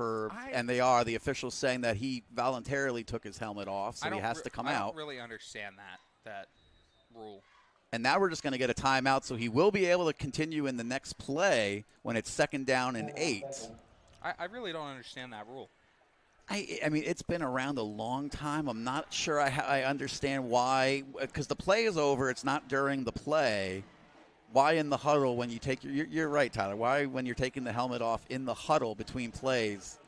and they are. The officials saying that he voluntarily took his helmet off, so he has to come out. I don't really understand that rule. And now we're just going to get a timeout, so he will be able to continue in the next play when it's 2nd down and 8. I really don't understand that rule. I mean, it's been around a long time. I'm not sure I understand why, because the play is over. It's not during the play. Why in the huddle when you take you're right, Tyler. Why when you're taking the helmet off in the huddle between plays?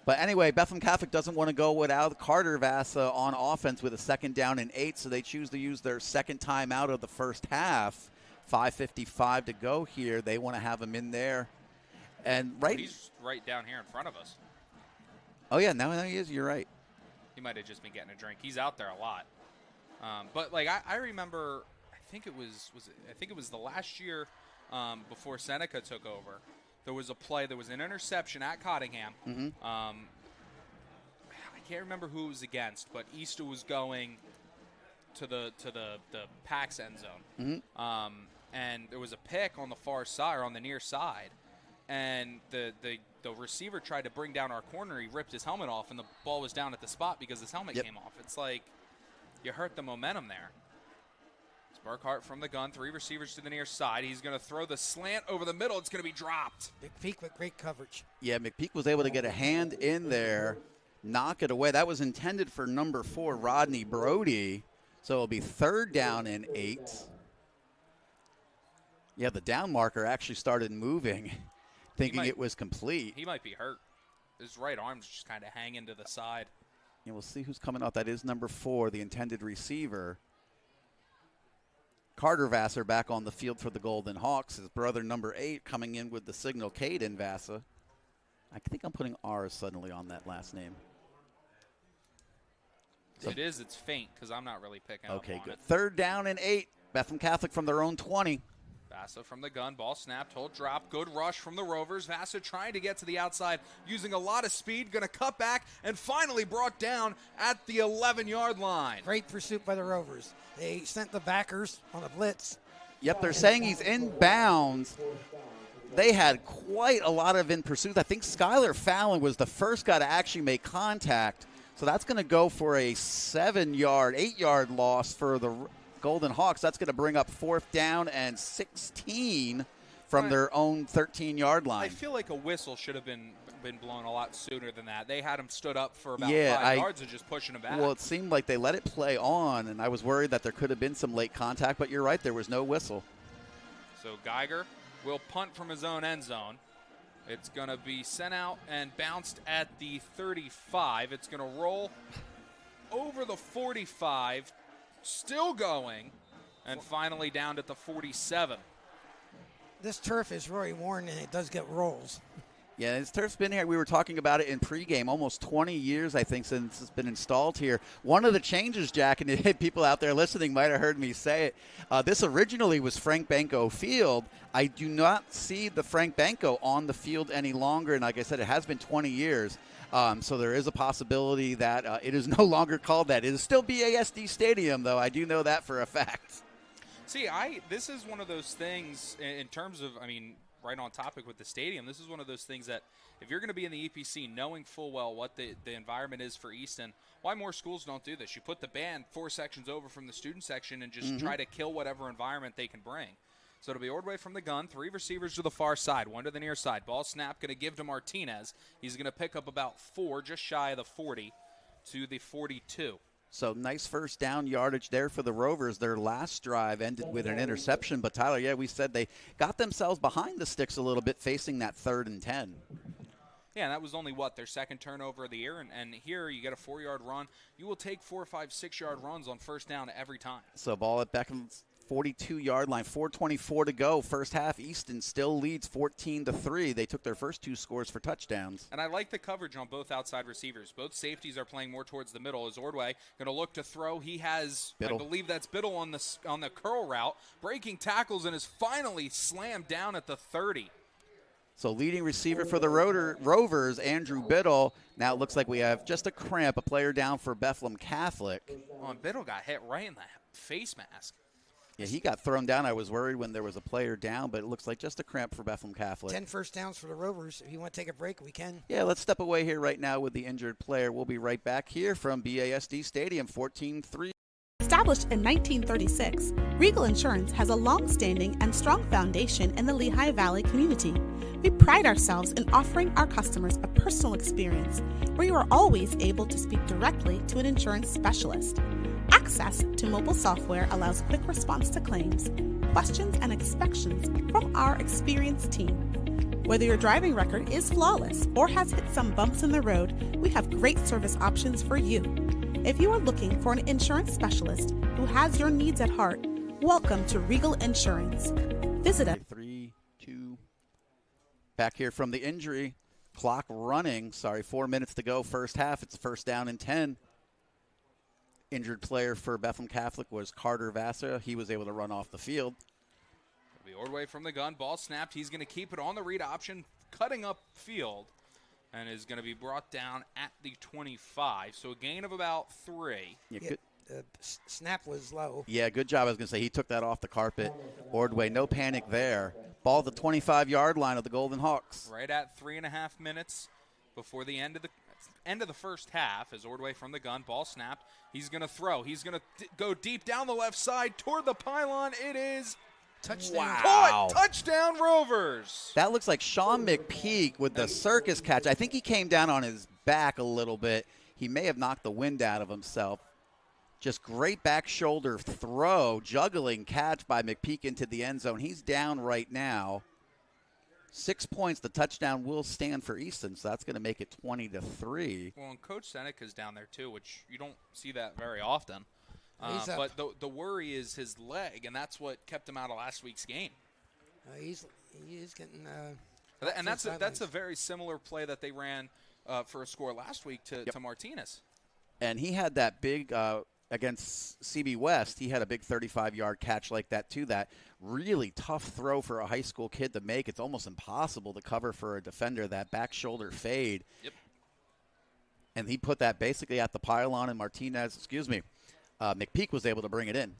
But anyway, Bethlehem Catholic doesn't want to go without Carter Vasa on offense with a 2nd down and 8, so they choose to use their second time out of the first half. 5:55 to go here. They want to have him in there. And he's right down here in front of us. Oh, yeah, now he is. You're right. He might have just been getting a drink. He's out there a lot. But, like, I remember – I think it was the last year before Seneca took over. There was a play. There was an interception at Cottingham. I can't remember who it was against, but Easton was going to the Pack's end zone. and there was a pick on the far side or on the near side, and the receiver tried to bring down our corner. He ripped his helmet off, and the ball was down at the spot because his helmet came off. It's like you hurt the momentum there. It's Burkhart from the gun, 3 receivers to the near side. He's going to throw the slant over the middle. It's going to be dropped. McPeak with great coverage. Yeah, McPeak was able to get a hand in there, knock it away. That was intended for number 4, Rodney Brody. So it'll be 3rd down and 8. Yeah, the down marker actually started moving, thinking it was complete. He might be hurt. His right arm's just kind of hanging to the side. Yeah, we'll see who's coming out. That is number 4, the intended receiver. Carter Vassar back on the field for the Golden Hawks. His brother, number 8, coming in with the signal, Caden Vassar. I think I'm putting R's suddenly on that last name. It is. It's faint because I'm not really picking up on Okay, good. it. 3rd down and 8. Bethlehem Catholic from their own 20. Vasa from the gun, ball snapped, hold drop, good rush from the Rovers. Vasa trying to get to the outside, using a lot of speed, going to cut back, and finally brought down at the 11-yard line. Great pursuit by the Rovers. They sent the backers on a blitz. Yep, they're saying he's in bounds. They had quite a lot of in pursuit. I think Skylar Fallon was the first guy to actually make contact. So that's going to go for a 8-yard loss for the Golden Hawks. That's going to bring up 4th down and 16 from their own 13-yard line. I feel like a whistle should have been blown a lot sooner than that. They had him stood up for about 5 yards and just pushing him back. Well, it seemed like they let it play on, and I was worried that there could have been some late contact, but you're right, there was no whistle. So Geiger will punt from his own end zone. It's going to be sent out and bounced at the 35. It's going to roll over the 45, still going, and finally down at the 47. This turf is really worn, and it does get rolls. Yeah, this turf's been here. We were talking about it in pregame. Almost 20 years, I think, since it's been installed here. One of the changes, Jack, and people out there listening might have heard me say it, this originally was Frank Banco Field. I do not see the Frank Banco on the field any longer, and like I said, it has been 20 years. So there is a possibility that it is no longer called that. It is still BASD Stadium, though. I do know that for a fact. See, this is one of those things in terms of, right on topic with the stadium, this is one of those things that if you're going to be in the EPC knowing full well what the environment is for Easton, why more schools don't do this? You put the band 4 sections over from the student section and just try to kill whatever environment they can bring. So it'll be Ordway from the gun, 3 receivers to the far side, 1 to the near side. Ball snap, going to give to Martinez. He's going to pick up about 4, just shy of the 40 to the 42. So nice 1st down yardage there for the Rovers. Their last drive ended with an interception. But, Tyler, yeah, we said they got themselves behind the sticks a little bit facing that 3rd and 10. Yeah, and that was only, their 2nd turnover of the year. And here you get a 4-yard run. You will take 4, 5, 6-yard runs on 1st down every time. So ball at Beckham's 42-yard line, 4:24 to go. First half, Easton still leads 14-3. They took their first 2 scores for touchdowns. And I like the coverage on both outside receivers. Both safeties are playing more towards the middle. As Ordway going to look to throw, he has, Biddle. I believe that's Biddle on the curl route, breaking tackles and is finally slammed down at the 30. So leading receiver for the Rovers, Andrew Biddle. Now it looks like we have just a cramp, a player down for Bethlehem Catholic. Well, and Biddle got hit right in the face mask. Yeah, he got thrown down. I was worried when there was a player down, but it looks like just a cramp for Bethlehem Catholic. 10 first downs for the Rovers. If you want to take a break, we can. Yeah, let's step away here right now with the injured player. We'll be right back here from BASD Stadium, 14-3. Established in 1936, Regal Insurance has a long-standing and strong foundation in the Lehigh Valley community. We pride ourselves in offering our customers a personal experience where you are always able to speak directly to an insurance specialist. Access to mobile software allows quick response to claims, questions, and inspections from our experienced team. Whether your driving record is flawless or has hit some bumps in the road, we have great service options for you. If you are looking for an insurance specialist who has your needs at heart, welcome to Regal Insurance. Visit us. 3, 2. Back here from the injury. Clock running. 4 minutes to go first half. It's 1st down and 10. Injured player for Bethlehem Catholic was Carter Vassar. He was able to run off the field. It'll be Ordway from the gun. Ball snapped. He's going to keep it on the read option, cutting up field, and is going to be brought down at the 25. So a gain of about 3. Yeah, the snap was low. Yeah, good job. I was going to say he took that off the carpet. Ordway, no panic there. Ball at the 25-yard line of the Golden Hawks. Right at 3.5 minutes before the end of the first half, as Ordway from the gun, ball snapped. He's going to throw. He's going to go deep down the left side toward the pylon. It is touchdown. Wow. Caught. Touchdown, Rovers. That looks like Sean McPeak with the circus catch. I think he came down on his back a little bit. He may have knocked the wind out of himself. Just great back shoulder throw, juggling catch by McPeak into the end zone. He's down right now. 6 points. The touchdown will stand for Easton, so that's going to make it 20-3. Well, and Coach Seneca's down there too, which you don't see that very often. But the worry is his leg, and that's what kept him out of last week's game. He's getting. And that's a very similar play that they ran for a score last week to Martinez. And he had that big against CB West. He had a big 35-yard catch like that too. That really tough throw for a high school kid to make. It's almost impossible to cover for a defender. That back shoulder fade. Yep. And he put that basically at the pylon, and McPeak was able to bring it in.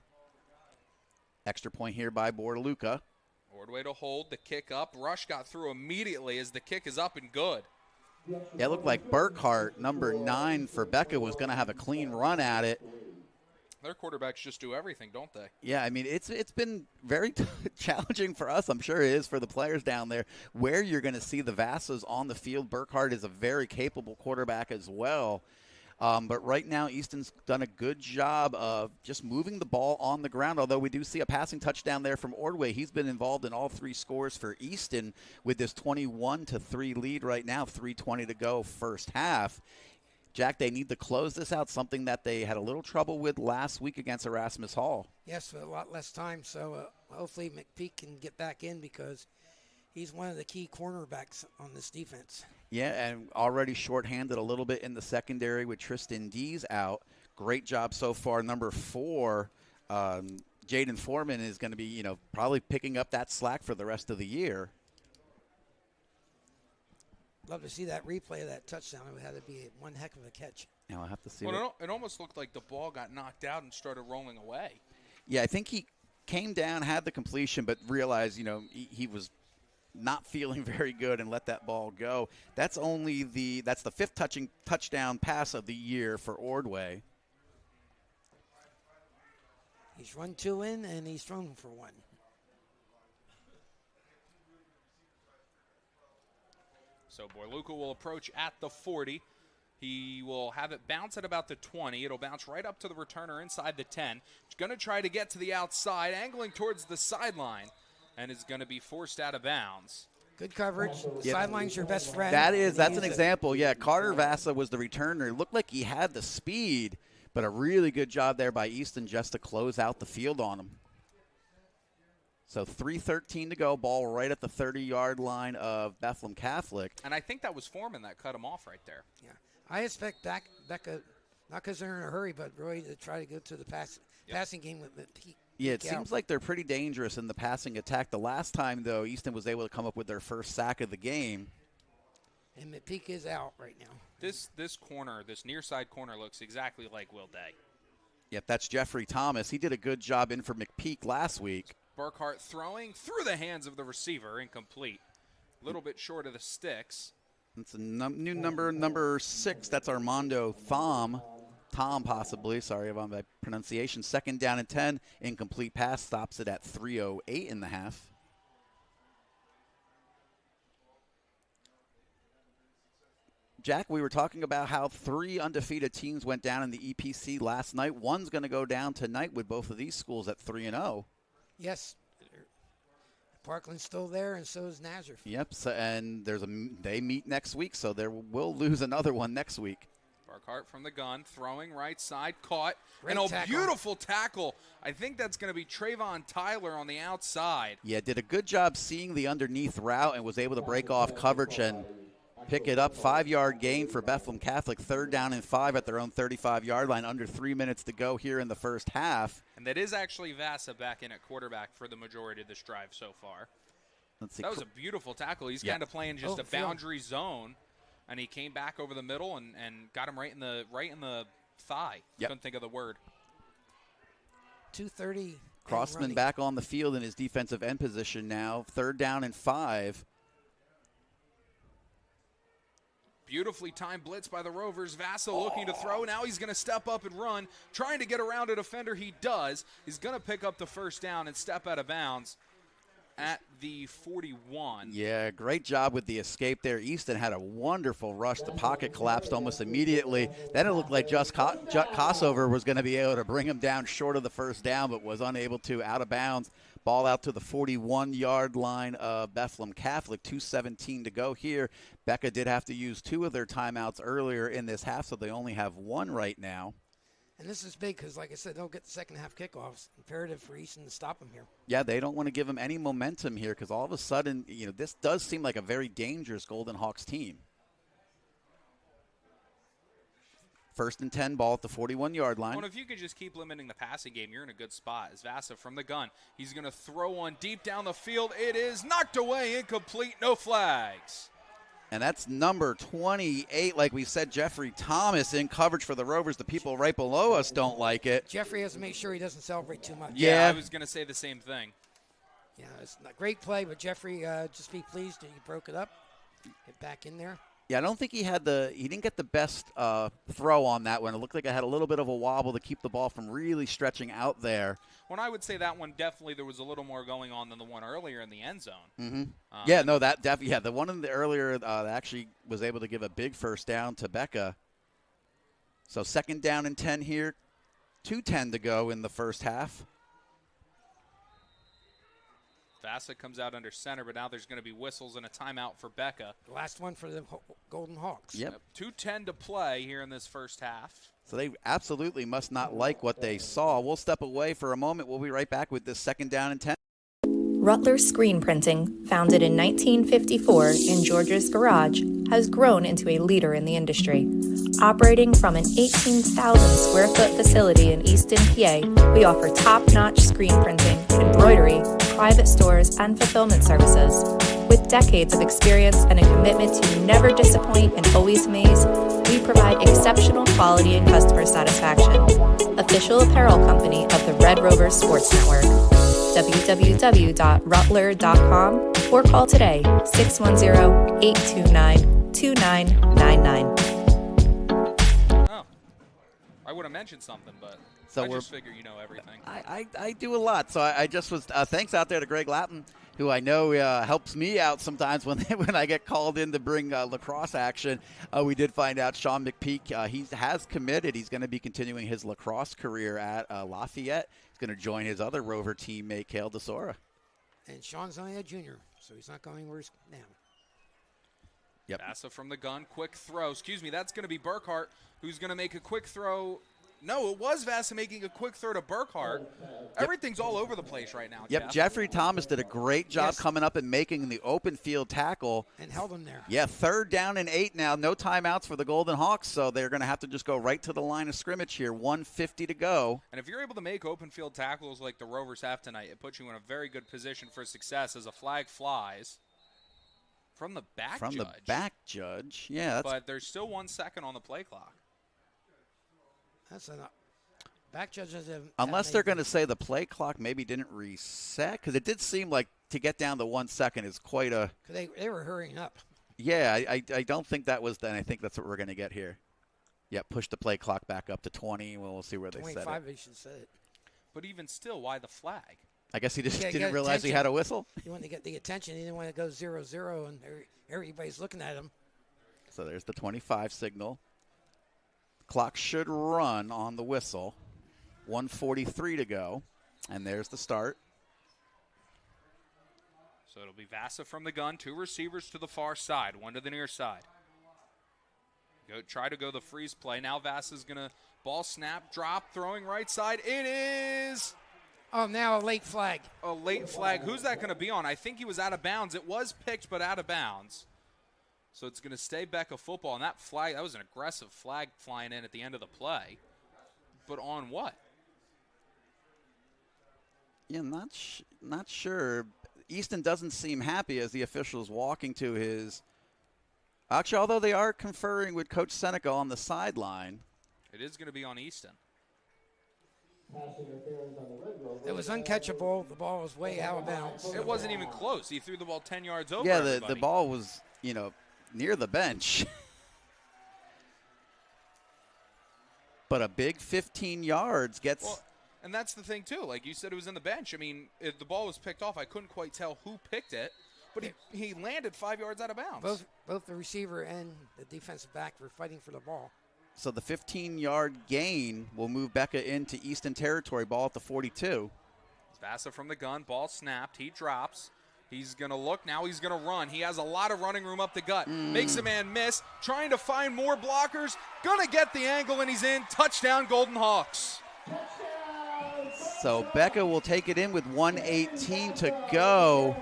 Extra point here by Bordeluca. Ordway to hold, the kick up. Rush got through immediately as the kick is up and good. Yeah, it looked like Burkhart, number 9 for Becca, was going to have a clean run at it. Their quarterbacks just do everything, don't they? Yeah, I mean, it's been very challenging for us. I'm sure it is for the players down there, where you're going to see the Vassos on the field. Burkhart is a very capable quarterback as well. But right now, Easton's done a good job of just moving the ball on the ground, although we do see a passing touchdown there from Ordway. He's been involved in all 3 scores for Easton with this 21-3 lead right now, 3:20 to go first half. Jack, they need to close this out, something that they had a little trouble with last week against Erasmus Hall. Yes, a lot less time, so hopefully McPeak can get back in because he's one of the key cornerbacks on this defense. Yeah, and already shorthanded a little bit in the secondary with Tristan Dees out. Great job so far. Number 4, Jaden Foreman is going to be, probably picking up that slack for the rest of the year. Love to see that replay of that touchdown. It had to be one heck of a catch. Yeah, I'll have to see. Well, it almost looked like the ball got knocked out and started rolling away. Yeah, I think he came down, had the completion, but realized, he was not feeling very good and let that ball go. That's the 5th touchdown pass of the year for Ordway. He's run 2 in and he's thrown for 1. So Borluca will approach at the 40. He will have it bounce at about the 20. It'll bounce right up to the returner inside the 10. He's going to try to get to the outside, angling towards the sideline, and is going to be forced out of bounds. Good coverage. The sideline's your best friend. That's an example. Yeah, Carter Vassa was the returner. It looked like he had the speed, but a really good job there by Easton just to close out the field on him. So 3:13 to go, ball right at the 30-yard line of Bethlehem Catholic. And I think that was Foreman that cut him off right there. Yeah, I expect Becca, not because they're in a hurry, but really to try to go to the passing game with Pete. Yeah, it seems like they're pretty dangerous in the passing attack. The last time, though, Easton was able to come up with their first sack of the game. And McPeak is out right now. This corner, this near side corner, looks exactly like Will Day. Yep, that's Jeffrey Thomas. He did a good job in for McPeak last week. Burkhart throwing through the hands of the receiver, incomplete. A little bit short of the sticks. It's a new number 6. That's Armando Tom possibly. Sorry about my pronunciation. 2nd down and 10. Incomplete pass stops it at 3:08 in the half. Jack, we were talking about how 3 undefeated teams went down in the EPC last night. One's going to go down tonight with both of these schools at 3-0. Yes. Parkland's still there, and so is Nazareth. Yep, so, and they meet next week, so we'll lose another one next week. Burkhart from the gun, throwing right side, caught. Great and a tackle. Beautiful tackle. I think that's going to be Trayvon Tyler on the outside. Yeah, did a good job seeing the underneath route and was able to break off coverage and pick it up. 5-yard gain for Bethlehem Catholic. 3rd down and 5 at their own 35-yard line. Under 3 minutes to go here in the first half. And that is actually Vassa back in at quarterback for the majority of this drive so far. Let's see. That was a beautiful tackle. He's kind of playing just a boundary zone, and he came back over the middle and got him right in the thigh. Yep. Couldn't think of the word. 2:30. Crossman back on the field in his defensive end position now. 3rd down and 5. Beautifully timed blitz by the Rovers. Vasa looking to throw. Now he's going to step up and run, trying to get around a defender. He does. He's going to pick up the first down and step out of bounds at the 41. Yeah, great job with the escape there. Easton had a wonderful rush. The pocket collapsed almost immediately. Then it looked like Jut Kossover was going to be able to bring him down short of the first down, but was unable to, out of bounds. Ball out to the 41-yard line of Bethlehem Catholic. 2:17 to go here. Becca did have to use 2 of their timeouts earlier in this half, so they only have 1 right now. And this is big because, like I said, they'll get the second half kickoffs. Imperative for Easton to stop them here. Yeah, they don't want to give them any momentum here because all of a sudden, this does seem like a very dangerous Golden Hawks team. 1st and 10, ball at the 41-yard line. Well, if you could just keep limiting the passing game, you're in a good spot. As Vasa from the gun, he's going to throw one deep down the field. It is knocked away, incomplete, no flags. And that's number 28, like we said, Jeffrey Thomas in coverage for the Rovers. The people right below us don't like it. Jeffrey has to make sure he doesn't celebrate too much. Yeah, I was going to say the same thing. Yeah, it's a great play, but Jeffrey, just be pleased that he broke it up. Get back in there. Yeah, I don't think he didn't get the best throw on that one. It looked like it had a little bit of a wobble to keep the ball from really stretching out there. When I would say that one, definitely there was a little more going on than the one earlier in the end zone. Mm-hmm. That definitely. Yeah, the one in the earlier actually was able to give a big first down to Becca. So 2nd down and 10 here. 2:10 to go in the first half. Vasa comes out under center, but now there's going to be whistles and a timeout for Becca. The last one for the Golden Hawks. Yep. 2:10 to play here in this first half. So they absolutely must not like what they saw. We'll step away for a moment. We'll be right back with this 2nd down and 10. Rutler Screen Printing, founded in 1954 in George's garage, has grown into a leader in the industry. Operating from an 18,000 square foot facility in Easton, PA, we offer top-notch screen printing, embroidery, private stores, and fulfillment services. With decades of experience and a commitment to never disappoint and always amaze, we provide exceptional quality and customer satisfaction. Official apparel company of the Red Rovers Sports Network. www.rutler.com or call today 610-829-2999. Oh, I would have mentioned something, but so I just figure you know everything. I do a lot, so I just was thanks out there to Greg Lappin, who I know helps me out sometimes when I get called in to bring lacrosse action. We did find out Sean McPeak, he has committed. He's going to be continuing his lacrosse career at Lafayette. He's going to join his other Rover teammate, Cale DeSora. And Sean's only a junior, so he's not going where he's now. Yep. Vasa from the gun, quick throw. Excuse me, that's going to be Burkhart, who's going to make a quick throw. No, it was Vasa making a quick throw to Burkhart. Everything's all over the place right now, Yep, Jeff. Jeffrey Thomas did a great job coming up and making the open field tackle. And held him there. Yeah, 3rd down and 8 now. No timeouts for the Golden Hawks, so they're going to have to just go right to the line of scrimmage here. 1:50 to go. And if you're able to make open field tackles like the Rovers have tonight, it puts you in a very good position for success as a flag flies from the back judge. From the back judge, yeah. But there's still 1 second on the play clock. That's enough. Back judges have. Unless they're going to say the play clock maybe didn't reset, because it did seem like to get down to 1 second is quite a. They were hurrying up. Yeah, I don't think that was then. I think that's what we're going to get here. Yeah, push the play clock back up to 20. We'll see where they set it. 25, they should set it. But even still, why the flag? I guess he just didn't realize he had a whistle. He wanted to get the attention. He didn't want to go 0-0, and everybody's looking at him. So there's the 25 signal. Clock should run on the whistle. 1:43 to go, and there's the start. So it'll be Vasa from the gun, 2 receivers to the far side, 1 to the near side. Try to go the freeze play. Now Vasa's going to ball snap, drop, throwing right side. It is. Oh, now a late flag. A late flag. Who's that going to be on? I think he was out of bounds. It was picked, but out of bounds. So it's going to stay Becca football. And that flag, that was an aggressive flag flying in at the end of the play. But on what? Yeah, not sure. Easton doesn't seem happy as the official's walking to his. Actually, although they are conferring with Coach Seneca on the sideline. It is going to be on Easton. It was uncatchable. The ball was way out of bounds. It wasn't even close. He threw the ball 10 yards over. Yeah, everybody. the ball was, near the bench. But a big 15 yards gets. Well, and that's the thing, too. Like you said, it was in the bench. I mean, if the ball was picked off, I couldn't quite tell who picked it. But he landed 5 yards out of bounds. Both the receiver and the defensive back were fighting for the ball. So the 15-yard gain will move Becca into Easton territory, ball at the 42. Vasa from the gun, ball snapped. He drops. He's going to look. Now he's going to run. He has a lot of running room up the gut. Makes a man miss. Trying to find more blockers. Going to get the angle, and he's in. Touchdown, Golden Hawks. So Becca will take it in with 1:18 to go.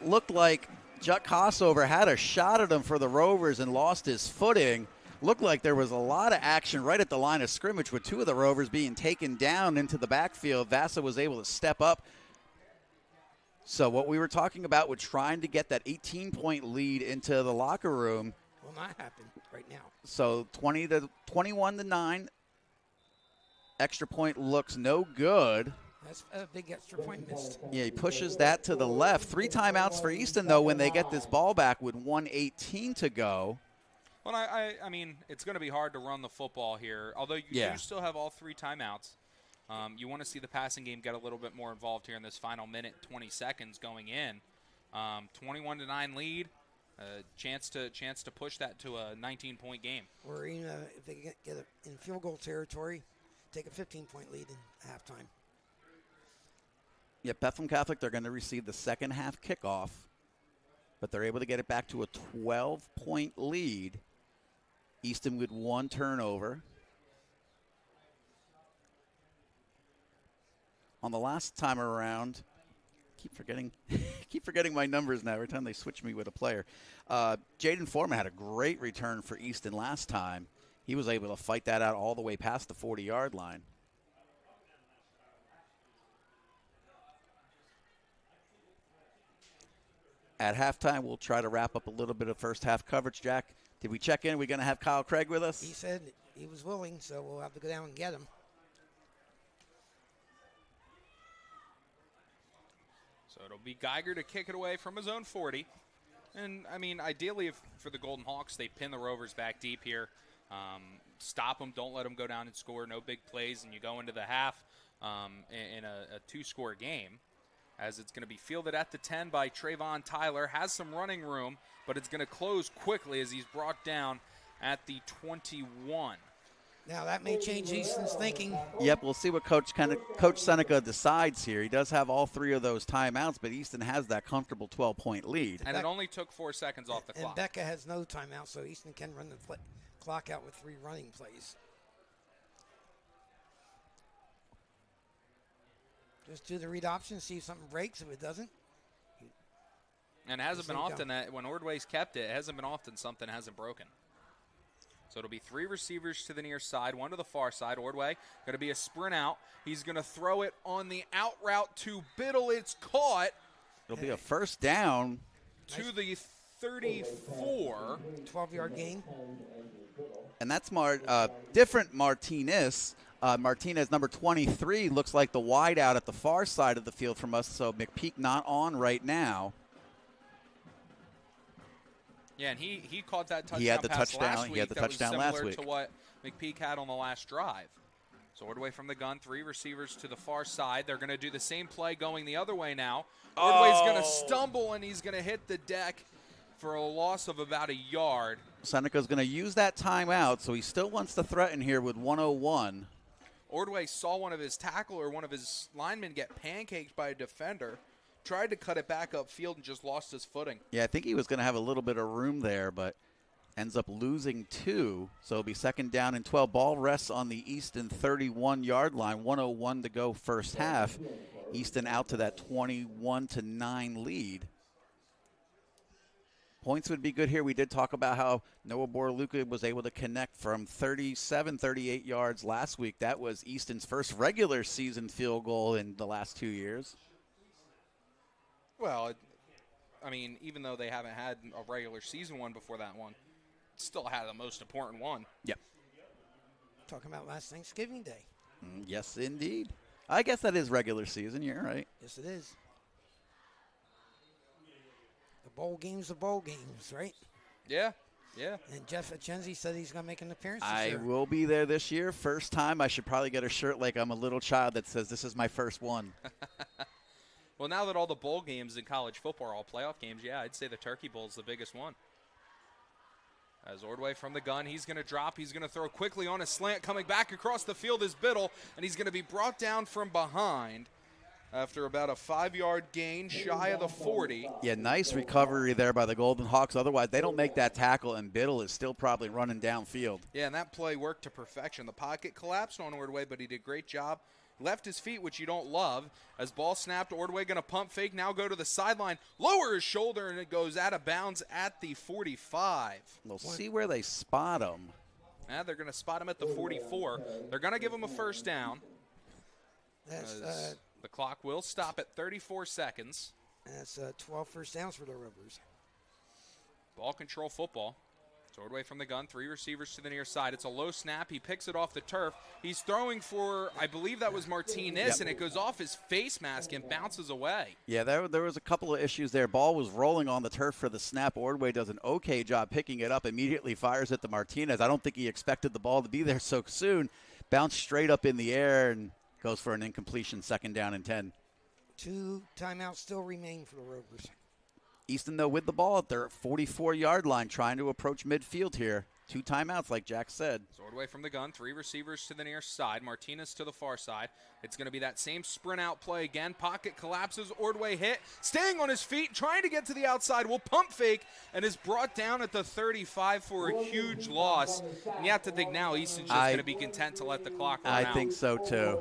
Looked like Juck Kossover had a shot at him for the Rovers and lost his footing. Looked like there was a lot of action right at the line of scrimmage with two of the Rovers being taken down into the backfield. Vasa was able to step up. So what we were talking about with trying to get that 18-point lead into the locker room. Will not happen right now. So 21-9. Extra point looks no good. That's a big extra point missed. Yeah, he pushes that to the left. 3 timeouts for Easton, though, when they get this ball back with 1:18 to go. Well, I mean, it's going to be hard to run the football here. Although you do still have all 3 timeouts. You want to see the passing game get a little bit more involved here in this final minute, 20 seconds going in. 21-9 lead, chance to push that to a 19-point game. Or even if they get it in field goal territory, take a 15-point lead in halftime. Yeah, Bethlehem Catholic, they're going to receive the second half kickoff, but they're able to get it back to a 12-point lead. Easton with 1 turnover. On the last time around, keep forgetting my numbers now every time they switch me with a player. Jaden Foreman had a great return for Easton last time. He was able to fight that out all the way past the 40-yard line. At halftime, we'll try to wrap up a little bit of first half coverage. Jack, did we check in? Are we going to have Kyle Craig with us? He said he was willing, so we'll have to go down and get him. So it'll be Geiger to kick it away from his own 40. And, I mean, ideally for the Golden Hawks, they pin the Rovers back deep here. Stop them. Don't let them go down and score. No big plays. And you go into the half in a 2-score game, as it's going to be fielded at the 10 by Trayvon Tyler. Has some running room, but it's going to close quickly as he's brought down at the 21. Now that may change Easton's thinking. Yep, we'll see what Coach Seneca decides here. He does have all 3 of those timeouts, but Easton has that comfortable 12-point lead. And it only took 4 seconds off the clock. And Becca has no timeout, so Easton can run the clock out with 3 running plays. Just do the read option, see if something breaks. If it doesn't. And it hasn't been often that when Ordway's kept it, it hasn't been often something hasn't broken. So it'll be 3 receivers to the near side, 1 to the far side. Ordway going to be a sprint out. He's going to throw it on the out route to Biddle. It's caught. It'll be a first down. To the 34. 12-yard gain. And that's different Martinez. Martinez, number 23, looks like the wide out at the far side of the field from us, so McPeak not on right now. Yeah, and he caught that touchdown. He had the pass touchdown. Last week He had the that touchdown was last similar week. to what McPeak had on the last drive. So Ordway from the gun, 3 receivers to the far side. They're going to do the same play going the other way now. Ordway's going to stumble, and he's going to hit the deck for a loss of about a yard. Seneca's going to use that timeout, so he still wants to threaten here with 1:01. Ordway saw one of his tackle or one of his linemen get pancaked by a defender, tried to cut it back upfield and just lost his footing. Yeah, I think he was going to have a little bit of room there, but ends up losing 2. So it'll be second down and 12. Ball rests on the Easton 31-yard line. 1:01 to go first half. Easton out to that 21-9 lead. Points would be good here. We did talk about how Noah Boraluka was able to connect from 37, 38 yards last week. That was Easton's first regular season field goal in the last 2 years. Well, I mean, even though they haven't had a regular season one before that one, still had the most important one. Yep. Talking about last Thanksgiving Day. Yes, indeed. I guess that is regular season. You're right. Yes, it is. The bowl games, right? Yeah, yeah. And Jeff Achenzie said he's going to make an appearance this I year. will be there this year. First time. I should probably get a shirt like I'm a little child that says this is my first one. Well, now that all the bowl games in college football are all playoff games, yeah, I'd say the Turkey Bowl is the biggest one. As Ordway from the gun, he's going to drop. He's going to throw quickly on a slant. Coming back across the field is Biddle, and he's going to be brought down from behind after about a 5-yard gain shy of the 40. Yeah, nice recovery there by the Golden Hawks. Otherwise, they don't make that tackle, and Biddle is still probably running downfield. Yeah, and that play worked to perfection. The pocket collapsed on Ordway, but he did a great job. Left his feet, which you don't love. As ball snapped, Ordway going to pump fake, now go to the sideline, lower his shoulder, and it goes out of bounds at the 45. We'll see where they spot him. Yeah, they're going to spot him at the 44. They're going to give him a first down. The clock will stop at 34 seconds. That's 12 first downs for the Rovers. Ball control football. It's Ordway from the gun, 3 receivers to the near side. It's a low snap. He picks it off the turf. He's throwing for, I believe that was Martinez, and it goes off his face mask and bounces away. Yeah, there was a couple of issues there. Ball was rolling on the turf for the snap. Ordway does an okay job picking it up, immediately fires it to Martinez. I don't think he expected the ball to be there so soon. Bounced straight up in the air and goes for an incompletion, 2nd down and 10. 2 timeouts still remain for the Rovers. Easton, though, with the ball at their 44-yard line, trying to approach midfield here. 2 timeouts, like Jack said. Ordway from the gun, 3 receivers to the near side. Martinez to the far side. It's going to be that same sprint out play again. Pocket collapses. Ordway hit. Staying on his feet, trying to get to the outside. Will pump fake and is brought down at the 35 for a huge loss. And you have to think now Easton's just going to be content to let the clock run out. I think so, too.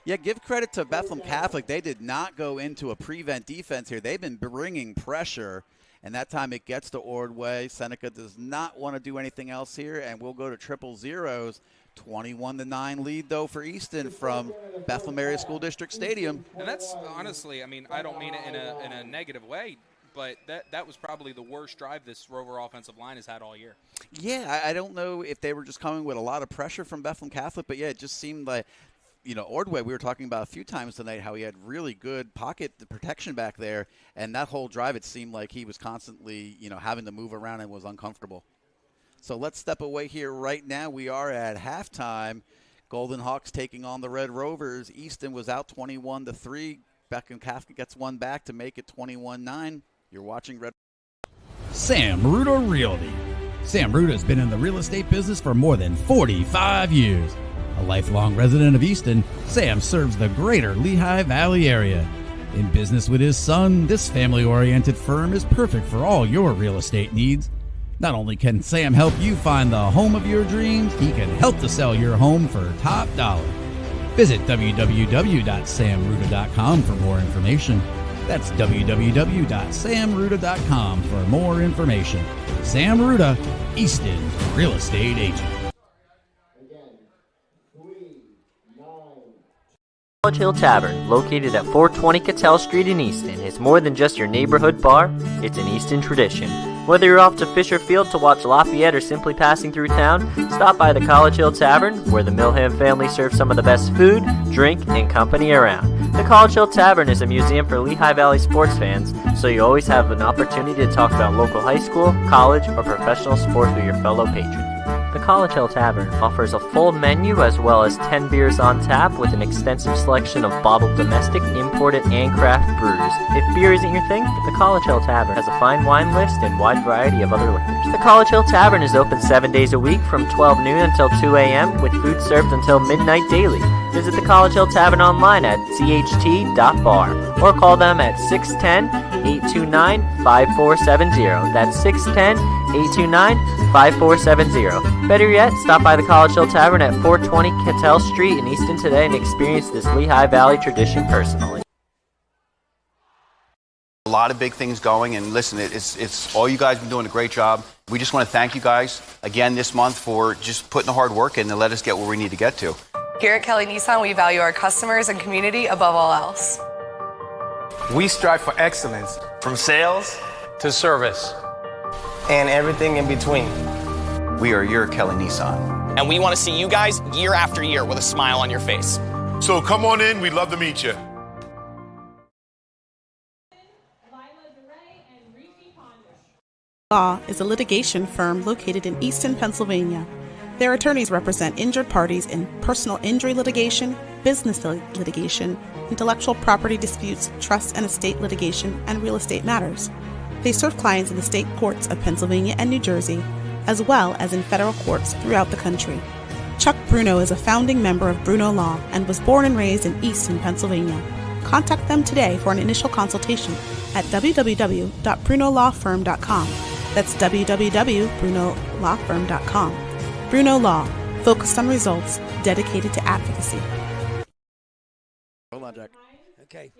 Yeah, give credit to Bethlehem Catholic. They did not go into a prevent defense here. They've been bringing pressure, and that time it gets to Ordway. Seneca does not want to do anything else here, and we'll go to triple zeros. 21-9 lead, though, for Easton from Bethlehem Area School District Stadium. And that's honestly, I mean, I don't mean it in a negative way, but that was probably the worst drive this Rover offensive line has had all year. Yeah, I don't know if they were just coming with a lot of pressure from Bethlehem Catholic, but, yeah, it just seemed like – Ordway, we were talking about a few times tonight how he had really good pocket protection back there, and that whole drive it seemed like he was constantly, having to move around and was uncomfortable. So let's step away here right now. We are at halftime. Golden Hawks taking on the Red Rovers. Easton was out 21-3. Becca Catholic gets one back to make it 21-9. You're watching Red. Sam Ruda Realty. Sam Ruda has been in the real estate business for more than 45 years. A lifelong resident of Easton, Sam serves the greater Lehigh Valley area. In business with his son, this family-oriented firm is perfect for all your real estate needs. Not only can Sam help you find the home of your dreams, he can help to sell your home for top dollar. Visit www.samruda.com for more information. That's www.samruda.com for more information. Sam Ruda, Easton's real estate agent. College Hill Tavern, located at 420 Cattell Street in Easton, is more than just your neighborhood bar, it's an Easton tradition. Whether you're off to Fisher Field to watch Lafayette or simply passing through town, stop by the College Hill Tavern, where the Milham family serves some of the best food, drink, and company around. The College Hill Tavern is a museum for Lehigh Valley sports fans, so you always have an opportunity to talk about local high school, college, or professional sports with your fellow patrons. The College Hill Tavern offers a full menu as well as 10 beers on tap with an extensive selection of bottled domestic, imported, and craft brews. If beer isn't your thing, the College Hill Tavern has a fine wine list and wide variety of other liquors. The College Hill Tavern is open 7 days a week from 12 noon until 2 a.m. with food served until midnight daily. Visit the College Hill Tavern online at cht.bar or call them at 610-829-5470. That's 610-829-5470. Better yet, stop by the College Hill Tavern at 420 Cattell Street in Easton today and experience this Lehigh Valley tradition personally. A lot of big things going, and listen, it's all you guys have been doing a great job. We just want to thank you guys again this month for just putting the hard work in to let us get where we need to get to. Here at Kelly Nissan, we value our customers and community above all else. We strive for excellence, from sales to service, and everything in between. We are your Kelly Nissan. and we want to see you guys year after year with a smile on your face. So come on in. We'd love to meet you. Law is a litigation firm located in Easton, Pennsylvania. Their attorneys represent injured parties in personal injury litigation, business litigation, intellectual property disputes, trust and estate litigation, and real estate matters. They serve clients in the state courts of Pennsylvania and New Jersey, as well as in federal courts throughout the country. Chuck Bruno is a founding member of Bruno Law and was born and raised in Easton, Pennsylvania. Contact them today for an initial consultation at www.brunolawfirm.com. That's www.brunolawfirm.com. Bruno Law, focused on results, dedicated to advocacy. Hold on, Jack. Okay.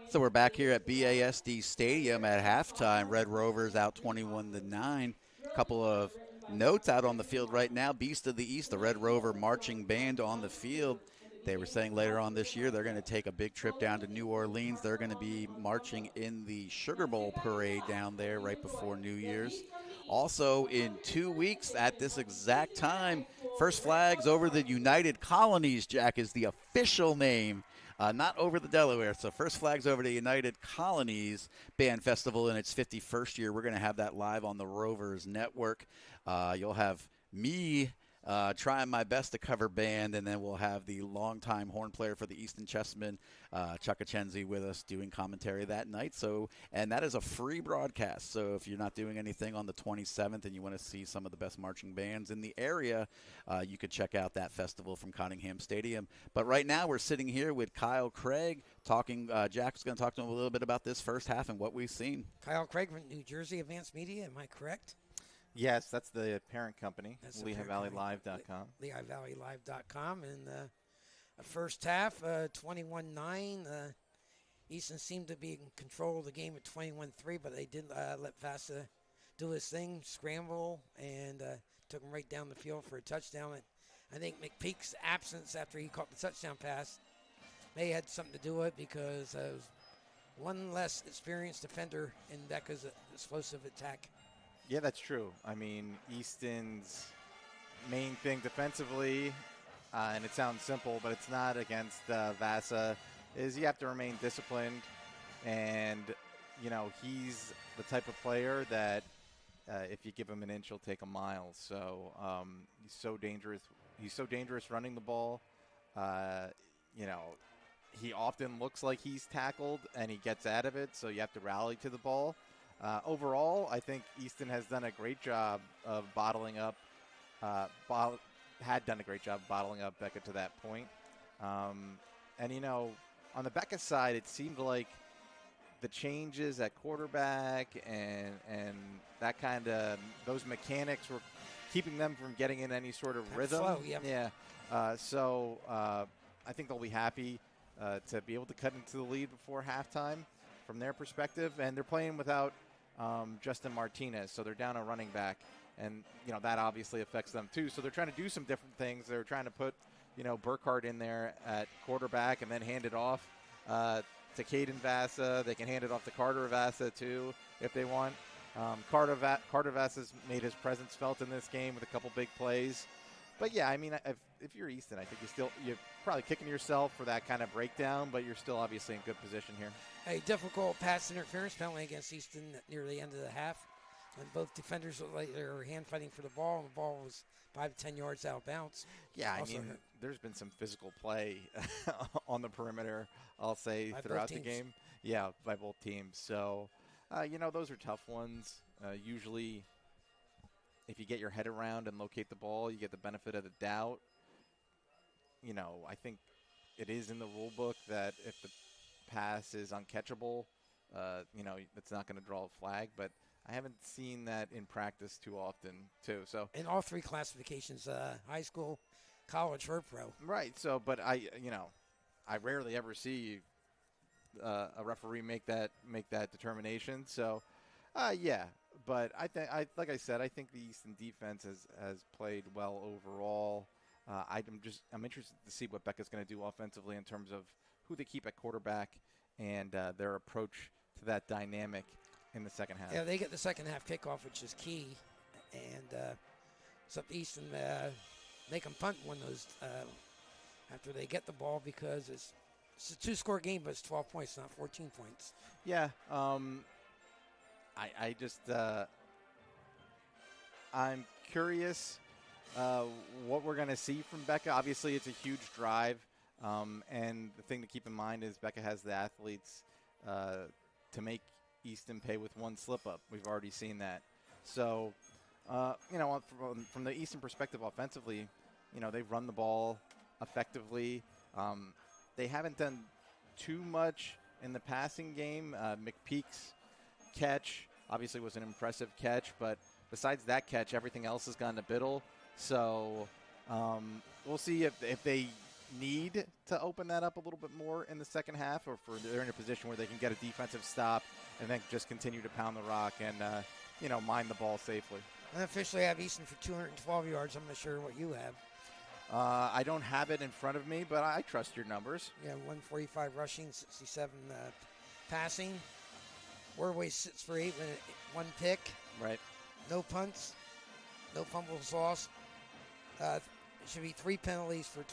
So we're back here at BASD Stadium at halftime. Red Rovers out 21-9. A couple of notes out on the field right now. Beast of the East, the Red Rover marching band on the field. They were saying later on this year they're going to take a big trip down to New Orleans. They're going to be marching in the Sugar Bowl parade down there right before New Year's. Also, in 2 weeks at this exact time, First Flags over the United Colonies, Jack, is the official name, not over the Delaware. So First Flags over the United Colonies Band Festival in its 51st year. We're going to have that live on the Rovers Network. You'll have me trying my best to cover band, and then we'll have the longtime horn player for the Easton Chessmen, Jeff Achenzie, with us doing commentary that night. So, and that is a free broadcast. So if you're not doing anything on the 27th and you want to see some of the best marching bands in the area, you could check out that festival from Cottingham Stadium. But right now we're sitting here with Kyle Craig talking. Jack's going to talk to him a little bit about this first half and what we've seen. Kyle Craig from New Jersey Advanced Media, am I correct? Yes, that's the parent company, LehighValleyLive.com. LehighValleyLive.com. And the first half, 21-9. Easton seemed to be in control of the game at 21-3, but they did let Vasa do his thing, scramble, and took him right down the field for a touchdown. And I think McPeak's absence after he caught the touchdown pass may have had something to do with it, because one less experienced defender in Becca's explosive attack. Yeah, that's true. I mean, Easton's main thing defensively, and it sounds simple, but it's not against Vasa, is you have to remain disciplined. And, you know, he's the type of player that if you give him an inch, he'll take a mile. So he's so dangerous. He's so dangerous running the ball. You know, he often looks like he's tackled, and he gets out of it, so you have to rally to the ball. Overall, I think Easton has done a great job of bottling up, had done a great job bottling up Becca to that point. And, you know, on the Becca side, it seemed like the changes at quarterback and that kind of, those mechanics were keeping them from getting in any sort of rhythm. Flow, yep. Yeah. So I think they'll be happy to be able to cut into the lead before halftime from their perspective. And they're playing without Justin Martinez, so they're down a running back, and you know that obviously affects them too. So they're trying to do some different things. They're trying to put, you know, Burkhardt in there at quarterback and then hand it off to Caden Vasa. They can hand it off to Carter Vasa too if they want. Carter Vasa's made his presence felt in this game with a couple big plays. But yeah, I mean, if you're Easton, I think you're probably kicking yourself for that kind of breakdown, but you're still obviously in good position here. A difficult pass interference penalty against Easton near the end of the half, when both defenders looked like they were hand fighting for the ball, and the ball was 5 to 10 yards out of bounds. Yeah, I mean, there's been some physical play on the perimeter, I'll say, throughout the game. Yeah, by both teams. So, you know, those are tough ones. Usually, if you get your head around and locate the ball, you get the benefit of the doubt. You know, I think it is in the rule book that if the pass is uncatchable, you know, it's not going to draw a flag, but I haven't seen that in practice too often too. So in all three classifications, high school, college, or pro. Right. So, but I rarely ever see a referee make that determination. So, yeah. But like I said, I think the Easton defense has played well overall. I'm interested to see what Becca's going to do offensively in terms of who they keep at quarterback and their approach to that dynamic in the second half. Yeah, they get the second half kickoff, which is key, and it's up to Easton. make them punt one of those after they get the ball, because it's a 2-score game, but it's 12 points, not 14 points. Yeah. I just I'm curious what we're going to see from Becca. Obviously, it's a huge drive, and the thing to keep in mind is Becca has the athletes to make Easton pay with one slip-up. We've already seen that. So, from the Easton perspective offensively, they've run the ball effectively. They haven't done too much in the passing game. McPeak's catch obviously was an impressive catch, but besides that catch, everything else has gone to Biddle. So we'll see if they need to open that up a little bit more in the second half, or if they're in a position where they can get a defensive stop and then just continue to pound the rock and, mine the ball safely. I officially have Easton for 212 yards. I'm not sure what you have. I don't have it in front of me, but I trust your numbers. Yeah, 145 rushing, 67 passing. Warway sits for 8 with 1 pick. Right. No punts, no fumbles lost. It should be 3 penalties for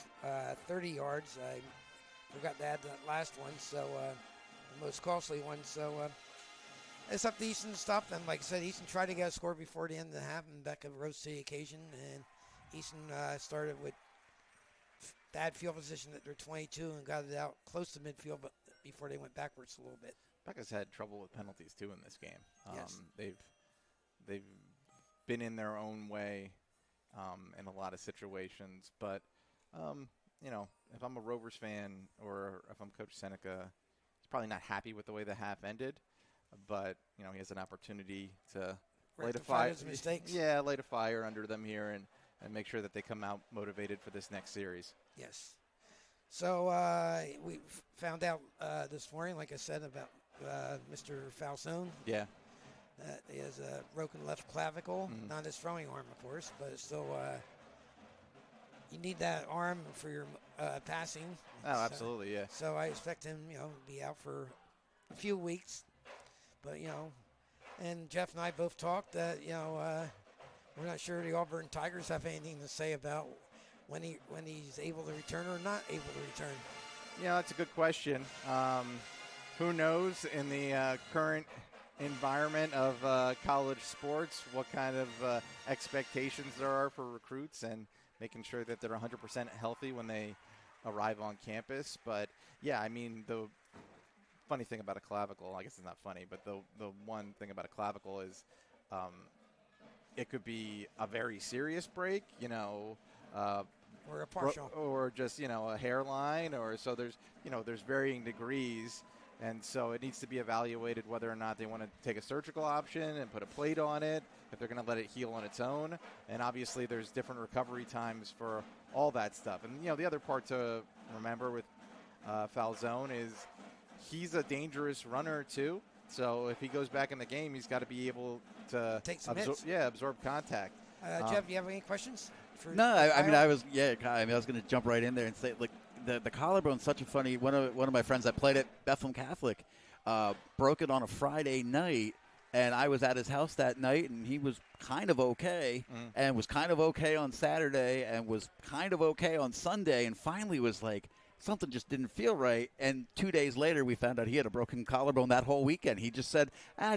30 yards. I forgot to add that last one, so the most costly one. So it's up to Easton to stop them. Like I said, Easton tried to get a score before the end of the half, and Becca rose to the occasion. And Easton started with bad field position at their 22 and got it out close to midfield, but before they went backwards a little bit. Becca's had trouble with penalties too in this game. Yes. They've been in their own way in a lot of situations, but if I'm a Rovers fan or if I'm Coach Seneca, he's probably not happy with the way the half ended, but he has an opportunity to light a fire. His mistakes. Yeah, light a fire under them here and make sure that they come out motivated for this next series. Yes. So we found out this morning, like I said, about Mr. Falzone. Yeah. He has a broken left clavicle, not his throwing arm, of course, but it's still you need that arm for your passing. Oh, absolutely, yeah. So I expect him, to be out for a few weeks. But, and Jeff and I both talked that, we're not sure the Auburn Tigers have anything to say about when he's able to return or not able to return. That's a good question. Who knows in the current environment of college sports what kind of expectations there are for recruits and making sure that they're 100% healthy when they arrive on campus. But, yeah, I mean, the funny thing about a clavicle, I guess it's not funny, but the one thing about a clavicle is it could be a very serious break, or a partial, or just a hairline, or so there's varying degrees, and so it needs to be evaluated whether or not they want to take a surgical option and put a plate on it, if they're going to let it heal on its own, and obviously there's different recovery times for all that stuff. And the other part to remember with Falzone is he's a dangerous runner too. So if he goes back in the game, he's got to be able to take some absorb contact. Jeff, do you have any questions? No, I was going to jump right in there and say, like, the collarbone's such a funny. One of my friends that played at Bethlehem Catholic broke it on a Friday night, and I was at his house that night, and he was kind of okay, and was kind of okay on Saturday, and was kind of okay on Sunday, and finally was like, something just didn't feel right. And 2 days later, we found out he had a broken collarbone that whole weekend. He just said,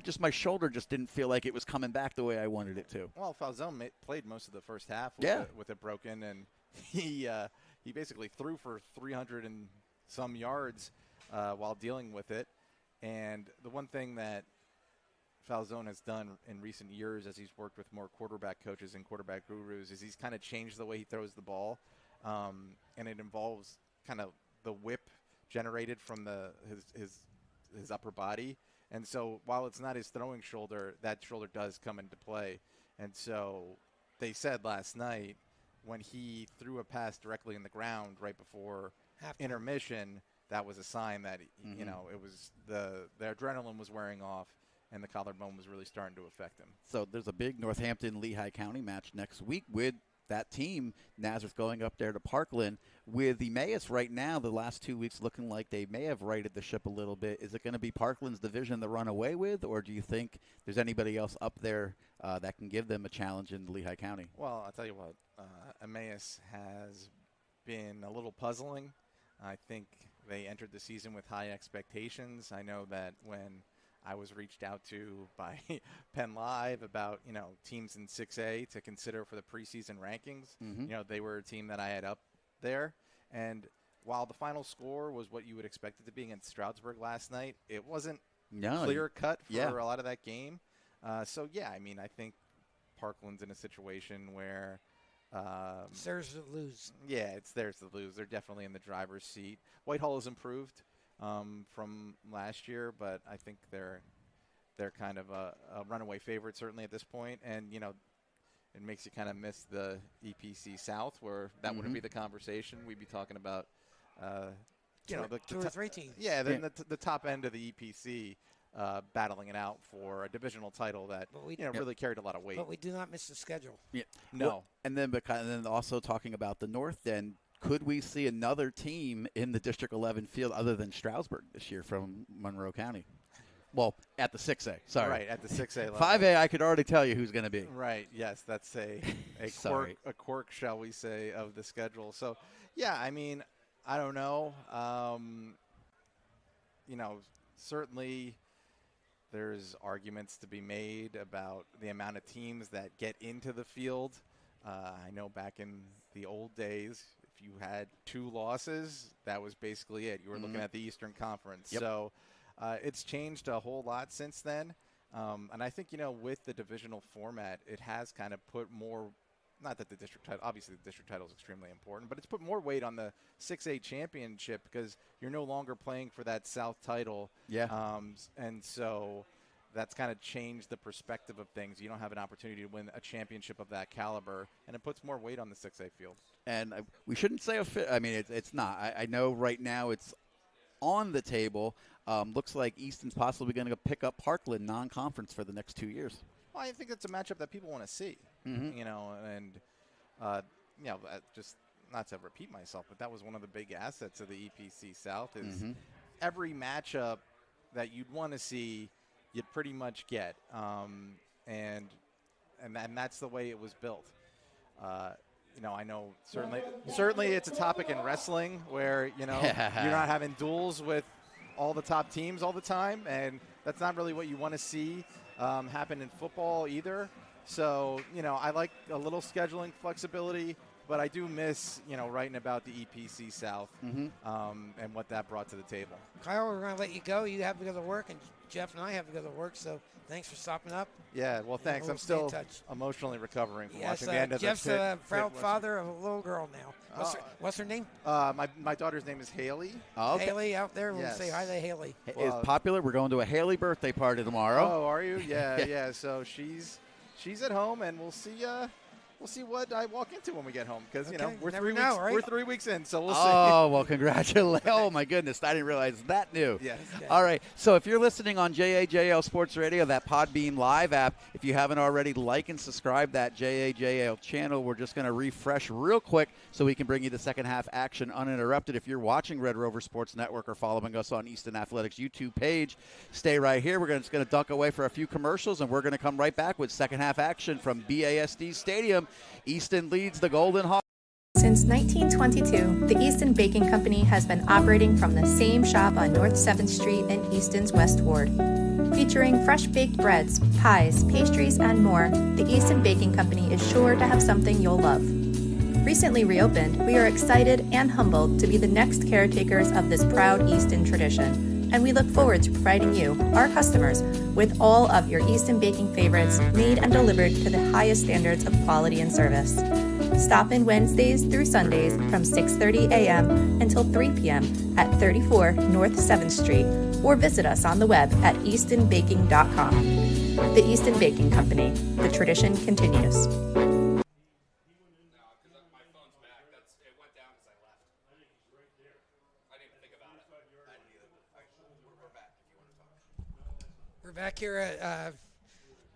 just my shoulder just didn't feel like it was coming back the way I wanted it to. Well, Falzone played most of the first half with it broken, and he basically threw for 300 and some yards while dealing with it. And the one thing that Falzone has done in recent years as he's worked with more quarterback coaches and quarterback gurus is he's kind of changed the way he throws the ball, and it involves kind of the whip generated from his upper body. And so while it's not his throwing shoulder, that shoulder does come into play. And so they said last night when he threw a pass directly in the ground right before intermission, that was a sign that, it was the adrenaline was wearing off and the collarbone was really starting to affect him. So there's a big Northampton-Lehigh County match next week with that team, Nazareth going up there to Parkland. With Emmaus right now, the last 2 weeks looking like they may have righted the ship a little bit. Is it going to be Parkland's division to run away with, or do you think there's anybody else up there that can give them a challenge in Lehigh County? Well, I'll tell you what, Emmaus has been a little puzzling. I think they entered the season with high expectations. I know that when I was reached out to by Penn Live about, teams in 6A to consider for the preseason rankings, they were a team that I had up there. And while the final score was what you would expect it to be against Stroudsburg last night, it wasn't clear cut for a lot of that game. I think Parkland's in a situation where it's theirs to lose. Yeah, it's theirs to lose. They're definitely in the driver's seat. Whitehall has improved from last year, but I think they're kind of a runaway favorite certainly at this point. And it makes you kind of miss the EPC South, where that wouldn't be the conversation. We'd be talking about the two or three teams. Yeah, then the top end of the EPC battling it out for a divisional title that really carried a lot of weight. But we do not miss the schedule. Yeah. No. Well, and then also talking about the North End, could we see another team in the District 11 field other than Stroudsburg this year from Monroe County? Well, at the 6A, sorry. Right, at the 6A level. 5A, I could already tell you who's going to be. Right, yes, that's a quirk, shall we say, of the schedule. So, I don't know. Certainly there's arguments to be made about the amount of teams that get into the field. I know back in the old days, if you had 2 losses, that was basically it. You were looking at the Eastern Conference. Yep. So it's changed a whole lot since then. And I think, with the divisional format, it has kind of put more, not that the district title, obviously the district title is extremely important, but it's put more weight on the 6A championship because you're no longer playing for that South title. Yeah. And so that's kind of changed the perspective of things. You don't have an opportunity to win a championship of that caliber, and it puts more weight on the 6A field. And we shouldn't say it's not. I know right now it's on the table. Looks like Easton's possibly going to pick up Parkland non-conference for the next 2 years. Well, I think it's a matchup that people want to see. Just not to repeat myself, but that was one of the big assets of the EPC South is every matchup that you'd want to see, you'd pretty much get, and that's the way it was built. I know certainly it's a topic in wrestling where you're not having duels with all the top teams all the time, and that's not really what you want to see happen in football either. So I like a little scheduling flexibility, but I do miss writing about the EPC South and what that brought to the table. Kyle, we're going to let you go. You have to go to work, and Jeff and I have to go to work, so thanks for stopping up. Yeah, well, thanks. I'm still emotionally recovering from watching the end of Jeff's the a proud father of a little girl now. What's her name? My daughter's name is Haley. Oh, okay. Haley out there. We'll Yes. say hi to Haley. Is popular. We're going to a Haley birthday party tomorrow. Oh, are you? Yeah, yeah. So she's at home, and we'll see what I walk into when we get home because we're 3 weeks in, so we'll see. Oh well, congratulations! Oh my goodness, I didn't realize that new. Yes. Okay. All right, so if you're listening on JAJL Sports Radio, that Podbean Live app, if you haven't already, like and subscribe that JAJL channel. We're just going to refresh real quick so we can bring you the second half action uninterrupted. If you're watching Red Rover Sports Network or following us on Easton Athletics YouTube page, stay right here. We're just going to duck away for a few commercials, and we're going to come right back with second half action from BASD Stadium. Easton leads the Golden Hawks. Since 1922, the Easton Baking Company has been operating from the same shop on North 7th Street in Easton's West Ward. Featuring fresh baked breads, pies, pastries, and more, the Easton Baking Company is sure to have something you'll love. Recently reopened, we are excited and humbled to be the next caretakers of this proud Easton tradition, and we look forward to providing you, our customers, with all of your Easton baking favorites made and delivered to the highest standards of quality and service. Stop in Wednesdays through Sundays from 6:30 a.m. until 3 p.m. at 34 North 7th Street, or visit us on the web at eastonbaking.com. The Easton Baking Company. The tradition continues. We're back here at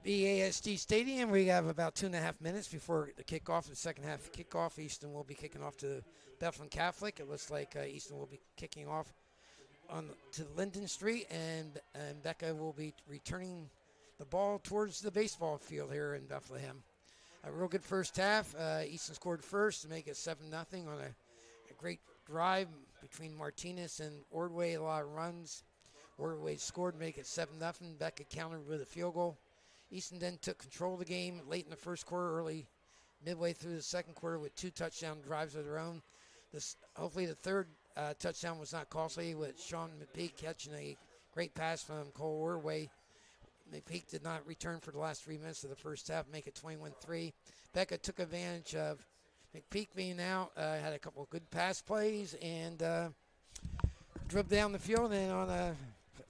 BASD Stadium. We have about 2.5 minutes before the kickoff, the second half kickoff. Easton will be kicking off to Bethlehem Catholic. It looks like Easton will be kicking off to Linden Street, and Becca will be returning the ball towards the baseball field here in Bethlehem. A real good first half. Easton scored first to make it 7-0 on a great drive between Martinez and Ordway. A lot of runs. Ordway scored to make it 7-0. Becca countered with a field goal. Easton then took control of the game late in the first quarter, early midway through the second quarter with 2 touchdown drives of their own. Hopefully the third touchdown was not costly, with Sean McPeak catching a great pass from Cole Ordway. McPeak did not return for the last 3 minutes of the first half, make it 21-3. Becca took advantage of McPeak being out, had a couple of good pass plays, and drove down the field, and on a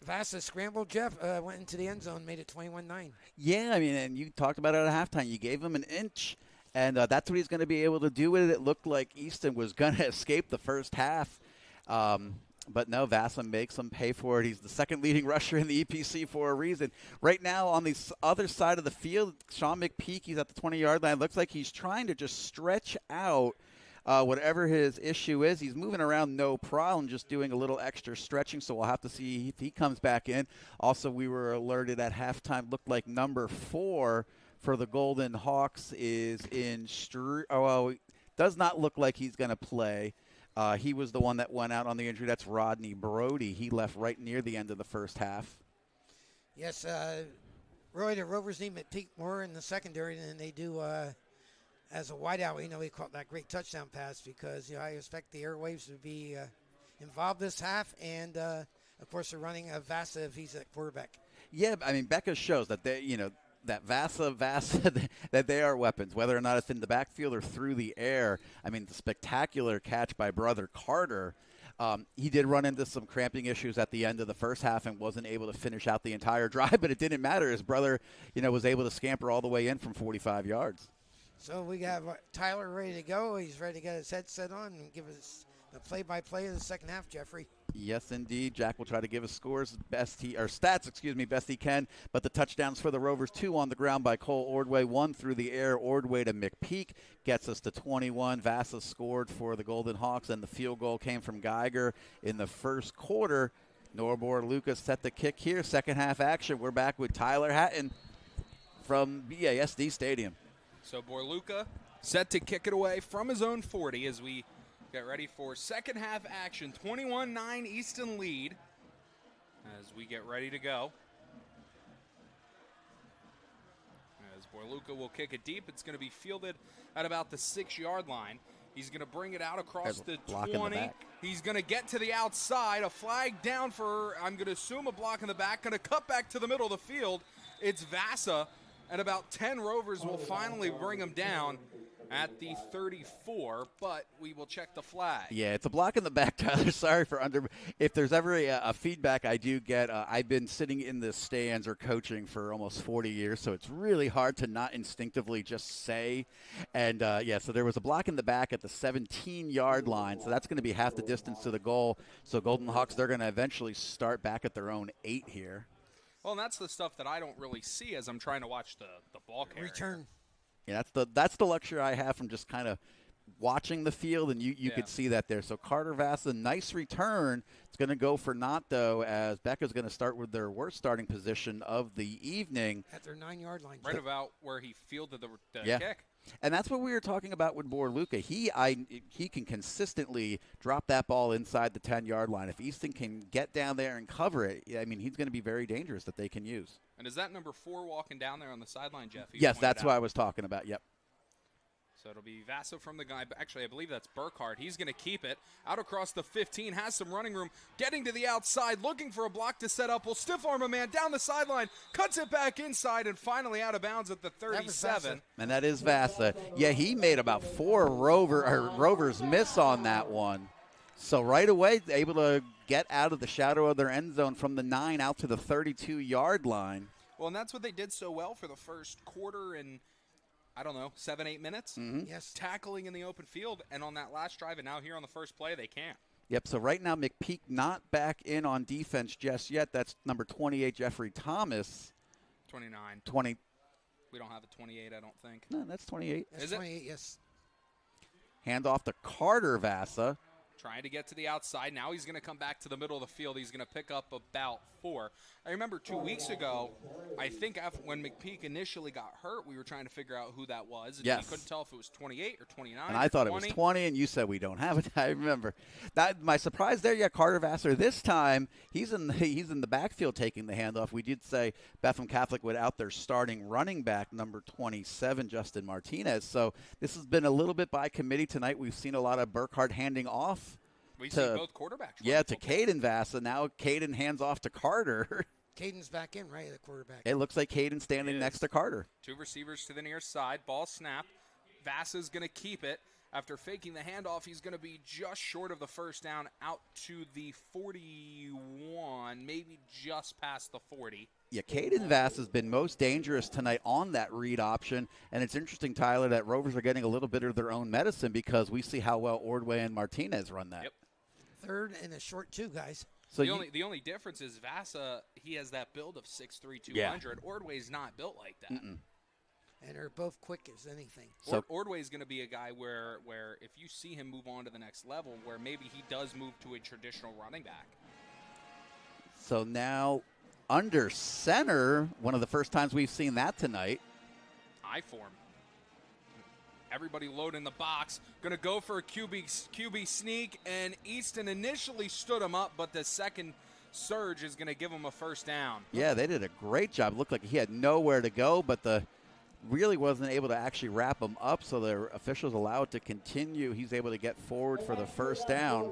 Vasa scramble, Jeff went into the end zone, made it 21-9. Yeah, I mean, and you talked about it at halftime. You gave him an inch, and that's what he's going to be able to do with it. It looked like Easton was going to escape the first half. But no, Vasa makes him pay for it. He's the second leading rusher in the EPC for a reason. Right now on the other side of the field, Sean McPeak, he's at the 20-yard line. Looks like he's trying to just stretch out whatever his issue is. He's moving around no problem, just doing a little extra stretching, so we'll have to see if he comes back in. Also, we were alerted at halftime, looked like number 4 for the Golden Hawks is in does not look like he's going to play. He was the one that went out on the injury. That's Rodney Brody. He left right near the end of the first half. Yes, Roy, the Rovers need McPeak more in the secondary than they do as a wideout. He caught that great touchdown pass because I expect the airwaves to be involved this half, and of course they're running a Vasa if he's at quarterback. Yeah, I mean Becca shows that they, that Vasa, that they are weapons, whether or not it's in the backfield or through the air. I mean, the spectacular catch by Brother Carter. He did run into some cramping issues at the end of the first half and wasn't able to finish out the entire drive, but it didn't matter. His brother, was able to scamper all the way in from 45 yards. So we have Tyler ready to go. He's ready to get his headset on and give us the play-by-play of the second half, Jeffrey. Yes, indeed. Jack will try to give us stats best he can. But the touchdowns for the Rovers: 2 on the ground by Cole Ordway, 1 through the air. Ordway to McPeak gets us to 21. Vasa scored for the Golden Hawks, and the field goal came from Geiger in the first quarter. Norbor Lucas set the kick here. Second half action. We're back with Tyler Hatten from BASD Stadium. So Borluca set to kick it away from his own 40 as we get ready for second half action. 21-9 Easton lead as we get ready to go. As Borluca will kick it deep, it's going to be fielded at about the 6-yard line. He's going to bring it out across the 20. He's going to get to the outside. A flag down for, I'm going to assume, a block in the back. Going to cut back to the middle of the field. It's Vasa, and about 10 Rovers will finally bring him down at the 34, but we will check the flag. Yeah, it's a block in the back, Tyler. Sorry for if there's ever a feedback I do get, I've been sitting in the stands or coaching for almost 40 years, so it's really hard to not instinctively just say. And, so there was a block in the back at the 17-yard line, so that's going to be half the distance to the goal. So Golden Hawks, they're going to eventually start back at their own 8 here. Well, and that's the stuff that I don't really see as I'm trying to watch the ball carrier. Return. Yeah, that's the luxury I have from just kind of watching the field, and you could see that there. So Carter Vasa, nice return. It's going to go for naught, though, as Becca's going to start with their worst starting position of the evening. At their 9-yard line. Right about where he fielded the kick. And that's what we were talking about with Borluca. He can consistently drop that ball inside the 10-yard line. If Easton can get down there and cover it, I mean, he's going to be very dangerous that they can use. And is that number 4 walking down there on the sideline, Jeff? Yes, that's what I was talking about, yep. So it'll be Vasa from the guy. Actually, I believe that's Burkhardt. He's going to keep it out across the 15, has some running room, getting to the outside, looking for a block to set up. Will stiff arm a man down the sideline, cuts it back inside, and finally out of bounds at the 37. And that is Vasa. Yeah, he made about 4 Rovers miss on that one. So right away, able to get out of the shadow of their end zone from the 9 out to the 32-yard line. Well, and that's what they did so well for the first quarter and, 7-8 minutes. Mm-hmm. Yes. Tackling in the open field, and on that last drive, and now here on the first play, they can't. Yep, so right now McPeak not back in on defense just yet. That's number 28, Jeffrey Thomas. 29. We don't have a 28, I don't think. No, that's 28. That's Is it? 28, yes. Hand off to Carter Vasa. Trying to get to the outside. Now he's going to come back to the middle of the field. He's going to pick up about 4. I remember 2 weeks ago, I think when McPeak initially got hurt, we were trying to figure out who that was. And Yes. we couldn't tell if it was 28 or 29 And or I thought 20. it was 20, and you said we don't have it. I remember that. My surprise there, yeah, Carter Vassar. This time he's in the backfield taking the handoff. We did say Bethlehem Catholic would out their starting running back, number 27, Justin Martinez. So this has been a little bit by committee tonight. We've seen a lot of Burkhardt handing off. We've seen both quarterbacks. Yeah, to Caden Vassa. Now Caden hands off to Carter. Caden's back in, right, the quarterback. It looks like Caden standing next to Carter. 2 receivers to the near side. Ball snap. Vassa's going to keep it. After faking the handoff, he's going to be just short of the first down out to the 41, maybe just past the 40. Yeah, Caden Vass has been most dangerous tonight on that read option. And it's interesting, Tyler, that Rovers are getting a little bit of their own medicine because we see how well Ordway and Martinez run that. Yep. Third and a short 2, guys. So the only difference is Vassa, he has that build of 6'3", 200. Ordway's not built like that. And they're both quick as anything. So Ordway's going to be a guy where if you see him move on to the next level, where maybe he does move to a traditional running back. So now under center, one of the first times we've seen that tonight. I form. Everybody loading the box. Going to go for a QB sneak, and Easton initially stood him up, but the second surge is going to give him a first down. Yeah, they did a great job. Looked like he had nowhere to go, but really wasn't able to actually wrap him up, so the officials allow it to continue. He's able to get forward for the first down.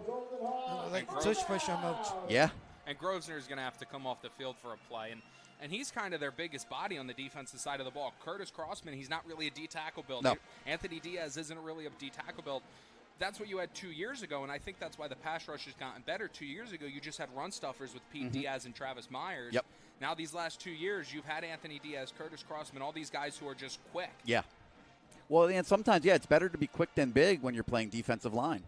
Like tush push almost. Yeah. And Grosvenor's going to have to come off the field for a play. And he's kind of their biggest body on the defensive side of the ball. Curtis Crossman, he's not really a D-tackle build. No. Anthony Diaz isn't really a D-tackle build. That's what you had 2 years ago, and I think that's why the pass rush has gotten better. 2 years ago, you just had run stuffers with Pete Diaz and Travis Myers. Yep. Now these last 2 years, you've had Anthony Diaz, Curtis Crossman, all these guys who are just quick. Yeah. Well, and sometimes, it's better to be quick than big when you're playing defensive line.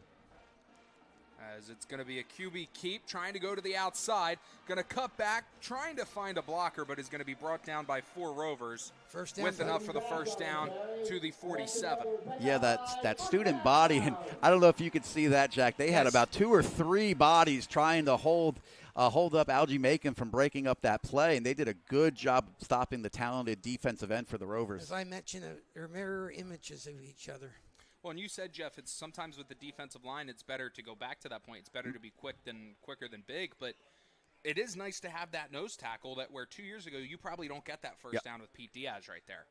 As it's going to be a QB keep, trying to go to the outside, going to cut back, trying to find a blocker, but is going to be brought down by 4 Rovers. First down, with enough for the first down to the 47. Yeah, that student body, and I don't know if you could see that, Jack. They had about 2 or 3 bodies trying to hold up Algie Macon from breaking up that play, and they did a good job of stopping the talented defensive end for the Rovers. As I mentioned, they're mirror images of each other. Well, and you said, Jeff, it's sometimes with the defensive line, it's better to go back to that point. It's better to be quicker than big, but it is nice to have that nose tackle that where 2 years ago you probably don't get that first down with Pete Diaz right there.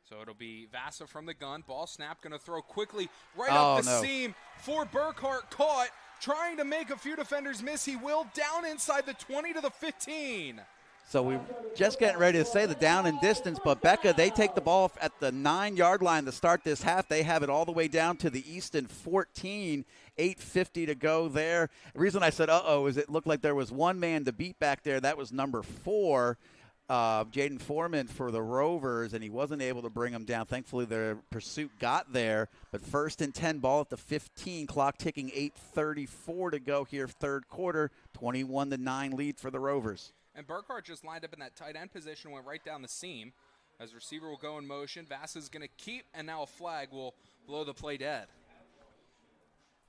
So it'll be Vassa from the gun. Ball snap, going to throw quickly right up the seam for Burkhardt. Caught, trying to make a few defenders miss. He will down inside the 20 to the 15. So we're just getting ready to say the down and distance, but Becca, they take the ball at the 9-yard line to start this half. They have it all the way down to the Easton 14, 8:50 to go there. The reason I said uh-oh is it looked like there was one man to beat back there. That was number 4, Jaden Foreman for the Rovers, and he wasn't able to bring him down. Thankfully, the pursuit got there, but 1st and 10, ball at the 15, clock ticking, 8:34 to go here, third quarter, 21-9 lead for the Rovers. And Burkhardt just lined up in that tight end position, went right down the seam. As receiver will go in motion, Vassa's going to keep, and now a flag will blow the play dead.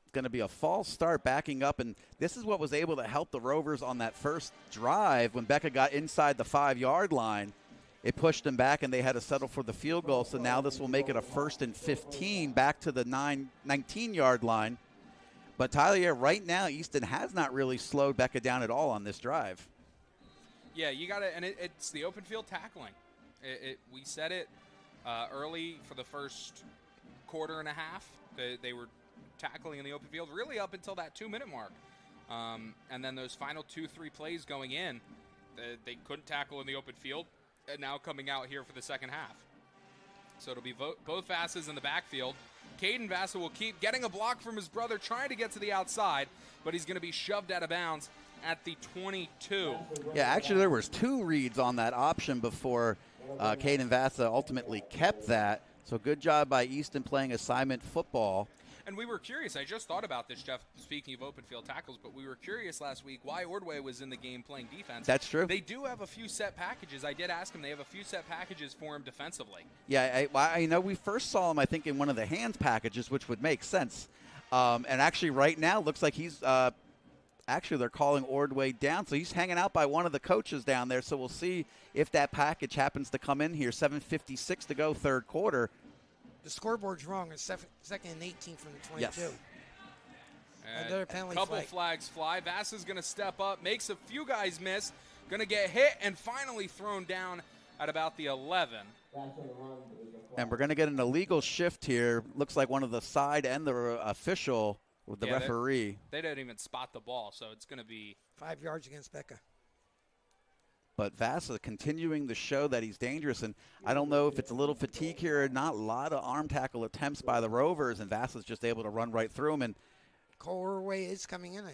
It's going to be a false start backing up, and this is what was able to help the Rovers on that first drive when Becca got inside the 5-yard line. It pushed them back, and they had to settle for the field goal, so now this will make it a 1st and 15 back to the 19-yard line. But Tyler, right now, Easton has not really slowed Becca down at all on this drive. Yeah, you got to, and it's the open field tackling. We said it early for the first quarter and a half. They were tackling in the open field really up until that 2-minute mark. And then those final 2-3 plays going in, they couldn't tackle in the open field, and now coming out here for the second half. So it'll be both Vassas in the backfield. Caden Vassa will keep getting a block from his brother, trying to get to the outside, but he's going to be shoved out of bounds at the 22. Yeah, actually there was 2 reads on that option before Caden Vassa ultimately kept that. So good job by Easton playing assignment football. And we were curious. I just thought about this, Jeff, speaking of open field tackles, but we were curious last week why Ordway was in the game playing defense. That's true. They do have a few set packages. I did ask him. They have a few set packages for him defensively. Yeah, I know we first saw him, I think, in one of the hands packages, which would make sense. And actually right now looks like he's actually they're calling Ordway down. So he's hanging out by one of the coaches down there. So we'll see if that package happens to come in here. 7:56 to go, third quarter. The scoreboard's wrong. It's second and 18 from the 22. Yes. Another penalty couple flag. flags fly. Vassa's going to step up, makes a few guys miss, going to get hit, and finally thrown down at about the 11. And we're going to get an illegal shift here. Looks like one of the side and the official with the referee. They didn't even spot the ball, so it's going to be 5 yards against Becca. But Vassa continuing to show that he's dangerous. And I don't know if it's a little fatigue here or not. A lot of arm tackle attempts by the Rovers, and Vassa's just able to run right through him. And Cole Ordway is coming in.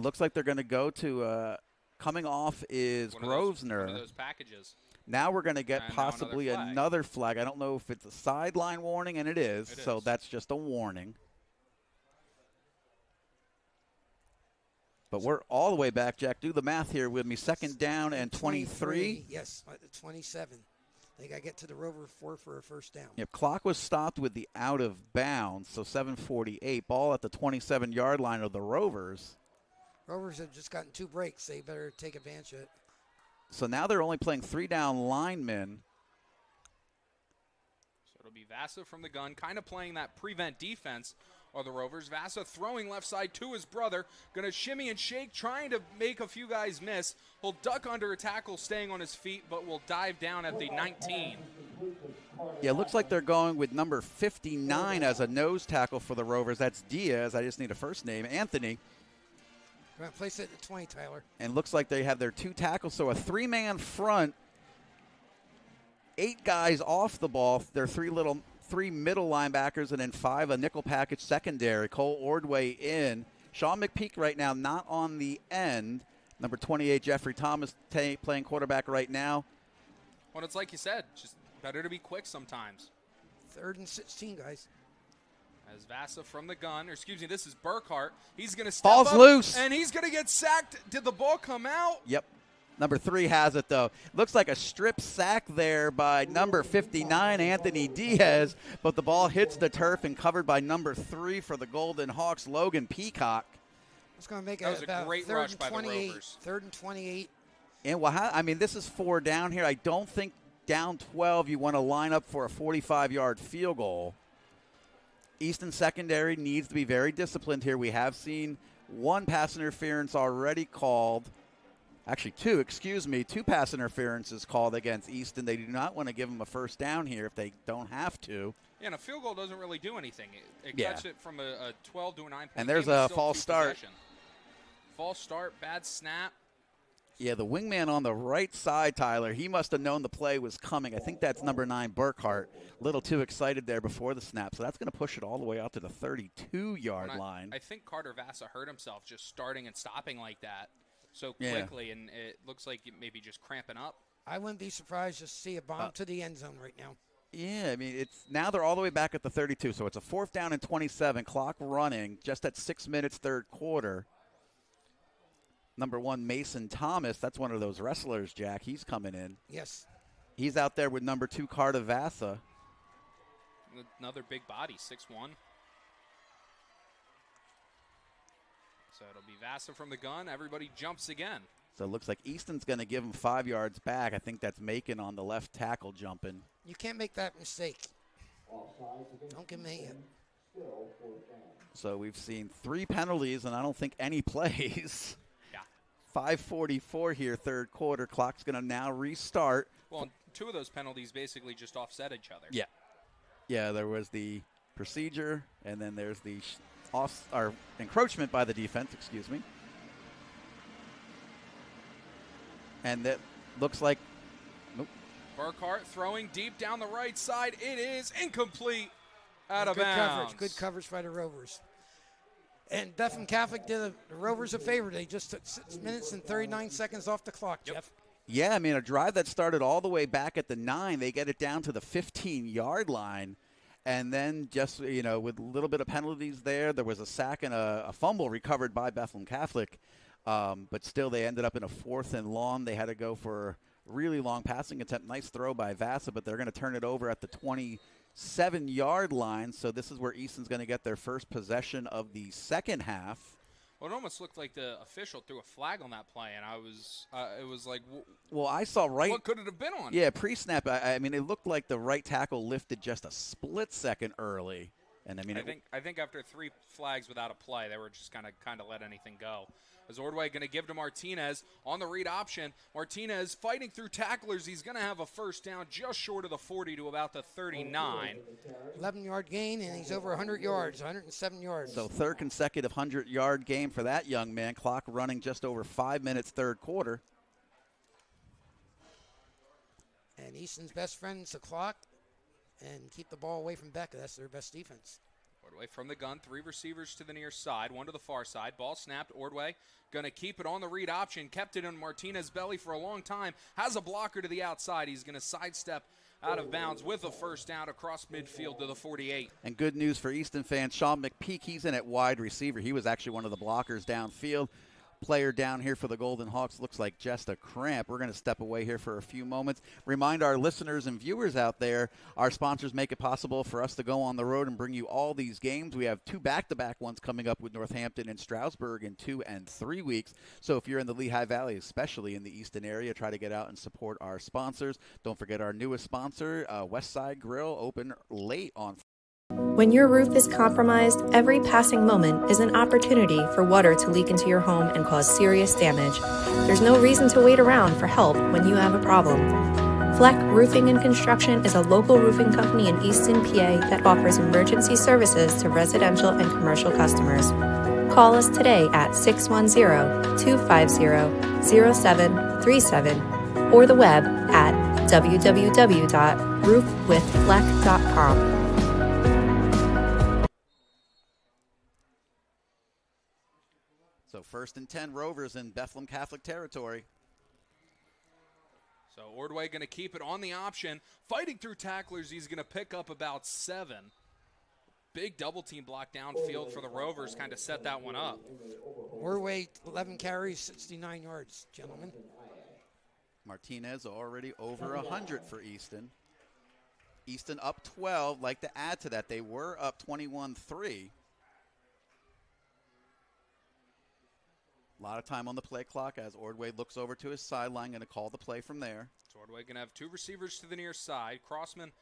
Looks like they're going to go to coming off is Grosvenor. One of those packages. Now we're going to get And possibly another flag. I don't know if it's a sideline warning, and it is. So that's just a warning. But we're all the way back, Jack. Do the math here with me. Second down and 23. Yes, at the 27. They got to get to the Rover 4 for a first down. Yep, clock was stopped with the out of bounds, so 7:48. Ball at the 27-yard line of the Rovers. Rovers have just gotten 2 breaks. They better take advantage of it. So now they're only playing 3 down linemen. So it'll be Vassa from the gun, kind of playing that prevent defense of the Rovers. Vassa throwing left side to his brother. Going to shimmy and shake, trying to make a few guys miss. He'll duck under a tackle, staying on his feet, but will dive down at the 19. Yeah, looks like they're going with number 59 as a nose tackle for the Rovers. That's Diaz. I just need a first name. Anthony. We're going to place it at the 20, Tyler. And looks like they have their 2 tackles. So a 3-man front. 8 guys off the ball. They're 3 middle linebackers and then 5 a nickel package secondary. Cole Ordway in. Sean McPeak right now not on the end. Number 28, Jeffrey Thomas playing quarterback right now. Well, it's like you said, just better to be quick sometimes. 3rd and 16, guys. As Vassa from the gun, or excuse me, this is Burkhart. He's going to step Falls up, loose. and he's going to get sacked. Did the ball come out? Yep. Number 3 has it, though. Looks like a strip sack there by number 59, Anthony Diaz, but the ball hits the turf and covered by number 3 for the Golden Hawks, Logan Peacock. It's going to make that was about a great 3rd rush and by 28, the Rovers. 3rd and 28. And I mean, this is 4 down here. I don't think down 12 you want to line up for a 45-yard field goal. Easton secondary needs to be very disciplined here. We have seen 1 pass interference already called. Actually, 2 pass interferences called against Easton. They do not want to give them a first down here if they don't have to. Yeah, and a field goal doesn't really do anything. It Yeah. cuts it from a 12 to a 9-point And there's game. It's a still false 2 start. possession. False start, bad snap. Yeah, the wingman on the right side, Tyler, he must have known the play was coming. I think that's number 9, Burkhart. A little too excited there before the snap, so that's going to push it all the way out to the 32-yard line. I think Carter Vassa hurt himself just starting and stopping like that so Yeah. quickly, and it looks like it maybe just cramping up. I wouldn't be surprised to see a bomb to the end zone right now. Yeah, I mean, now they're all the way back at the 32, so it's a 4th down and 27, clock running, just at 6 minutes, third quarter. Number 1, Mason Thomas, that's one of those wrestlers, Jack. He's coming in. Yes. He's out there with number 2, Carter Vassa. Another big body, 6'1". So it'll be Vassa from the gun. Everybody jumps again. So it looks like Easton's going to give him 5 yards back. I think that's Macon on the left tackle jumping. You can't make that mistake. Don't give me it. So we've seen 3 penalties, and I don't think any plays. Yeah. 5:44 here, third quarter. Clock's going to now restart. Well, and 2 of those penalties basically just offset each other. Yeah. Yeah, there was the procedure, and then there's the encroachment by the defense, excuse me. And that looks like Burkhart throwing deep down the right side. It is incomplete. Out of Good bounds. coverage. Good coverage by the Rovers. And Bethlehem Catholic did the Rovers a favor. They just took 6 minutes and 39 seconds off the clock, Jeff. Yeah, I mean, a drive that started all the way back at the 9, they get it down to the 15-yard line. And then just, with a little bit of penalties there was a sack and a fumble recovered by Bethlehem Catholic. But still, they ended up in a 4th and long. They had to go for a really long passing attempt. Nice throw by Vasa, but they're going to turn it over at the 27-yard line. So this is where Easton's going to get their first possession of the second half. Well, it almost looked like the official threw a flag on that play, and it was like, well, I saw right. What could it have been on? Yeah, pre-snap. I mean, it looked like the right tackle lifted just a split second early, and I think after 3 flags without a play, they were just kind of let anything go. Is Ordway going to give to Martinez on the read option? Martinez fighting through tacklers. He's going to have a first down just short of the 40 to about the 39. 11-yard gain, and he's over 100 yards, 107 yards. So 3rd consecutive 100-yard game for that young man. Clock running just over 5 minutes, 3rd quarter. And Easton's best friend's the clock, and keep the ball away from Becca. That's their best defense. Ordway from the gun, 3 receivers to the near side, 1 to the far side. Ball snapped. Ordway going to keep it on the read option. Kept it in Martinez's belly for a long time. Has a blocker to the outside. He's going to sidestep out of bounds with a first down across midfield to the 48. And good news for Easton fans, Sean McPeak, he's in at wide receiver. He was actually one of the blockers downfield. Player down here for the Golden Hawks looks like just a cramp. We're going to step away here for a few moments. Remind our listeners and viewers out there, our sponsors make it possible for us to go on the road and bring you all these games. We have 2 back-to-back ones coming up with Northampton and Stroudsburg in 2 and 3 weeks. So if you're in the Lehigh Valley, especially in the Easton area, try to get out and support our sponsors. Don't forget our newest sponsor, Westside Grill, open late on Friday. When your roof is compromised, every passing moment is an opportunity for water to leak into your home and cause serious damage. There's no reason to wait around for help when you have a problem. Fleck Roofing and Construction is a local roofing company in Easton, PA that offers emergency services to residential and commercial customers. Call us today at 610-250-0737 or the web at www.roofwithfleck.com. So 1st and 10 Rovers in Bethlehem Catholic territory. So Ordway going to keep it on the option. Fighting through tacklers, he's going to pick up about 7. Big double team block downfield for the Rovers, kind of set that one up. Ordway, 11 carries, 69 yards, gentlemen. Martinez already over 100 for Easton. Easton up 12. Like to add to that, they were up 21-3. A lot of time on the play clock as Ordway looks over to his sideline, going to call the play from there. So Ordway going to have 2 receivers to the near side. Crossman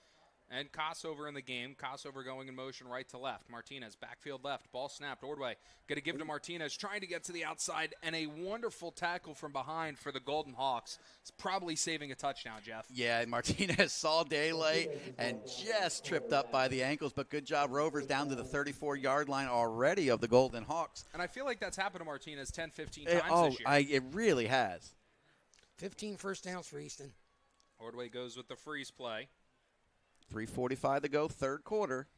and Kossover in the game. Kossover going in motion right to left. Martinez, backfield left. Ball snapped. Ordway going to give to Martinez, trying to get to the outside, and a wonderful tackle from behind for the Golden Hawks. It's probably saving a touchdown, Jeff. Yeah, Martinez saw daylight and just tripped up by the ankles, but good job. Rovers down to the 34-yard line already of the Golden Hawks. And I feel like that's happened to Martinez 10, 15 times this year. It really has. 15 first downs for Easton. Ordway goes with the freeze play. 3:45 to go, 3rd quarter.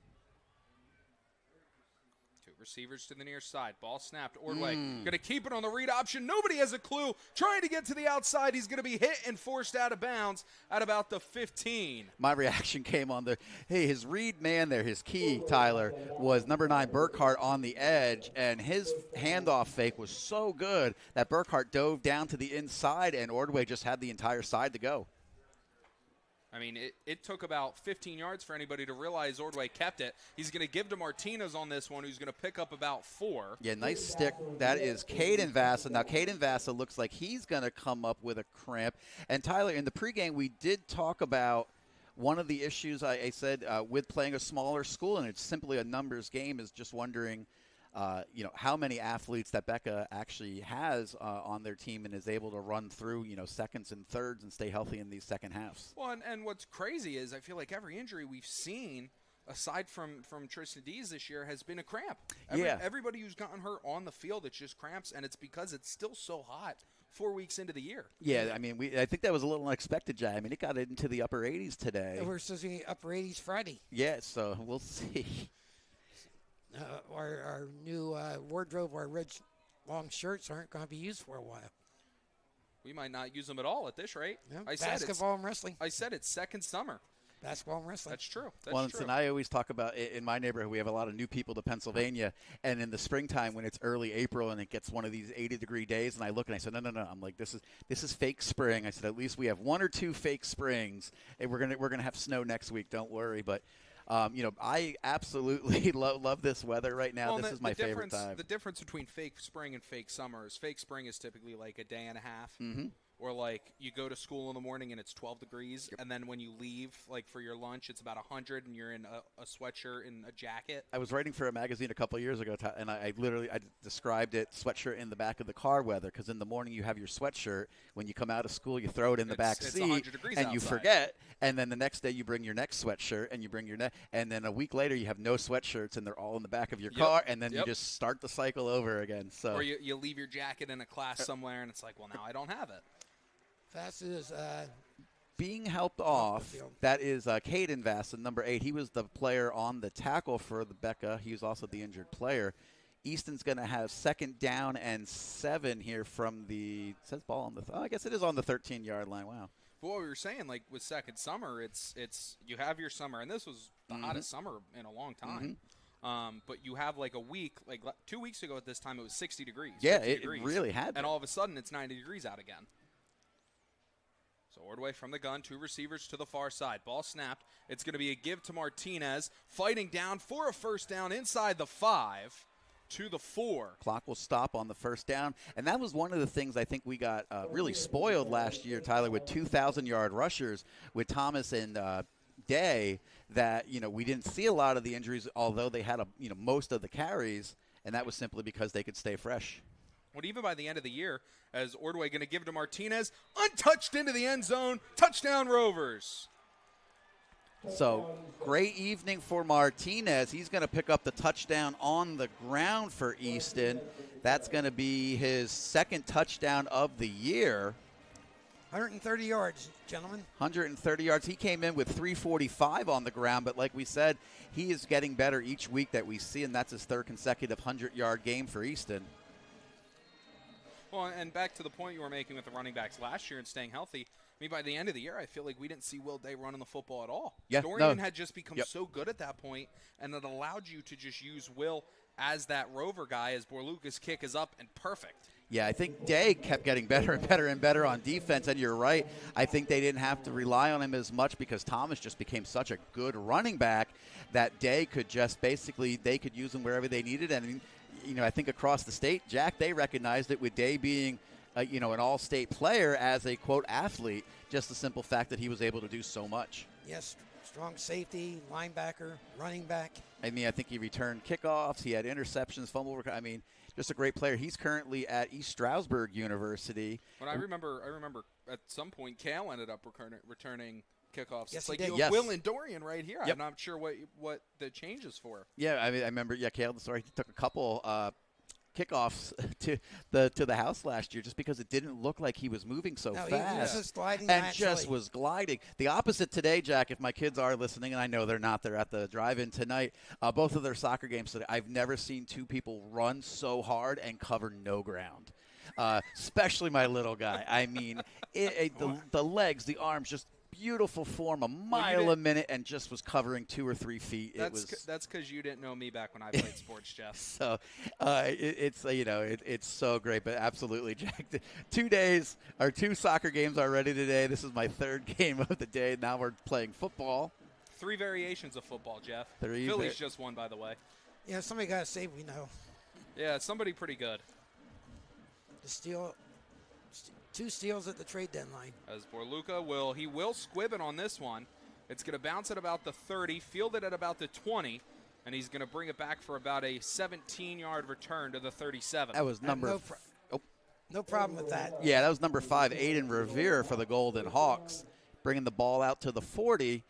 2 receivers to the near side. Ball snapped. Ordway going to keep it on the read option. Nobody has a clue. Trying to get to the outside. He's going to be hit and forced out of bounds at about the 15. My reaction came on his read man there, his key, Tyler, was number 9 Burkhart on the edge, and his handoff fake was so good that Burkhart dove down to the inside, and Ordway just had the entire side to go. I mean, it took about 15 yards for anybody to realize Ordway kept it. He's going to give to Martinez on this one, who's going to pick up about 4. Yeah, nice stick. That is Caden Vasa. Now, Caden Vasa looks like he's going to come up with a cramp. And, Tyler, in the pregame, we did talk about one of the issues I said with playing a smaller school, and it's simply a numbers game, is just wondering how many athletes that Becca actually has on their team and is able to run through, seconds and thirds and stay healthy in these second halves. Well, and what's crazy is I feel like every injury we've seen, aside from Tristan Dees this year, has been a cramp. Everybody who's gotten hurt on the field, it's just cramps, and it's because it's still so hot 4 weeks into the year. Yeah, I mean, I think that was a little unexpected, Jay. I mean, it got into the upper 80s today. We're supposed to be upper 80s Friday. Yeah, so we'll see. Our new wardrobe, our red long shirts aren't going to be used for a while. We might not use them at all at this rate. Yeah, basketball and wrestling. I said it's second summer. basketball and wrestling. That's true. That's Well, true. and I always talk about in my neighborhood, we have a lot of new people to Pennsylvania, and in the springtime when it's early April and it gets one of these 80-degree days, and I look and I said, no. I'm like, this is fake spring. I said, at least we have 1 or 2 fake springs, and we're gonna have snow next week. Don't worry. But I absolutely love this weather right now. Well, this is my favorite time. The difference between fake spring and fake summer is fake spring is typically like a day and a half. Mm-hmm. Or like you go to school in the morning and it's 12 degrees, and then when you leave, like for your lunch, it's about 100, and you're in a sweatshirt and a jacket. I was writing for a magazine a couple of years ago, and I literally described it sweatshirt in the back of the car weather, because in the morning you have your sweatshirt. When you come out of school, you throw it in the back It's seat, 100 degrees and you outside. forget. And then the next day you bring your next sweatshirt, and you bring your and then a week later you have no sweatshirts, and they're all in the back of your car, and then you just start the cycle over again. So Or you leave your jacket in a class somewhere, and it's like, well, now I don't have it. Vass is being helped off. That is Caden Vasson, number 8. He was the player on the tackle for the Becca. He was also the injured player. Easton's going to have 2nd down and 7 here from the – it says ball on the I guess it is on the 13-yard line. Wow. But what we were saying, like with second summer, it's you have your summer, and this was the hottest summer in a long time. But you have like a week, like 2 weeks ago at this time, it was 60 degrees. Yeah, 50 it degrees, really had. And all of a sudden, it's 90 degrees out again. So Ordway from the gun, 2 receivers to the far side. Ball snapped. It's going to be a give to Martinez, fighting down for a first down inside the 5 to the 4. Clock will stop on the first down. And that was one of the things I think we got really spoiled last year, Tyler, with 2,000-yard rushers with Thomas and Day, that, we didn't see a lot of the injuries, although they had most of the carries, and that was simply because they could stay fresh. But even by the end of the year, as Ordway going to give to Martinez, untouched into the end zone, touchdown Rovers. So great evening for Martinez. He's going to pick up the touchdown on the ground for Easton. That's going to be his 2nd touchdown of the year. 130 yards, gentlemen. 130 yards. He came in with 345 on the ground, but like we said, he is getting better each week that we see, and that's his 3rd consecutive 100-yard game for Easton. Well, and back to the point you were making with the running backs last year and staying healthy. I mean, by the end of the year, I feel like we didn't see Will Day running the football at all. Yeah, Dorian had just become so good at that point, and it allowed you to just use Will as that rover guy as Borluca's kick is up and perfect. Yeah, I think Day kept getting better and better and better on defense, and you're right. I think they didn't have to rely on him as much because Thomas just became such a good running back that Day could just basically, they could use him wherever they needed. And I think across the state, Jack, they recognized it with Day being, an all-state player as a, quote, athlete, just the simple fact that he was able to do so much. Yes, strong safety, linebacker, running back. I mean, I think he returned kickoffs. He had interceptions, fumble. I mean, just a great player. He's currently at East Stroudsburg University. But I remember at some point, Cale ended up returning kickoffs. Yes, it's like he did. you have Will and Dorian right here. Yep. I'm not sure what the change is for. Yeah, I mean, I remember. Yeah, Cale. Sorry, he took a couple kickoffs to the house last year, just because it didn't look like he was moving so fast. He was just gliding and naturally. just was gliding. The opposite today, Jack. If my kids are listening, and I know they're not, they're at the drive-in tonight. Both of their soccer games today. I've never seen 2 people run so hard and cover no ground. Especially my little guy. I mean, the legs, the arms, just beautiful form, a mile a minute, and just was covering 2 or 3 feet. That's because you didn't know me back when I played sports, Jeff. So it's so great, but absolutely, Jack. 2 days, or 2 soccer games already today. This is my 3rd game of the day. Now we're playing football. 3 variations of football, Jeff. 3 Phillies just won, by the way. Yeah, somebody got to save, we know. Yeah, somebody pretty good. The steal. 2 steals at the trade deadline. As Borluca will squib it on this one. It's going to bounce at about the 30, field it at about the 20, and he's going to bring it back for about a 17-yard return to the 37. That was number. No problem with that. Yeah, that was number 5, Aiden Revere for the Golden Hawks, bringing the ball out to the 40.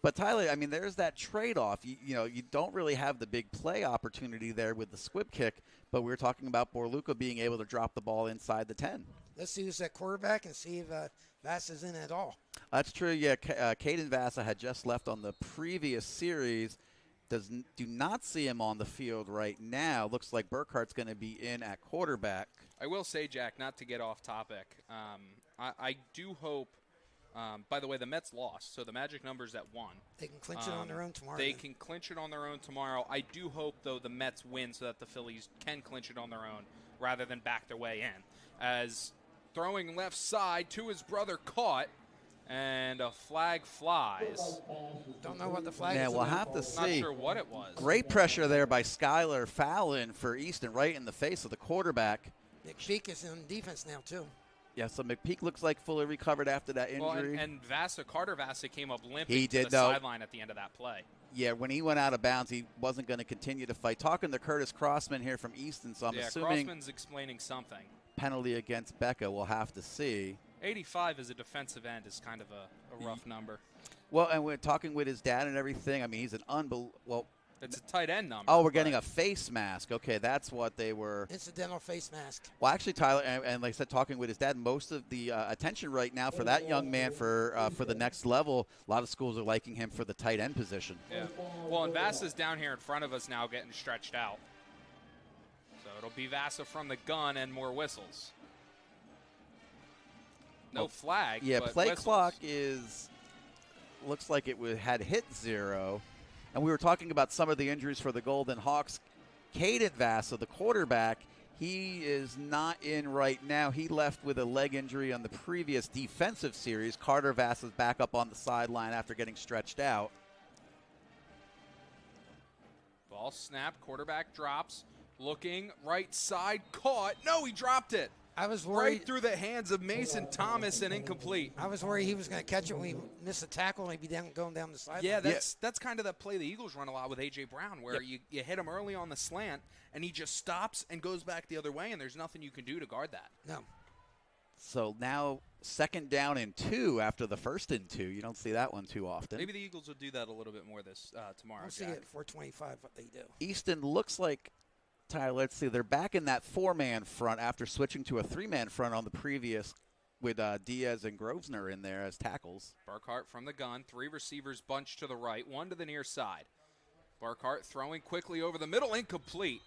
But Tyler, I mean, there's that trade-off. You don't really have the big play opportunity there with the squib kick, but we were talking about Borluca being able to drop the ball inside the 10. Let's see who's at quarterback and see if Vass is in at all. That's true. Yeah, Caden Vassa had just left on the previous series. Do not see him on the field right now. Looks like Burkhart's going to be in at quarterback. I will say, Jack, not to get off topic, I do hope By the way, the Mets lost, so the magic number's at 1. They can clinch it on their own tomorrow. They can clinch it on their own tomorrow. I do hope, though, the Mets win so that the Phillies can clinch it on their own rather than back their way in. As throwing left side to his brother caught, and a flag flies. Don't know what the flag Yeah, is. we'll have to see. Not sure what it was. Great pressure there by Skylar Fallon for Easton, right in the face of the quarterback. McPeak is in defense now, too. Yeah, so McPeak looks like fully recovered after that injury. Well, and Carter Vasa came up limping He to did, the though. sideline at the end of that play. Yeah, when he went out of bounds, he wasn't going to continue to fight. Talking to Curtis Crossman here from Easton, so I'm assuming Crossman's explaining something. penalty against Becca. We'll have to see. 85 as a defensive end is kind of a rough number. Well, and we're talking with his dad and everything. I mean, he's an unbelievable. It's a tight end number. Oh, we're getting a face mask. Okay, that's what they were. Incidental face mask. Well, actually, Tyler, and like I said, talking with his dad, most of the attention right now for that young man for the next level, a lot of schools are liking him for the tight end position. Yeah. Well, and Vasa's down here in front of us now getting stretched out. So it'll be Vasa from the gun and more whistles. No flag. Yeah, but play whistles. clock looks like it had hit 0. And we were talking about some of the injuries for the Golden Hawks. Caden Vasa, the quarterback, he is not in right now. He left with a leg injury on the previous defensive series. Carter Vasa's back up on the sideline after getting stretched out. Ball snap, quarterback drops, looking, right side, caught. No, he dropped it. I was worried. Right through the hands of Mason Thomas and incomplete. I was worried he was going to catch it when he missed a tackle and he'd be going down the sideline. Yeah, that's kind of that play the Eagles run a lot with A.J. Brown, where you hit him early on the slant, and he just stops and goes back the other way, and there's nothing you can do to guard that. No. So now 2nd down and 2 after the 1st and 2. You don't see that one too often. Maybe the Eagles will do that a little bit more tomorrow. We'll see at 4:25 what they do. Easton looks like, Tyler, let's see, they're back in that 4-man front after switching to a 3-man front on the previous with Diaz and Grosvenor in there as tackles. Burkhart from the gun, 3 receivers bunched to the right, 1 to the near side. Burkhart throwing quickly over the middle, incomplete.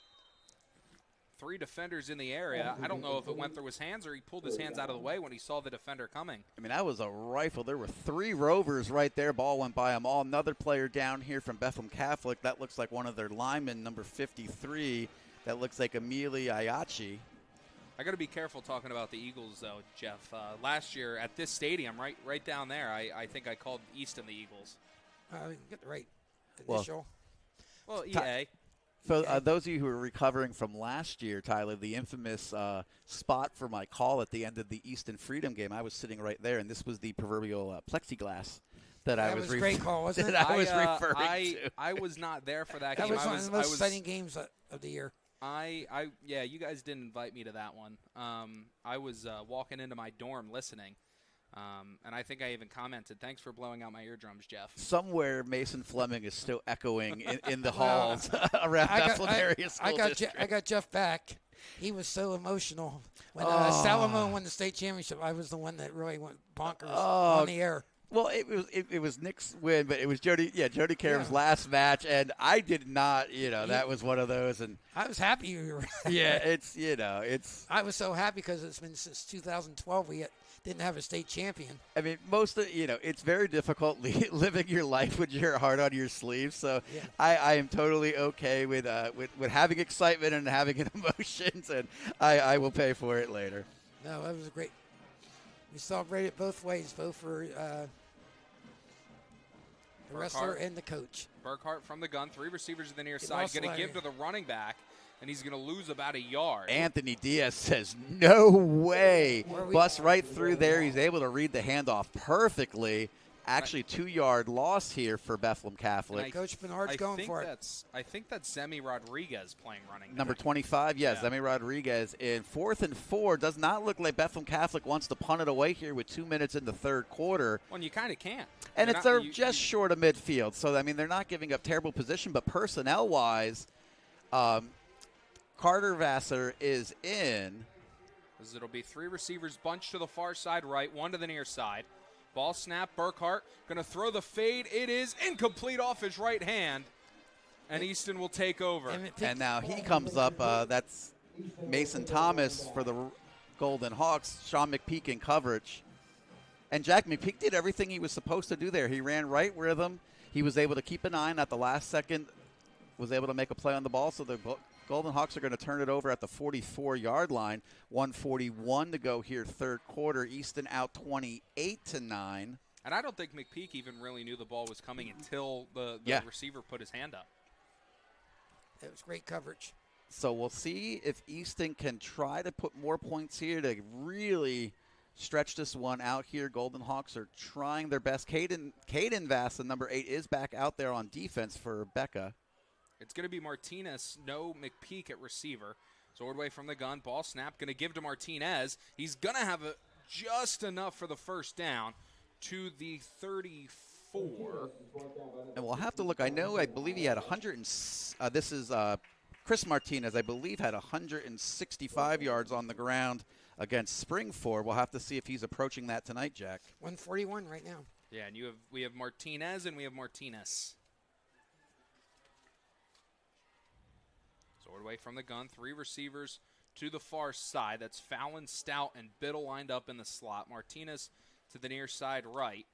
3 defenders in the area. I don't know if it went through his hands or he pulled his hands out of the way when he saw the defender coming. I mean, that was a rifle. There were 3 Rovers right there. Ball went by them all. Another player down here from Bethlehem Catholic. That looks like one of their linemen, number 53. That looks like Emili Ayachi. I got to be careful talking about the Eagles, though, Jeff. Last year at this stadium, right down there, I think I called Easton the Eagles. Get the right initial. Well, EA. For those of you who are recovering from last year, Tyler, the infamous spot for my call at the end of the Easton Freedom game, I was sitting right there, and this was the proverbial plexiglass that I was a great call, wasn't it? I was referring to. I was not there for that game. game. That was one of the most exciting games of the year. Yeah, you guys didn't invite me to that one. I was walking into my dorm listening, and I think I even commented, "Thanks for blowing out my eardrums, Jeff." Somewhere Mason Fleming is still echoing in the halls around Bethlehem area school district. I got Jeff back. He was so emotional when Salomon won the state championship. I was the one that really went bonkers on the air. Well, it was Nick's win, but it was Jody Karam's last match, and I did not, that was one of those. And I was happy you were. Yeah, it's. I was so happy because it's been since 2012 we didn't have a state champion. I mean, it's very difficult living your life with your heart on your sleeve. So I am totally okay with having excitement and having emotions, and I will pay for it later. No, that was great. We celebrated both ways, both for the wrestler and the coach. Burkhart from the gun, 3 receivers to the near side, going to give to the running back, and he's going to lose about a yard. Anthony Diaz says, no way. Bust right through there. He's able to read the handoff perfectly. Actually, 2-yard loss here for Bethlehem Catholic. Coach Bernard's going for it. I think that's Zemi Rodriguez playing running back. Number 25, yes, Zemi Rodriguez. In 4th and 4, does not look like Bethlehem Catholic wants to punt it away here with 2 minutes in the 3rd quarter. Well, you kind of can't. And they're just short of midfield. So, I mean, they're not giving up terrible position, but personnel-wise, Carter Vassar is in. It'll be 3 receivers bunched to the far side right, 1 to the near side. Ball snap, Burkhart going to throw the fade. It is incomplete off his right hand, and Easton will take over. And now he comes up. That's Mason Thomas for the Golden Hawks. Sean McPeak in coverage. And Jack McPeak did everything he was supposed to do there. He ran right with him. He was able to keep an eye on at the last second, was able to make a play on the ball. So the Golden Hawks are going to turn it over at the 44-yard line. 1:41 to go here, third quarter. Easton out 28-9. And I don't think McPeak even really knew the ball was coming until the receiver put his hand up. It was great coverage. So we'll see if Easton can try to put more points here to really stretch this one out here. Golden Hawks are trying their best. Caden Vass, the number 8, is back out there on defense for Becca. It's going to be Martinez, no McPeak at receiver. So Ordway from the gun, ball snap, going to give to Martinez. He's going to have just enough for the first down to the 34. And we'll have to look. I believe he had 100. This is Chris Martinez, I believe, had 165 yards on the ground against Springford. We'll have to see if he's approaching that tonight, Jack. 141 right now. Yeah, and we have Martinez and we have Martinez. So Ordway from the gun, 3 receivers to the far side. That's Fallon, Stout, and Biddle lined up in the slot. Martinez to the near side right.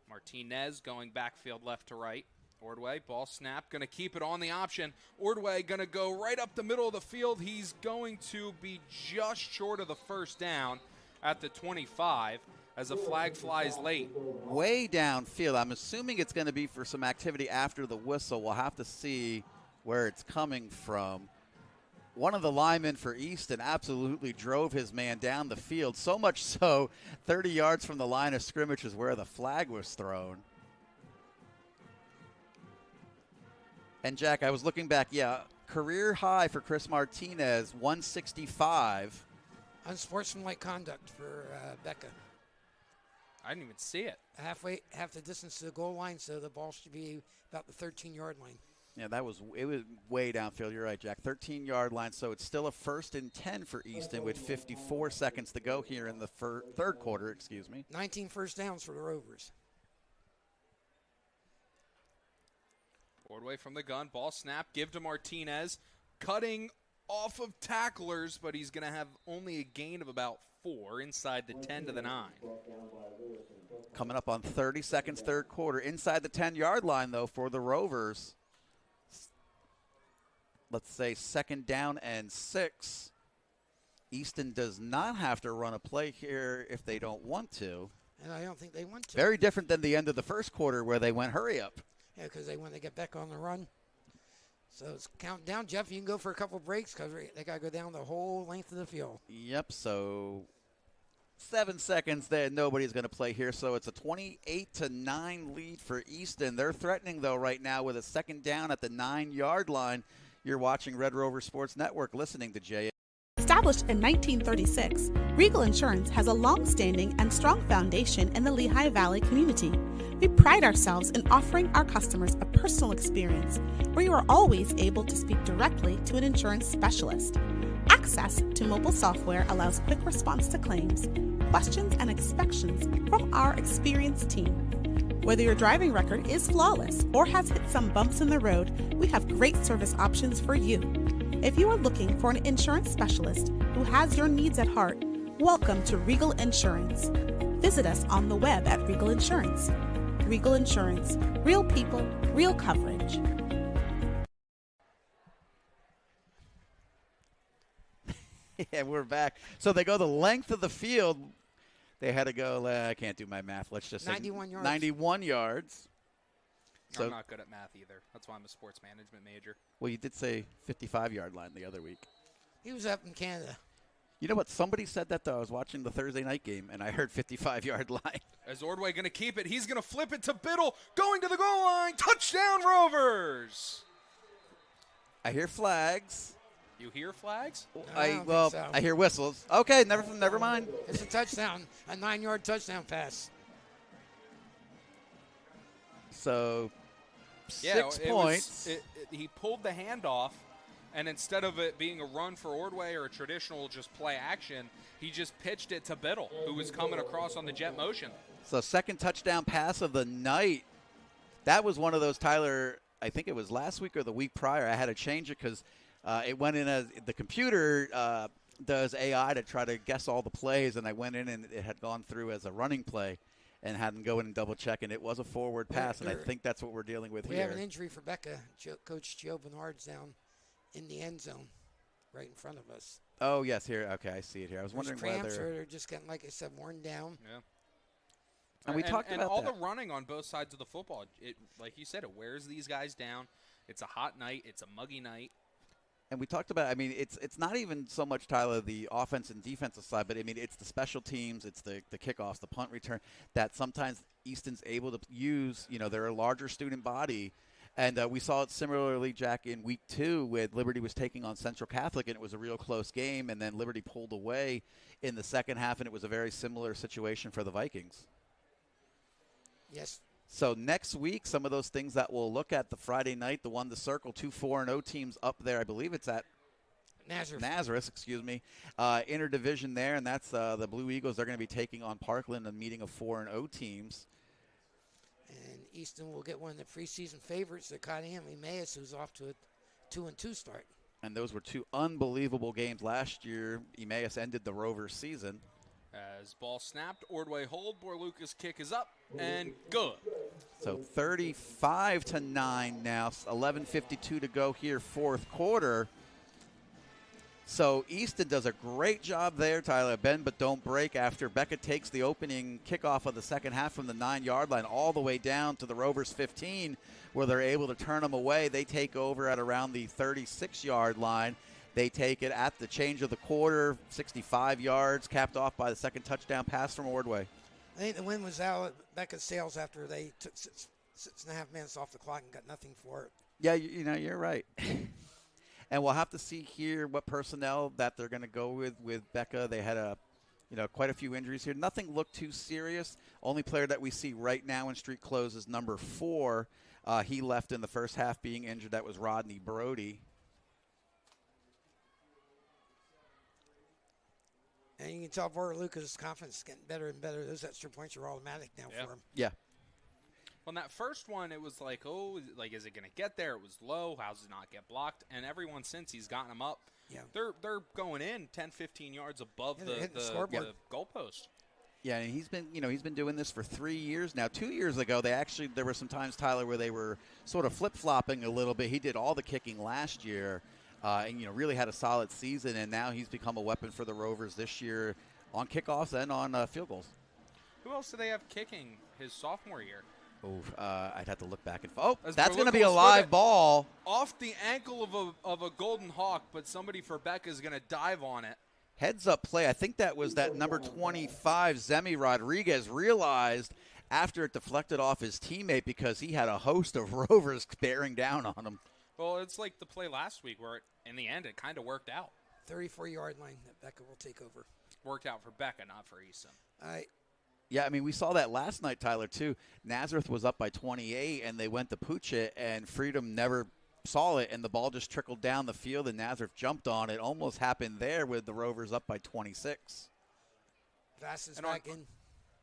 Martinez going backfield left to right. Ordway, ball snap, going to keep it on the option. Ordway going to go right up the middle of the field. He's going to be just short of the first down at the 25 as a flag flies late. Way downfield. I'm assuming it's going to be for some activity after the whistle. We'll have to see where it's coming from. One of the linemen for Easton absolutely drove his man down the field, so much so 30 yards from the line of scrimmage is where the flag was thrown. And, Jack, I was looking back. Yeah, career high for Chris Martinez, 165. Unsportsmanlike conduct for Becca. I didn't even see it. Half the distance to the goal line, so the ball should be about the 13-yard line. Yeah, it was way downfield. You're right, Jack. 13-yard line, so it's still a 1st and 10 for Easton with 54 seconds to go here in the third quarter. 19 first downs for the Rovers. Ordway from the gun, ball snap, give to Martinez, cutting off of tacklers, but he's going to have only a gain of about 4 inside the 10 to the 9. Coming up on 30 seconds, third quarter. Inside the 10-yard line, though, for the Rovers. Let's say 2nd down and 6. Easton does not have to run a play here if they don't want to. And I don't think they want to. Very different than the end of the first quarter where they went hurry up. Yeah, because they want to get back on the run. So it's counting down. Jeff, you can go for a couple breaks because they got to go down the whole length of the field. Yep, so 7 seconds there. Nobody's going to play here, so it's a 28-9 lead for Easton. They're threatening, though, right now with a 2nd down at the 9-yard line. You're watching Red Rover Sports Network, listening to Jay. Established in 1936, Regal Insurance has a long-standing and strong foundation in the Lehigh Valley community. We pride ourselves in offering our customers a personal experience where you are always able to speak directly to an insurance specialist. Access to mobile software allows quick response to claims, questions, and inspections from our experienced team. Whether your driving record is flawless or has hit some bumps in the road, we have great service options for you. If you are looking for an insurance specialist who has your needs at heart, welcome to Regal Insurance. Visit us on the web at Regal Insurance. Regal Insurance. Real people, real coverage. Yeah, we're back. So they go the length of the field. They had to go, I can't do my math. Let's just say 91 yards. 91 yards. So, I'm not good at math either. That's why I'm a sports management major. Well, you did say 55-yard line the other week. He was up in Canada. You know what? Somebody said that, though. I was watching the Thursday night game, and I heard 55-yard line. As Ordway going to keep it, he's going to flip it to Biddle, going to the goal line. Touchdown, Rovers! I hear flags. You hear flags? I hear whistles. Okay, never mind. It's a touchdown, a 9-yard touchdown pass. So, 6 points. He pulled the handoff, and instead of it being a run for Ordway or a traditional just play action, he just pitched it to Biddle, who was coming across on the jet motion. So, 2nd touchdown pass of the night. That was one of those, Tyler, I think it was last week or the week prior. I had to change it because it went in as the computer does AI to try to guess all the plays, and I went in and it had gone through as a running play and had them go in and double check, and it was a forward pass, and I think that's what we're dealing with we here. have an injury for Becca. Coach Joe Bernard's down in the end zone right in front of us. Oh, yes, here. Okay, I see it here. I was There's wondering cramps, whether. or they're just getting, like I said, worn down. Yeah. And we talked about all that. the running on both sides of the football. It, like you said, it wears these guys down. It's a hot night. It's a muggy night. And we talked about, I mean, it's not even so much, Tyler, the offense and defensive side, but, I mean, it's the special teams, it's the kickoffs, the punt return, that sometimes Easton's able to use. You know, they're a larger student body. And we saw it similarly, Jack, in week 2 with Liberty was taking on Central Catholic, and it was a real close game, and then Liberty pulled away in the second half, and it was a very similar situation for the Vikings. Yes. So next week, some of those things that we'll look at, the Friday night, the one to circle, 2 4-0 teams up there. I believe it's at Nazareth, excuse me. Interdivision there, and that's the Blue Eagles. They're going to be taking on Parkland, a meeting of 4-0 teams. And Easton will get one of the preseason favorites, the Cottingham Emmaus, who's off to a 2-2 start. And those were 2 unbelievable games last year. Emmaus ended the Rovers season. As ball snapped, Ordway hold, Borluca's kick is up and good. So 35-9 now, 11:52 to go here, fourth quarter. So Easton does a great job there, Tyler. Bend but don't break after Becca takes the opening kickoff of the second half from the 9-yard line all the way down to the Rovers 15, where they're able to turn them away. They take over at around the 36-yard line. They take it at the change of the quarter, 65 yards, capped off by the second touchdown pass from Ordway. I think the win was out at Becca's sails after they took 6.5 minutes off the clock and got nothing for it. Yeah, you know, you're right. And we'll have to see here what personnel that they're going to go with Becca. They had quite a few injuries here. Nothing looked too serious. Only player that we see right now in street clothes is number 4. He left in the first half being injured. That was Rodney Brody. And you can tell Borluca's confidence is getting better and better. Those extra points are automatic now for him. Yeah. Well, in that first one, it was like, is it going to get there? It was low. How's it not get blocked? And everyone since he's gotten them up, they're going in 10, 15 yards above the goalpost. Yeah, and he's been doing this for 3 years now. 2 years ago, there were some times, Tyler, where they were sort of flip-flopping a little bit. He did all the kicking last year. And really had a solid season, and now he's become a weapon for the Rovers this year on kickoffs and on field goals. Who else do they have kicking his sophomore year? I'd have to look back and As that's going to Berluca be a was live ball off the ankle of a Golden Hawk, but somebody for Becca is going to dive on it. Heads up play. I think that was that number 25 Zemi Rodriguez realized after it deflected off his teammate because he had a host of Rovers bearing down on him. Well, it's like the play last week where, in the end, it kind of worked out. 34-yard line that Becca will take over. Worked out for Becca, not for Easton. Yeah, I mean, we saw that last night, Tyler, too. Nazareth was up by 28, and they went to pooch it, and Freedom never saw it, and the ball just trickled down the field, and Nazareth jumped on it. Almost happened there with the Rovers up by 26. Vass is back in.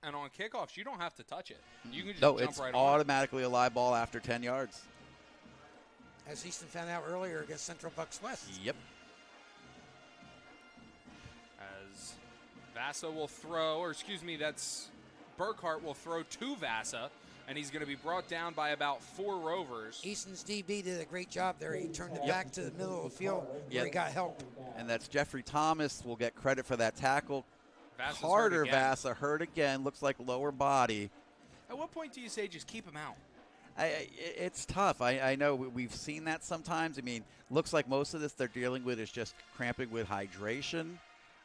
And on kickoffs, you don't have to touch it. You can just No, jump it's right automatically a live ball after 10 yards. As Easton found out earlier against Central Bucks West. Yep. As Vassa will throw, that's Burkhart will throw to Vassa, and he's going to be brought down by about 4 Rovers. Easton's DB did a great job there. He turned it back to the middle of the field where he got help. And that's Jeffrey Thomas will get credit for that tackle. Vassa's Carter hurt again. Vassa hurt again. Looks like lower body. At what point do you say just keep him out? It's tough. I know we've seen that sometimes. I mean, looks like most of this they're dealing with is just cramping with hydration.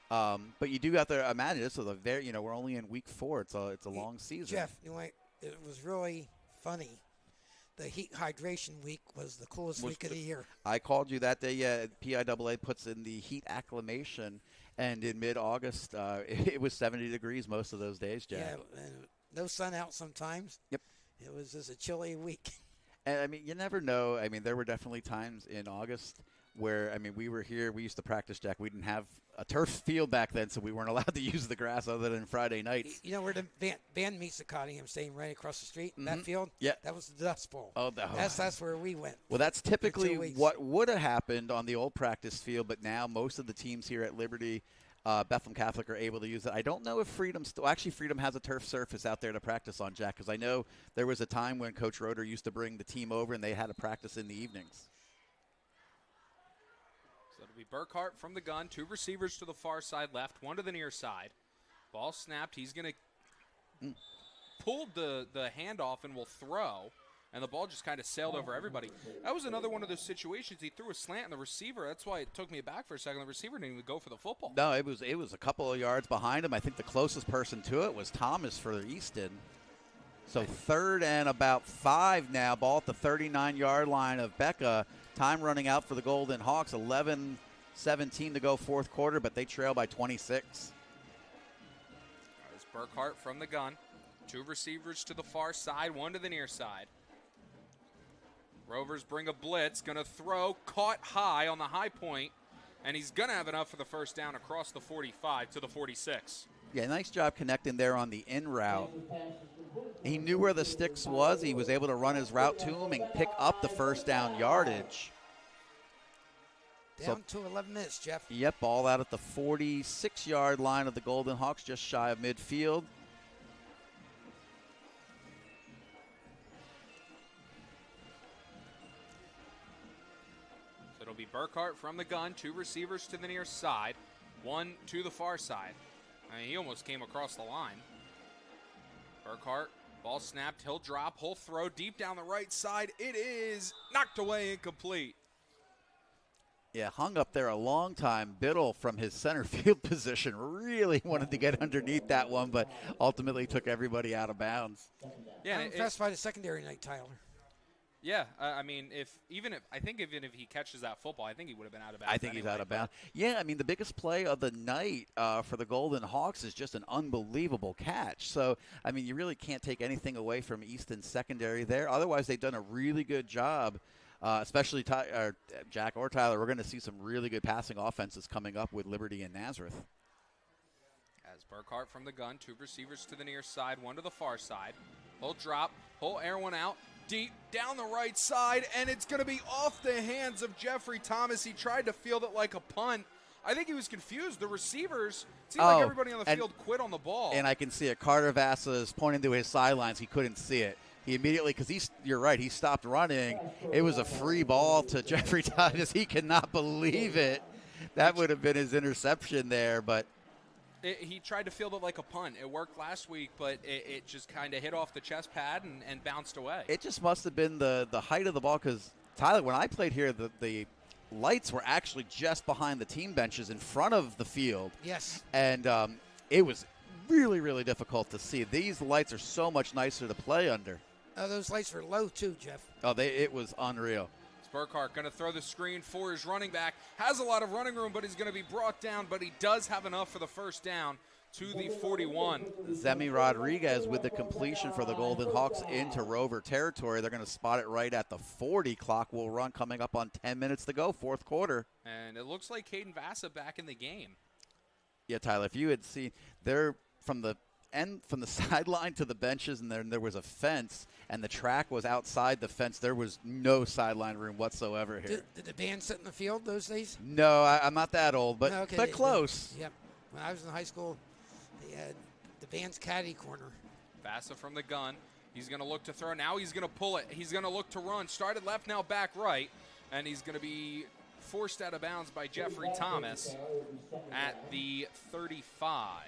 But you do have to imagine this is we're only in week 4. It's a long season. Jeff, it was really funny. The heat hydration week was the coolest week of the year. I called you that day. Yeah, PIAA puts in the heat acclimation, and in mid-August it was 70 degrees most of those days, Jack. Yeah, and no sun out sometimes. Yep. It was just a chilly week. And, I mean, you never know. I mean, there were definitely times in August where, I mean, we were here. We used to practice, Jack. We didn't have a turf field back then, so we weren't allowed to use the grass other than Friday nights. You know where the band meets the Cottingham Stadium, right across the street? Mm-hmm. That field? Yeah. That was the Dust Bowl. Oh, That's where we went. Well, that's for typically 2 weeks. what would have happened on the old practice field, but now most of the teams here at Liberty, Bethlehem Catholic, are able to use it. I don't know if Freedom still – actually, Freedom has a turf surface out there to practice on, Jack, because I know there was a time when Coach Roeder used to bring the team over and they had to practice in the evenings. So it'll be Burkhart from the gun, 2 receivers to the far side left, 1 to the near side. Ball snapped. He's going to pull the handoff and will throw, and the ball just kind of sailed over everybody. That was another one of those situations. He threw a slant, and the receiver, that's why it took me back for a second. The receiver didn't even go for the football. No, it was a couple of yards behind him. I think the closest person to it was Thomas for Easton. So 3rd and about 5 now. Ball at the 39-yard line of Becca. Time running out for the Golden Hawks. 11-17 to go 4th quarter, but they trail by 26. There's Burkhart from the gun. 2 receivers to the far side, 1 to the near side. Rovers bring a blitz, going to throw, caught high on the high point, and he's going to have enough for the first down across the 45 to the 46. Yeah, nice job connecting there on the in route. He knew where the sticks was. He was able to run his route to him and pick up the first down yardage. Down to 11 minutes, Jeff. Yep, ball out at the 46-yard line of the Golden Hawks, just shy of midfield. So it'll be Burkhart from the gun, 2 receivers to the near side, 1 to the far side. I mean, he almost came across the line. Burkhart, ball snapped, he'll drop, he'll throw deep down the right side. It is knocked away, incomplete. Yeah, hung up there a long time. Biddle from his center field position really wanted to get underneath that one, but ultimately took everybody out of bounds. Yeah, I'm impressed by the secondary night, Tyler. Yeah, I mean, even if he catches that football, I think he would have been out of bounds. I think he's out of bounds. Yeah, I mean, the biggest play of the night for the Golden Hawks is just an unbelievable catch. So, I mean, you really can't take anything away from Easton's secondary there. Otherwise, they've done a really good job, especially Jack or Tyler. We're going to see some really good passing offenses coming up with Liberty and Nazareth. As Burkhart from the gun, 2 receivers to the near side, 1 to the far side. He'll drop, he'll air one out. Deep down the right side, and it's going to be off the hands of Jeffrey Thomas. He tried to field it like a punt. I think he was confused. The receivers, it seemed like everybody on the field quit on the ball. And I can see it. Carter Vassa is pointing to his sidelines. He couldn't see it. He immediately, because you're right, he stopped running. It was a free ball to Jeffrey Thomas. He could not believe it. That would have been his interception there, but he tried to field it like a punt. It worked last week, but it just kind of hit off the chest pad and bounced away. It just must have been the height of the ball, because, Tyler, when I played here, the lights were actually just behind the team benches in front of the field. Yes. And it was really, really difficult to see. These lights are so much nicer to play under. Those lights were low, too, Jeff. It was unreal. Burkhart going to throw the screen for his running back. Has a lot of running room, but he's going to be brought down, but he does have enough for the first down to the 41. Zemi Rodriguez with the completion for the Golden Hawks into Rover territory. They're going to spot it right at the 40. Clock will run coming up on 10 minutes to go, 4th quarter. And it looks like Caden Vassa back in the game. Yeah, Tyler, if you had seen, they're from the sideline to the benches, and then there was a fence, and the track was outside the fence. There was no sideline room whatsoever here. Did the band sit in the field those days? No, I'm not that old, but close. Yep. When I was in high school, they had the band's caddy corner. Vassa from the gun. He's going to look to throw. Now he's going to pull it. He's going to look to run. Started left, now back right, and he's going to be forced out of bounds by Jeffrey Thomas at the 35.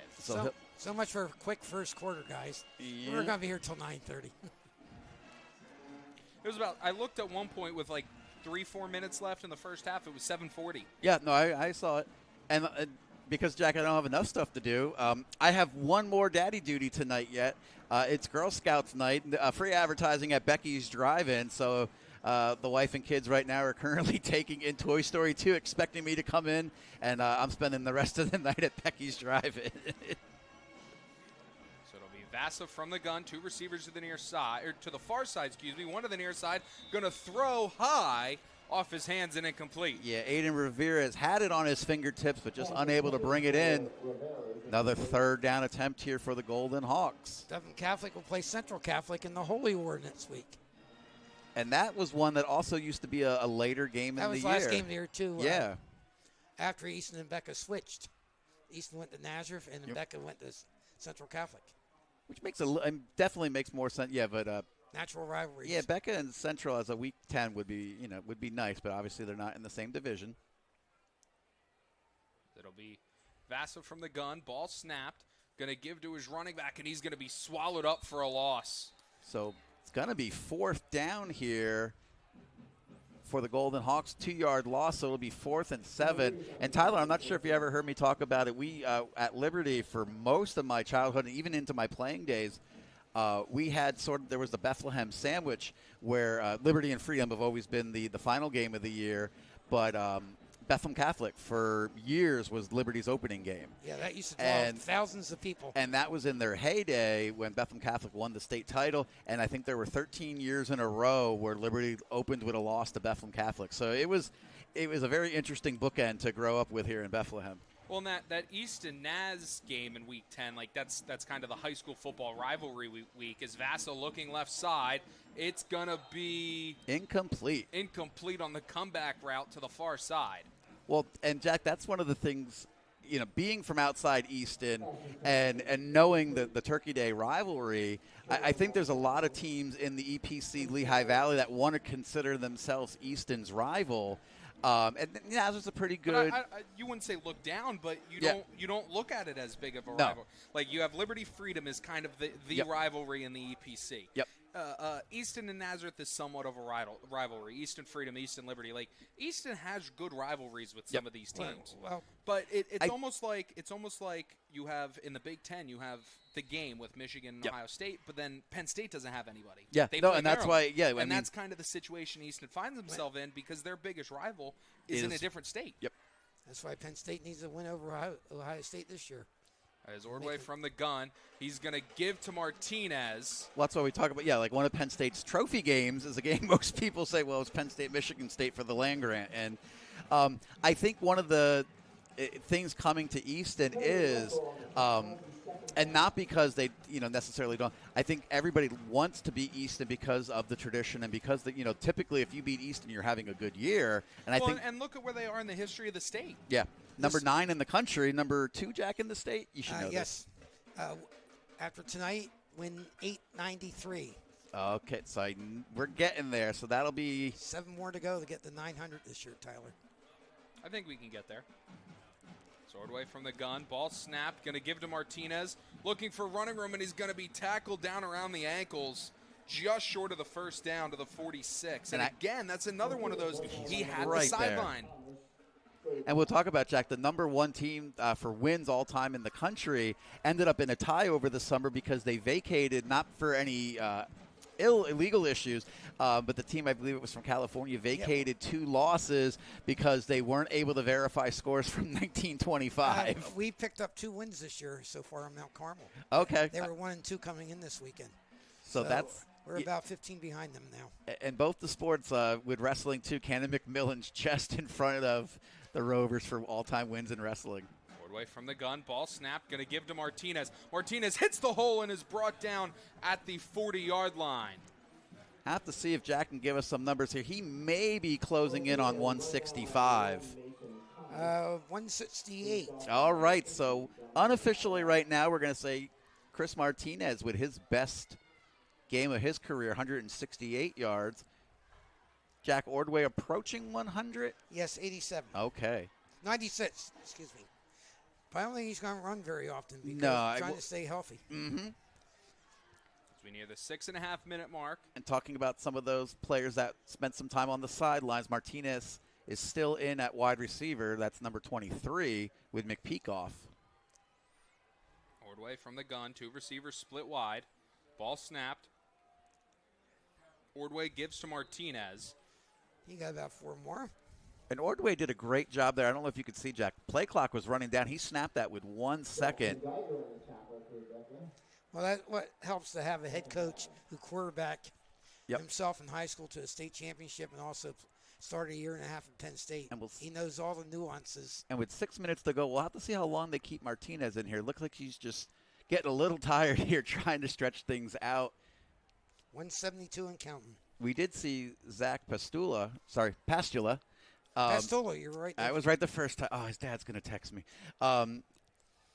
So much for a quick first quarter, guys. Yeah. We're going to be here till 9:30. It was about, I looked at one point with like 3-4 minutes left in the first half. It was 7:40. Yeah, no, I saw it. And because, Jack, I don't have enough stuff to do, I have one more daddy duty tonight yet. It's Girl Scouts night, free advertising at Becky's Drive-In. So the wife and kids right now are currently taking in Toy Story 2, expecting me to come in, and I'm spending the rest of the night at Becky's Drive-In. Vassa from the gun, 2 receivers to the near side, or to the far side, 1 to the near side, going to throw high off his hands and incomplete. Yeah, Aiden Ramirez had it on his fingertips, but just unable to bring it in. Another third down attempt here for the Golden Hawks. Bethlehem Catholic will play Central Catholic in the Holy War next week. And that was one that also used to be a later game in the year. That was last game of the year, too. Yeah. After Easton and Becca switched. Easton went to Nazareth, and Becca went to Central Catholic. Which makes definitely makes more sense. Yeah, but natural rivalries. Yeah, Becca and Central as a Week 10 would be nice, but obviously they're not in the same division. It'll be Vassar from the gun, ball snapped, going to give to his running back, and he's going to be swallowed up for a loss. So it's going to be 4th down here for the Golden Hawks, 2-yard loss, so it'll be 4th and 7. And Tyler, I'm not sure if you ever heard me talk about it. We at Liberty for most of my childhood and even into my playing days, we had there was the Bethlehem sandwich where Liberty and Freedom have always been the final game of the year, but Bethlehem Catholic for years was Liberty's opening game. Yeah, that used to draw thousands of people. And that was in their heyday when Bethlehem Catholic won the state title, and I think there were 13 years in a row where Liberty opened with a loss to Bethlehem Catholic. So it was a very interesting bookend to grow up with here in Bethlehem. Well, that Easton Naz game in Week 10, like that's kind of the high school football rivalry week. Is Vasa looking left side? It's gonna be incomplete on the comeback route to the far side. Well, and Jack, that's one of the things, being from outside Easton and knowing the Turkey Day rivalry, I think there's a lot of teams in the EPC Lehigh Valley that want to consider themselves Easton's rival. And Nazareth's a pretty good. You wouldn't say look down, but you don't look at it as big of a No. rival. Like you have Liberty Freedom is kind of the rivalry in the EPC. Yep. Easton and Nazareth is somewhat of a rivalry. Easton Freedom, Easton Liberty. Like Easton has good rivalries with some of these teams. Well, but it's almost like you have in the Big Ten you have the game with Michigan and Ohio State, but then Penn State doesn't have anybody. Yeah, they no, play and that's Maryland. why. And that's kind of the situation Easton finds himself in because their biggest rival is in a different state. Yep. That's why Penn State needs to win over Ohio State this year. As Ordway from the gun, he's going to give to Martinez. Well, that's what we talk about. Yeah, like one of Penn State's trophy games is a game most people say, well, it's Penn State, Michigan State for the land grant. And I think one of the things coming to Easton is, and not because they necessarily don't, I think everybody wants to beat Easton because of the tradition and because typically if you beat Easton, you're having a good year. And I think, and look at where they are in the history of the state. Yeah. Number 9 in the country, number 2, Jack, in the state. You should know yes. After tonight, win 893. Okay, so we're getting there. So that'll be 7 more to go to get the 900 this year, Tyler. I think we can get there. Ordway from the gun, ball snapped, going to give to Martinez, looking for running room, and he's going to be tackled down around the ankles, just short of the first down to the 46. And again, that's another one of those. He had the sideline. And we'll talk about, Jack, the number 1 team for wins all time in the country ended up in a tie over the summer because they vacated, not for any illegal issues, but the team, I believe it was from California, vacated 2 losses because they weren't able to verify scores from 1925. We picked up 2 wins this year so far on Mount Carmel. Okay. They were 1 and 2 coming in this weekend. So that's... We're about 15 behind them now. And both the sports, with wrestling too, Cannon McMillan's just in front of the Rovers for all-time wins in wrestling. Ordway from the gun, ball snapped, going to give to Martinez. Martinez hits the hole and is brought down at the 40-yard line. Have to see if Jack can give us some numbers here. He may be closing in on 165. 168. All right, so unofficially right now we're going to say Chris Martinez with his best game of his career, 168 yards. Jack Ordway approaching 100? Yes, 87. Okay. 96, excuse me. But I don't think he's going to run very often because he's trying to stay healthy. Mm-hmm. As we near the 6.5-minute mark. And talking about some of those players that spent some time on the sidelines, Martinez is still in at wide receiver. That's number 23 with McPeakoff. Ordway from the gun, 2 receivers split wide. Ball snapped. Ordway gives to Martinez. He got about 4 more. And Ordway did a great job there. I don't know if you could see, Jack. Play clock was running down. He snapped that with 1 second. Well, that's what helps to have a head coach who quarterbacked himself in high school to a state championship and also started a year and a half at Penn State. And he knows all the nuances. And with 6 minutes to go, we'll have to see how long they keep Martinez in here. Looks like he's just getting a little tired here trying to stretch things out. 172 and counting. We did see Zach Pastula. Pastula, you're right. I was right the first time. Oh, his dad's going to text me.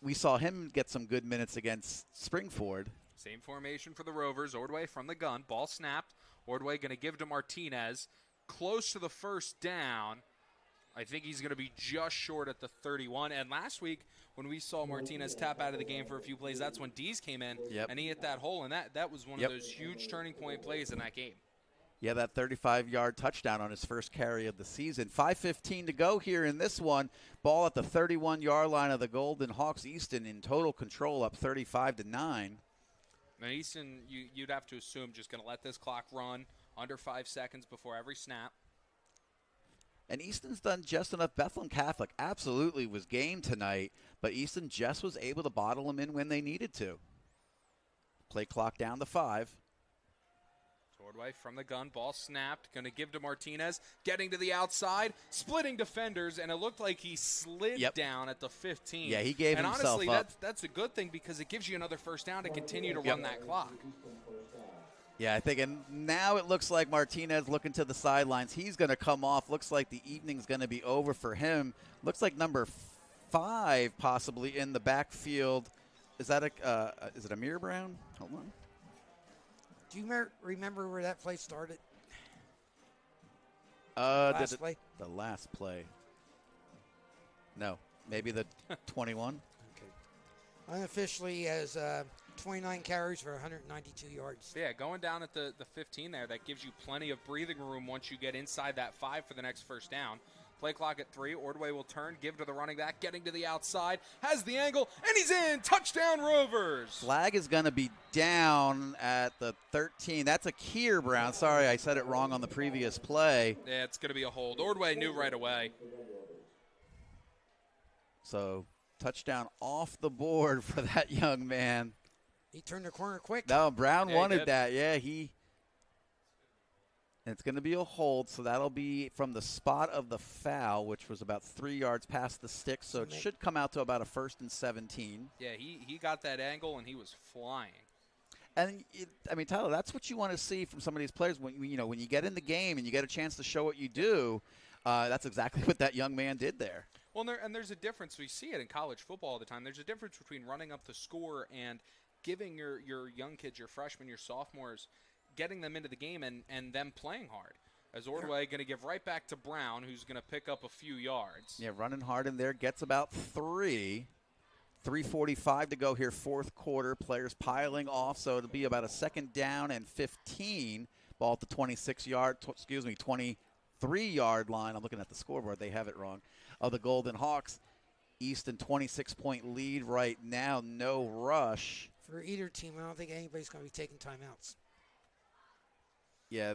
We saw him get some good minutes against Springford. Same formation for the Rovers. Ordway from the gun. Ball snapped. Ordway going to give to Martinez. Close to the first down. I think he's going to be just short at the 31. And last week, when we saw Martinez tap out of the game for a few plays, that's when Dees came in, and he hit that hole. And that was one of those huge turning point plays in that game. Yeah, that 35-yard touchdown on his first carry of the season. 5:15 to go here in this one. Ball at the 31-yard line of the Golden Hawks. Easton in total control, up 35-9. And Easton, you'd have to assume, just going to let this clock run under 5 seconds before every snap. And Easton's done just enough. Bethlehem Catholic absolutely was game tonight, but Easton just was able to bottle them in when they needed to. Play clock down to 5. Ordway from the gun, ball snapped, going to give to Martinez, getting to the outside, splitting defenders, and it looked like he slid down at the 15. Yeah, he gave himself honestly, up. That's a good thing because it gives you another first down to continue to run that clock. Yeah, I think, and now it looks like Martinez looking to the sidelines. He's going to come off. Looks like the evening's going to be over for him. Looks like number 5 possibly in the backfield. Is that is it Amir Brown? Hold on. Do you remember where that play started? Last play? The last play. No, maybe the 21. Okay. Unofficially, he has 29 carries for 192 yards. Yeah, going down at the 15 there, that gives you plenty of breathing room once you get inside that 5 for the next first down. Play clock at 3. Ordway will turn, give to the running back, getting to the outside, has the angle, and he's in. Touchdown, Rovers. Flag is going to be down at the 13. That's a Keir Brown. Sorry, I said it wrong on the previous play. Yeah, it's going to be a hold. Ordway knew right away. So, touchdown off the board for that young man. He turned the corner quick. No, Brown wanted that. Yeah, and it's going to be a hold, so that'll be from the spot of the foul, which was about 3 yards past the stick, so it should come out to about a 1st and 17. Yeah, he got that angle, and he was flying. And, Tyler, that's what you want to see from some of these players. When you get in the game and you get a chance to show what you do, that's exactly what that young man did there. Well, and there's a difference. We see it in college football all the time. There's a difference between running up the score and giving your young kids, your freshmen, your sophomores, getting them into the game and them playing hard. As Ordway going to give right back to Brown, who's going to pick up a few yards. Yeah, running hard in there, gets about 3. 3:45 to go here, fourth quarter. Players piling off, so it'll be about a 2nd down and 15. Ball at the 23-yard line. I'm looking at the scoreboard. They have it wrong. Of the Golden Hawks. Easton 26-point lead right now. No rush. For either team, I don't think anybody's going to be taking timeouts. Yeah,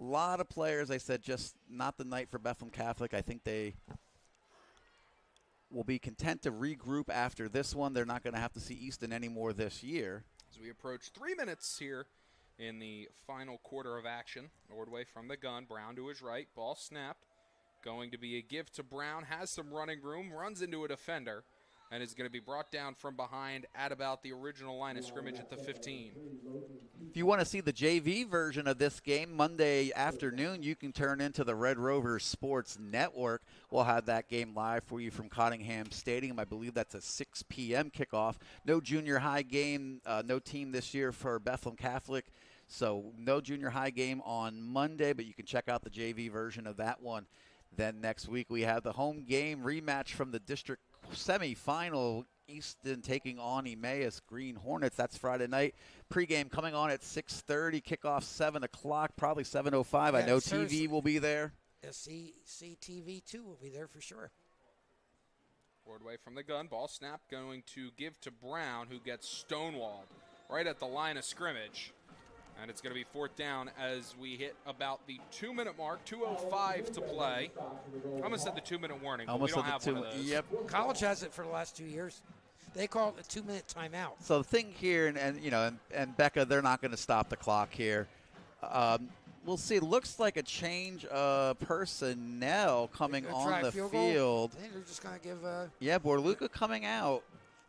a lot of players, I said, just not the night for Bethlehem Catholic. I think they will be content to regroup after this one. They're not going to have to see Easton anymore this year. As we approach 3 minutes here in the final quarter of action. Ordway from the gun, Brown to his right, ball snapped. Going to be a give to Brown, has some running room, runs into a defender, and is going to be brought down from behind at about the original line of scrimmage at the 15. If you want to see the JV version of this game Monday afternoon, you can turn into the Red Rovers Sports Network. We'll have that game live for you from Cottingham Stadium. I believe that's a 6 p.m. kickoff. No junior high game, no team this year for Bethlehem Catholic. So no junior high game on Monday, but you can check out the JV version of that one. Then next week we have the home game rematch from the district semifinal, Easton taking on Emmaus Green Hornets. That's Friday night. Pregame coming on at 6:30, kickoff 7 o'clock, probably 7:05. I know TV will be there. CTV 2 will be there for sure. Ordway from the gun, ball snap, going to give to Brown, who gets stonewalled right at the line of scrimmage. And it's going to be 4th down as we hit about the 2-minute mark, 2:05 to play. I almost said the 2-minute warning, but we don't have one of those. Yep. College has it for the last 2 years. They call it the 2-minute timeout. So the thing here, and Becca, they're not going to stop the clock here. we'll see. Looks like a change of personnel coming on the field. I think they're just going to give Borluca coming out.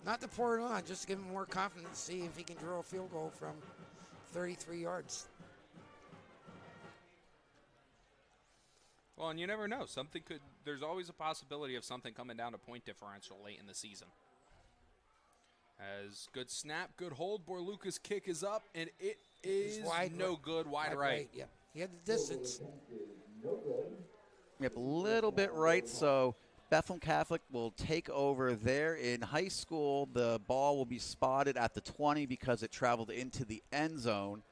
not to pour it on, just to give him more confidence, see if he can drill a field goal from 33 yards. Well, and you never know. There's always a possibility of something coming down to point differential late in the season. As good snap, good hold. Borluca's kick is up, and it is wide right. Yep. He had the distance. Yep, a little bit right, so Bethlehem Catholic will take over there. In high school, the ball will be spotted at the 20 because it traveled into the end zone.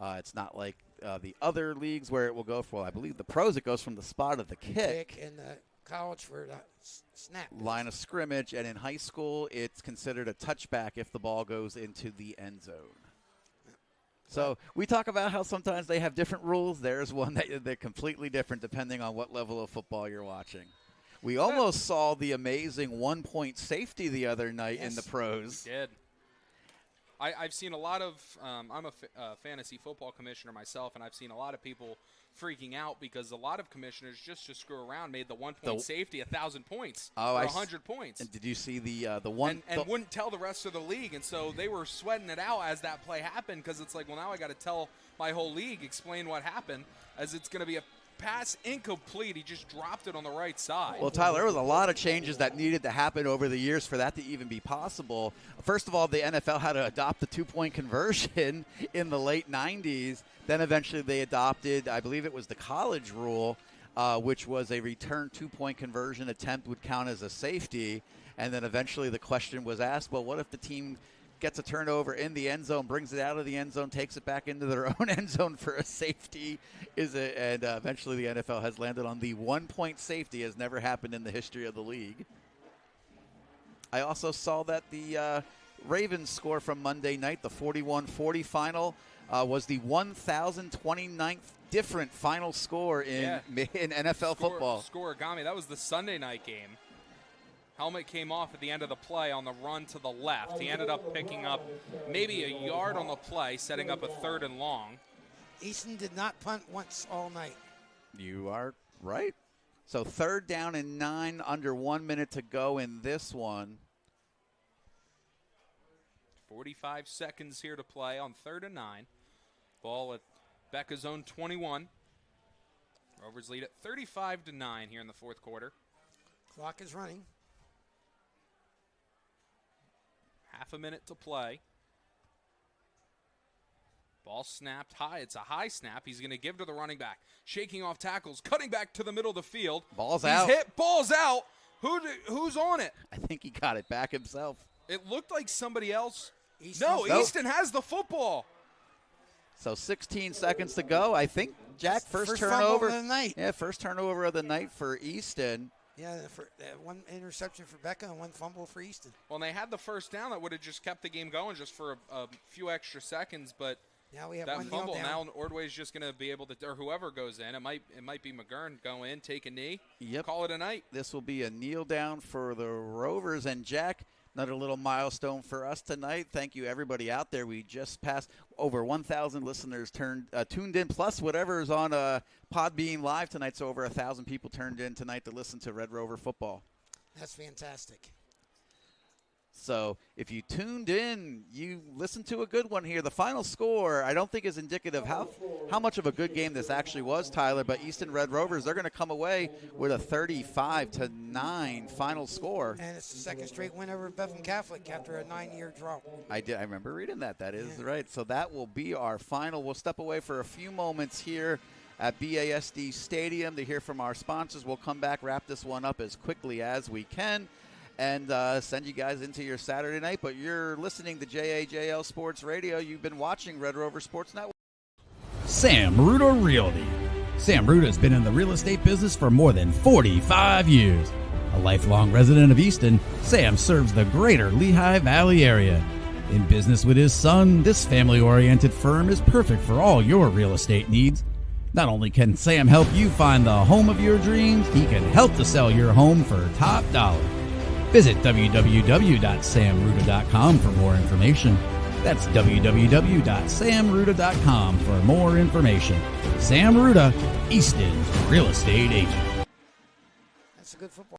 It's not like the other leagues where it will go for, I believe, the pros, it goes from the spot of the kick. And the college for the snap. Line of scrimmage, and in high school, it's considered a touchback if the ball goes into the end zone. So we talk about how sometimes they have different rules. There's one that they're completely different depending on what level of football you're watching. We almost saw the amazing 1-point safety the other night in the pros. We did. I've seen a lot of I'm a fantasy football commissioner myself, and I've seen a lot of people freaking out because a lot of commissioners just to screw around made the 1-point safety 1,000 points or 100 points. And did you see the one? And wouldn't tell the rest of the league, and so they were sweating it out as that play happened because it's like, well, now I got to tell my whole league, explain what happened, as it's going to be a pass incomplete. He just dropped it on the right side. Well, Tyler, there was a lot of changes that needed to happen over the years for that to even be possible. First of all, the NFL had to adopt the 2-point conversion in the late 90s. Then eventually they adopted, I believe it was the college rule, which was a return 2-point conversion attempt would count as a safety. And then eventually the question was asked, well, what if the team gets a turnover in the end zone, brings it out of the end zone, takes it back into their own end zone for a safety? And eventually the NFL has landed on the 1-point safety. Has never happened in the history of the league. I also saw that the Ravens score from Monday night, the 41-40 final, was the 1,029th different final score in NFL football. Scoregami. That was the Sunday night game. Helmet came off at the end of the play on the run to the left. He ended up picking up maybe a yard on the play, setting up a 3rd and long. Easton did not punt once all night. You are right. So 3rd down and 9, under 1 minute to go in this one. 45 seconds here to play on 3rd and 9. Ball at Becca's own 21. Rovers lead at 35-9 here in the fourth quarter. Clock is running. Half a minute to play. Ball snapped high. It's a high snap. He's going to give to the running back. Shaking off tackles. Cutting back to the middle of the field. Ball's out. He's hit. Ball's out. Who's on it? I think he got it back himself. It looked like somebody else. Easton. Easton has the football. So 16 seconds to go. I think, Jack, first fumble turnover of the night. Yeah, first turnover of the night for Easton. Yeah, one interception for Becca and one fumble for Easton. Well, and they had the first down that would have just kept the game going just for a few extra seconds, but now we have that one fumble. kneel Now down. Ordway's just going to be able to, or whoever goes in, it might be McGurn go in, take a knee, Yep. call it a night. This will be a kneel down for the Rovers. And Jack, another little milestone for us tonight. Thank you, everybody out there. We just passed over 1,000 listeners tuned in, plus whatever is on Podbean Live tonight. So over 1,000 people turned in tonight to listen to Red Rover football. That's fantastic. So if you tuned in, you listened to a good one here. The final score, I don't think is indicative how much of a good game this actually was, Tyler, but Easton Red Rovers, they're going to come away with a 35-9 final score. And it's the second straight win over Bethlehem Catholic after a 9-year drought. I remember reading that. That is right. So that will be our final. We'll step away for a few moments here at BASD Stadium to hear from our sponsors. We'll come back, wrap this one up as quickly as we can, and send you guys into your Saturday night. But you're listening to JAJL Sports Radio. You've been watching Red Rover Sports Network. Sam Ruda Realty. Sam Ruda has been in the real estate business for more than 45 years. A lifelong resident of Easton, Sam serves the greater Lehigh Valley area. In business with his son, this family-oriented firm is perfect for all your real estate needs. Not only can Sam help you find the home of your dreams, he can help to sell your home for top dollar. Visit www.samruda.com for more information. That's www.samruda.com for more information. Sam Ruda, Easton's real estate agent. That's a good football.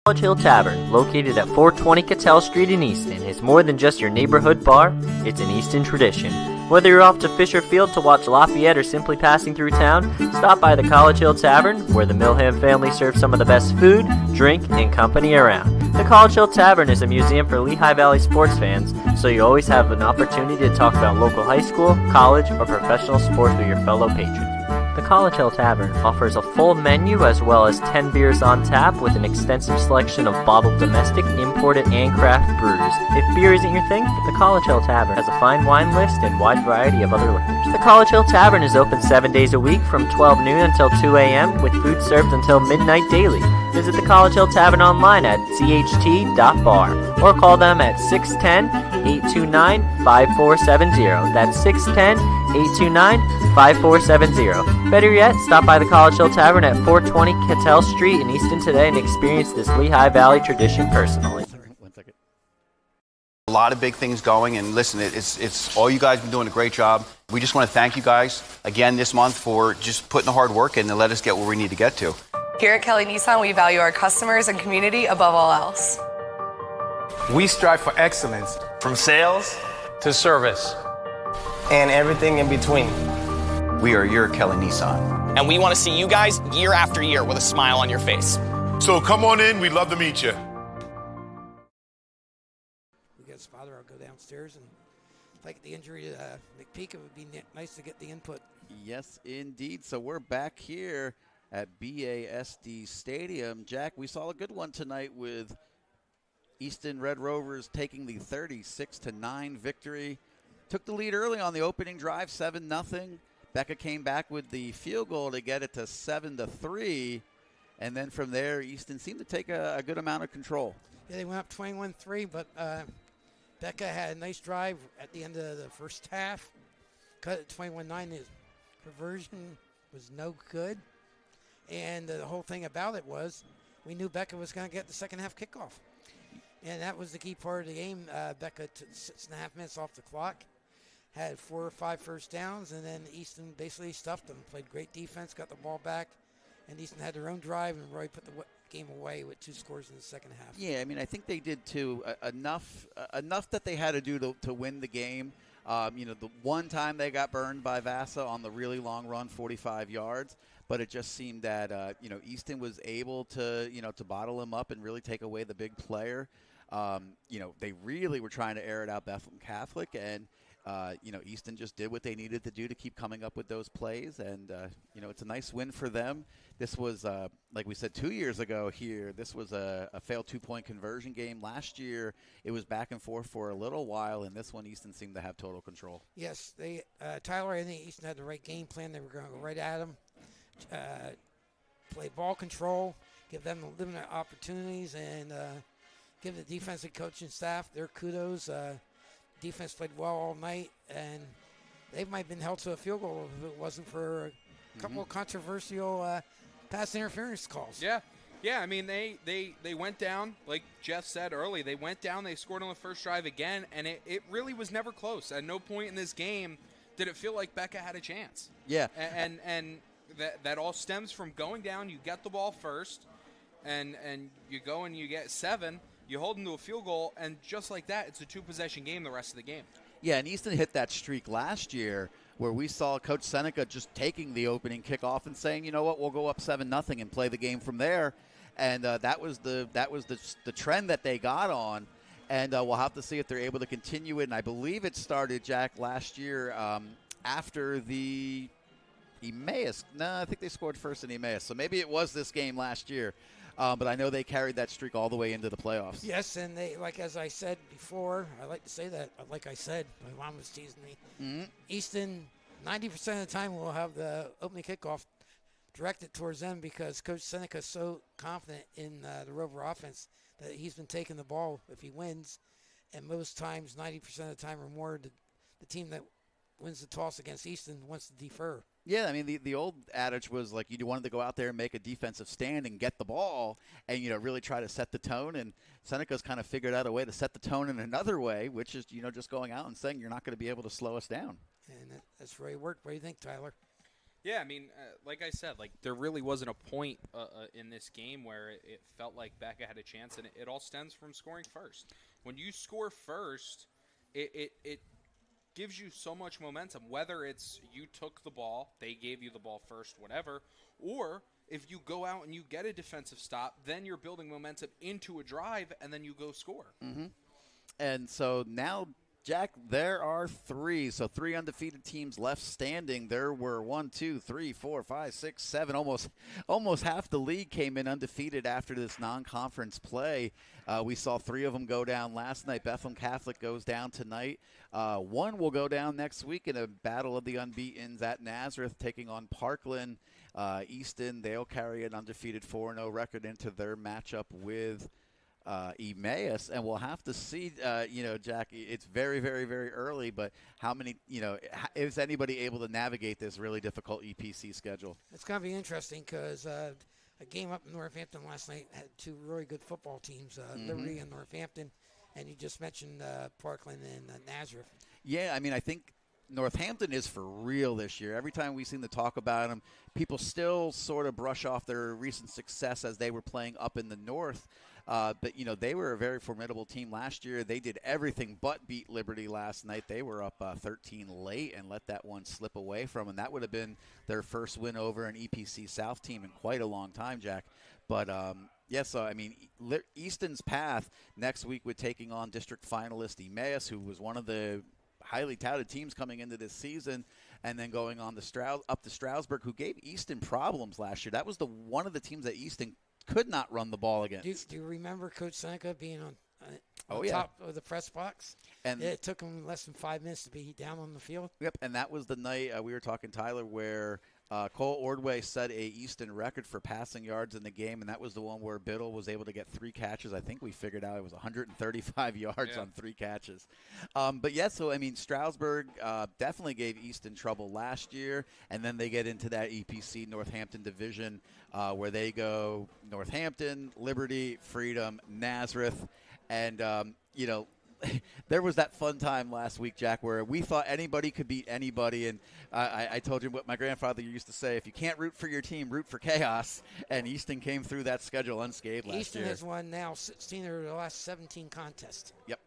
College Hill Tavern, located at 420 Cattell Street in Easton, is more than just your neighborhood bar. It's an Easton tradition. Whether you're off to Fisher Field to watch Lafayette or simply passing through town, stop by the College Hill Tavern, where the Milham family serves some of the best food, drink, and company around. The College Hill Tavern is a museum for Lehigh Valley sports fans, so you always have an opportunity to talk about local high school, college, or professional sports with your fellow patrons. The College Hill Tavern offers a full menu as well as 10 beers on tap with an extensive selection of bottled domestic, imported, and craft brews. If beer isn't your thing, the College Hill Tavern has a fine wine list and wide variety of other liquors. The College Hill Tavern is open 7 days a week from 12 noon until 2 a.m. with food served until midnight daily. Visit the College Hill Tavern online at cht.bar or call them at 610-829-5470. That's 610-829-5470. Better yet, stop by the College Hill Tavern at 420 Cattell Street in Easton today and experience this Lehigh Valley tradition personally. A lot of big things going, and listen, it's all you guys have been doing a great job. We just want to thank you guys again this month for just putting the hard work in to let us get where we need to get to. Here at Kelly Nissan, we value our customers and community above all else. We strive for excellence from sales to service and everything in between. We are your Kelly Nissan. And we want to see you guys year after year with a smile on your face. So come on in. We'd love to meet you. We got a spotter. I'll go downstairs and like the injury to McPeak. It would be nice to get the input. Yes, indeed. So we're back here at BASD Stadium. Jack, we saw a good one tonight with Easton Red Rovers taking the 36-9 victory. Took the lead early on the opening drive, 7-0. Becca came back with the field goal to get it to 7-3. And then from there, Easton seemed to take a good amount of control. Yeah, they went up 21-3, but Becca had a nice drive at the end of the first half. Cut it 21-9. His conversion was no good. And the whole thing about it was we knew Becca was going to get the second half kickoff. And that was the key part of the game. Becca took 6.5 minutes off the clock, had 4 or 5 first downs, and then Easton basically stuffed them. Played great defense, got the ball back, and Easton had their own drive, and Roy put the game away with 2 scores in the second half. Yeah, I mean, I think they did too. Enough that they had to do to win the game. The one time they got burned by Vasa on the really long run, 45 yards. But it just seemed that, Easton was able to, to bottle him up and really take away the big player. They really were trying to air it out Bethlehem Catholic, and, Easton just did what they needed to do to keep coming up with those plays. And, it's a nice win for them. This was, like we said 2 years ago here, this was a failed 2-point conversion game. Last year, it was back and forth for a little while, and this one, Easton seemed to have total control. Yes, Tyler, I think Easton had the right game plan. They were going to go right at him. Play ball control, give them limited opportunities, and give the defensive coaching staff their kudos. Defense played well all night, and they might have been held to a field goal if it wasn't for a couple of controversial pass interference calls. Yeah. I mean, they went down, like Jeff said early, they went down, they scored on the first drive again, and it really was never close. At no point in this game did it feel like Becca had a chance. Yeah. And that all stems from going down. You get the ball first, and you go and you get 7. You hold them to a field goal, and just like that, it's a 2-possession game the rest of the game. Yeah, and Easton hit that streak last year where we saw Coach Seneca just taking the opening kickoff and saying, you know what, we'll go up 7-0 and play the game from there. And that was the trend that they got on. And we'll have to see if they're able to continue it. And I believe it started, Jack, last year after the Emmaus. No, I think they scored first in Emmaus. So maybe it was this game last year. But I know they carried that streak all the way into the playoffs. Yes, and they, like as I said before, I like to say that, like I said, my mom was teasing me. Mm-hmm. Easton, 90% of the time will have the opening kickoff directed towards them because Coach Seneca is so confident in the Rover offense that he's been taking the ball if he wins. And most times, 90% of the time or more, the team that wins the toss against Easton wants to defer. Yeah, I mean, the old adage was like you wanted to go out there and make a defensive stand and get the ball and, really try to set the tone. And Seneca's kind of figured out a way to set the tone in another way, which is, just going out and saying you're not going to be able to slow us down. And that's really worked. What do you think, Tyler? Yeah, I mean, like I said, there really wasn't a point in this game where it felt like Becca had a chance, and it all stems from scoring first. When you score first, it gives you so much momentum, whether it's you took the ball, they gave you the ball first, whatever, or if you go out and you get a defensive stop, then you're building momentum into a drive, and then you go score. Mm-hmm. And so now, Jack, there are 3. So 3 undefeated teams left standing. There were 1, 2, 3, 4, 5, 6, 7. Almost half the league came in undefeated after this non-conference play. We saw 3 of them go down last night. Bethlehem Catholic goes down tonight. 1 will go down next week in a battle of the unbeatens at Nazareth, taking on Parkland. Easton, they'll carry an undefeated 4-0 record into their matchup with Emmaus, and we'll have to see, Jack, it's very, very, very early, but how many, is anybody able to navigate this really difficult EPC schedule? It's going to be interesting because a game up in Northampton last night had 2 really good football teams, Liberty and Northampton, and you just mentioned Parkland and Nazareth. Yeah, I mean, I think Northampton is for real this year. Every time we seem to talk about them, people still sort of brush off their recent success as they were playing up in the north. But, they were a very formidable team last year. They did everything but beat Liberty last night. They were up 13 late and let that one slip away from them. That would have been their first win over an EPC South team in quite a long time, Jack. But, so, I mean, Easton's path next week with taking on district finalist Emmaus, who was one of the highly touted teams coming into this season, and then going on up to Stroudsburg, who gave Easton problems last year. That was one of the teams that Easton could not run the ball against. Do you remember Coach Seneca being on yeah. top of the press box? And it took him less than 5 minutes to be down on the field. Yep, and that was the night we were talking, Tyler, where Cole Ordway set a Easton record for passing yards in the game, and that was the one where Biddle was able to get 3 catches. I think we figured out it was 135 yards on 3 catches. So, I mean, Stroudsburg definitely gave Easton trouble last year, and then they get into that EPC Northampton division where they go Northampton, Liberty, Freedom, Nazareth, and, there was that fun time last week, Jack, where we thought anybody could beat anybody, and I told you what my grandfather used to say: if you can't root for your team, root for chaos. And Easton came through that schedule unscathed last year. Easton has won now 16 of the last 17 contests. Yep.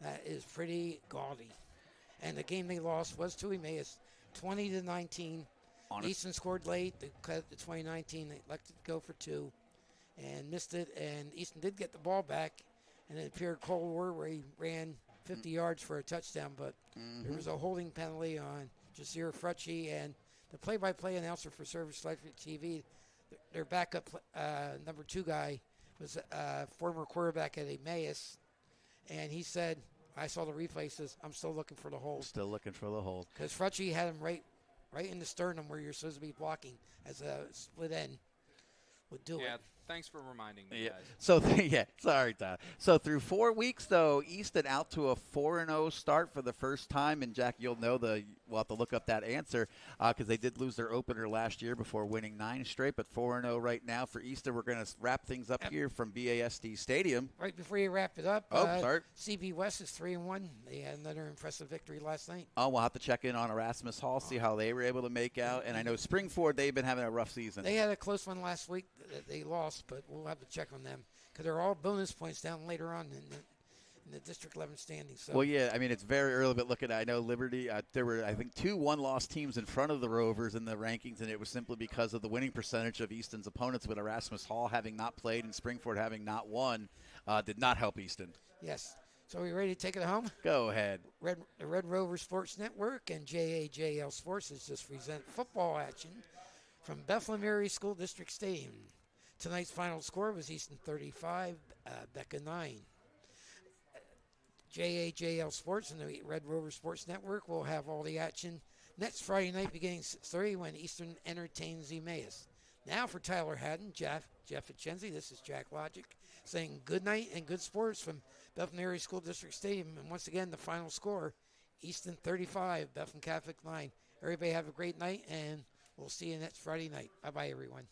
That is pretty gaudy. And the game they lost was to Emmaus, 20-19. Easton scored late. They cut the 2019. They elected to go for 2 and missed it. And Easton did get the ball back. And it appeared Cold War where he ran 50 yards for a touchdown, but there was a holding penalty on Jasir Frucci, and the play-by-play announcer for Service Life TV, their backup number 2 guy was a former quarterback at Emmaus, and he said, I saw the replay, says, I'm still looking for the hold. Still looking for the hold. Because Frucci had him right in the sternum where you're supposed to be blocking as a split end would do it. Thanks for reminding me, guys. So, sorry, Tyler. So, through 4 weeks, though, Easton out to a 4-0 start for the first time. And, Jack, you'll know we'll have to look up that answer because they did lose their opener last year before winning 9 straight. But 4-0 right now for Easton. We're going to wrap things up here from BASD Stadium. Right before you wrap it up, sorry. CB West is 3-1. They had another impressive victory last night. Oh, we'll have to check in on Erasmus Hall, see how they were able to make out. And I know Springford, they've been having a rough season. They had a close one last week that they lost, but we'll have to check on them because they're all bonus points down later on in the District 11 standings. So. Well, yeah, I mean, it's very early, but looking at, I know Liberty, there were, I think, 2 one-loss teams in front of the Rovers in the rankings, and it was simply because of the winning percentage of Easton's opponents, with Erasmus Hall having not played and Springford having not won, did not help Easton. Yes. So are we ready to take it home? Go ahead. The Red Rover Sports Network and JAJL Sports has just presented football action from Bethlehem Area School District Stadium. Tonight's final score was Easton 35, Becca 9. JAJL Sports and the Red Rover Sports Network will have all the action next Friday night beginning 6:30 when Easton entertains Emmaus. Now for Tyler Hatten, Jeff Achenzie, this is Jack Logic saying good night and good sports from Bethlehem Area School District Stadium. And once again, the final score, Easton 35, Bethlehem Catholic 9. Everybody have a great night, and We'll see you next Friday night. Bye-bye, everyone.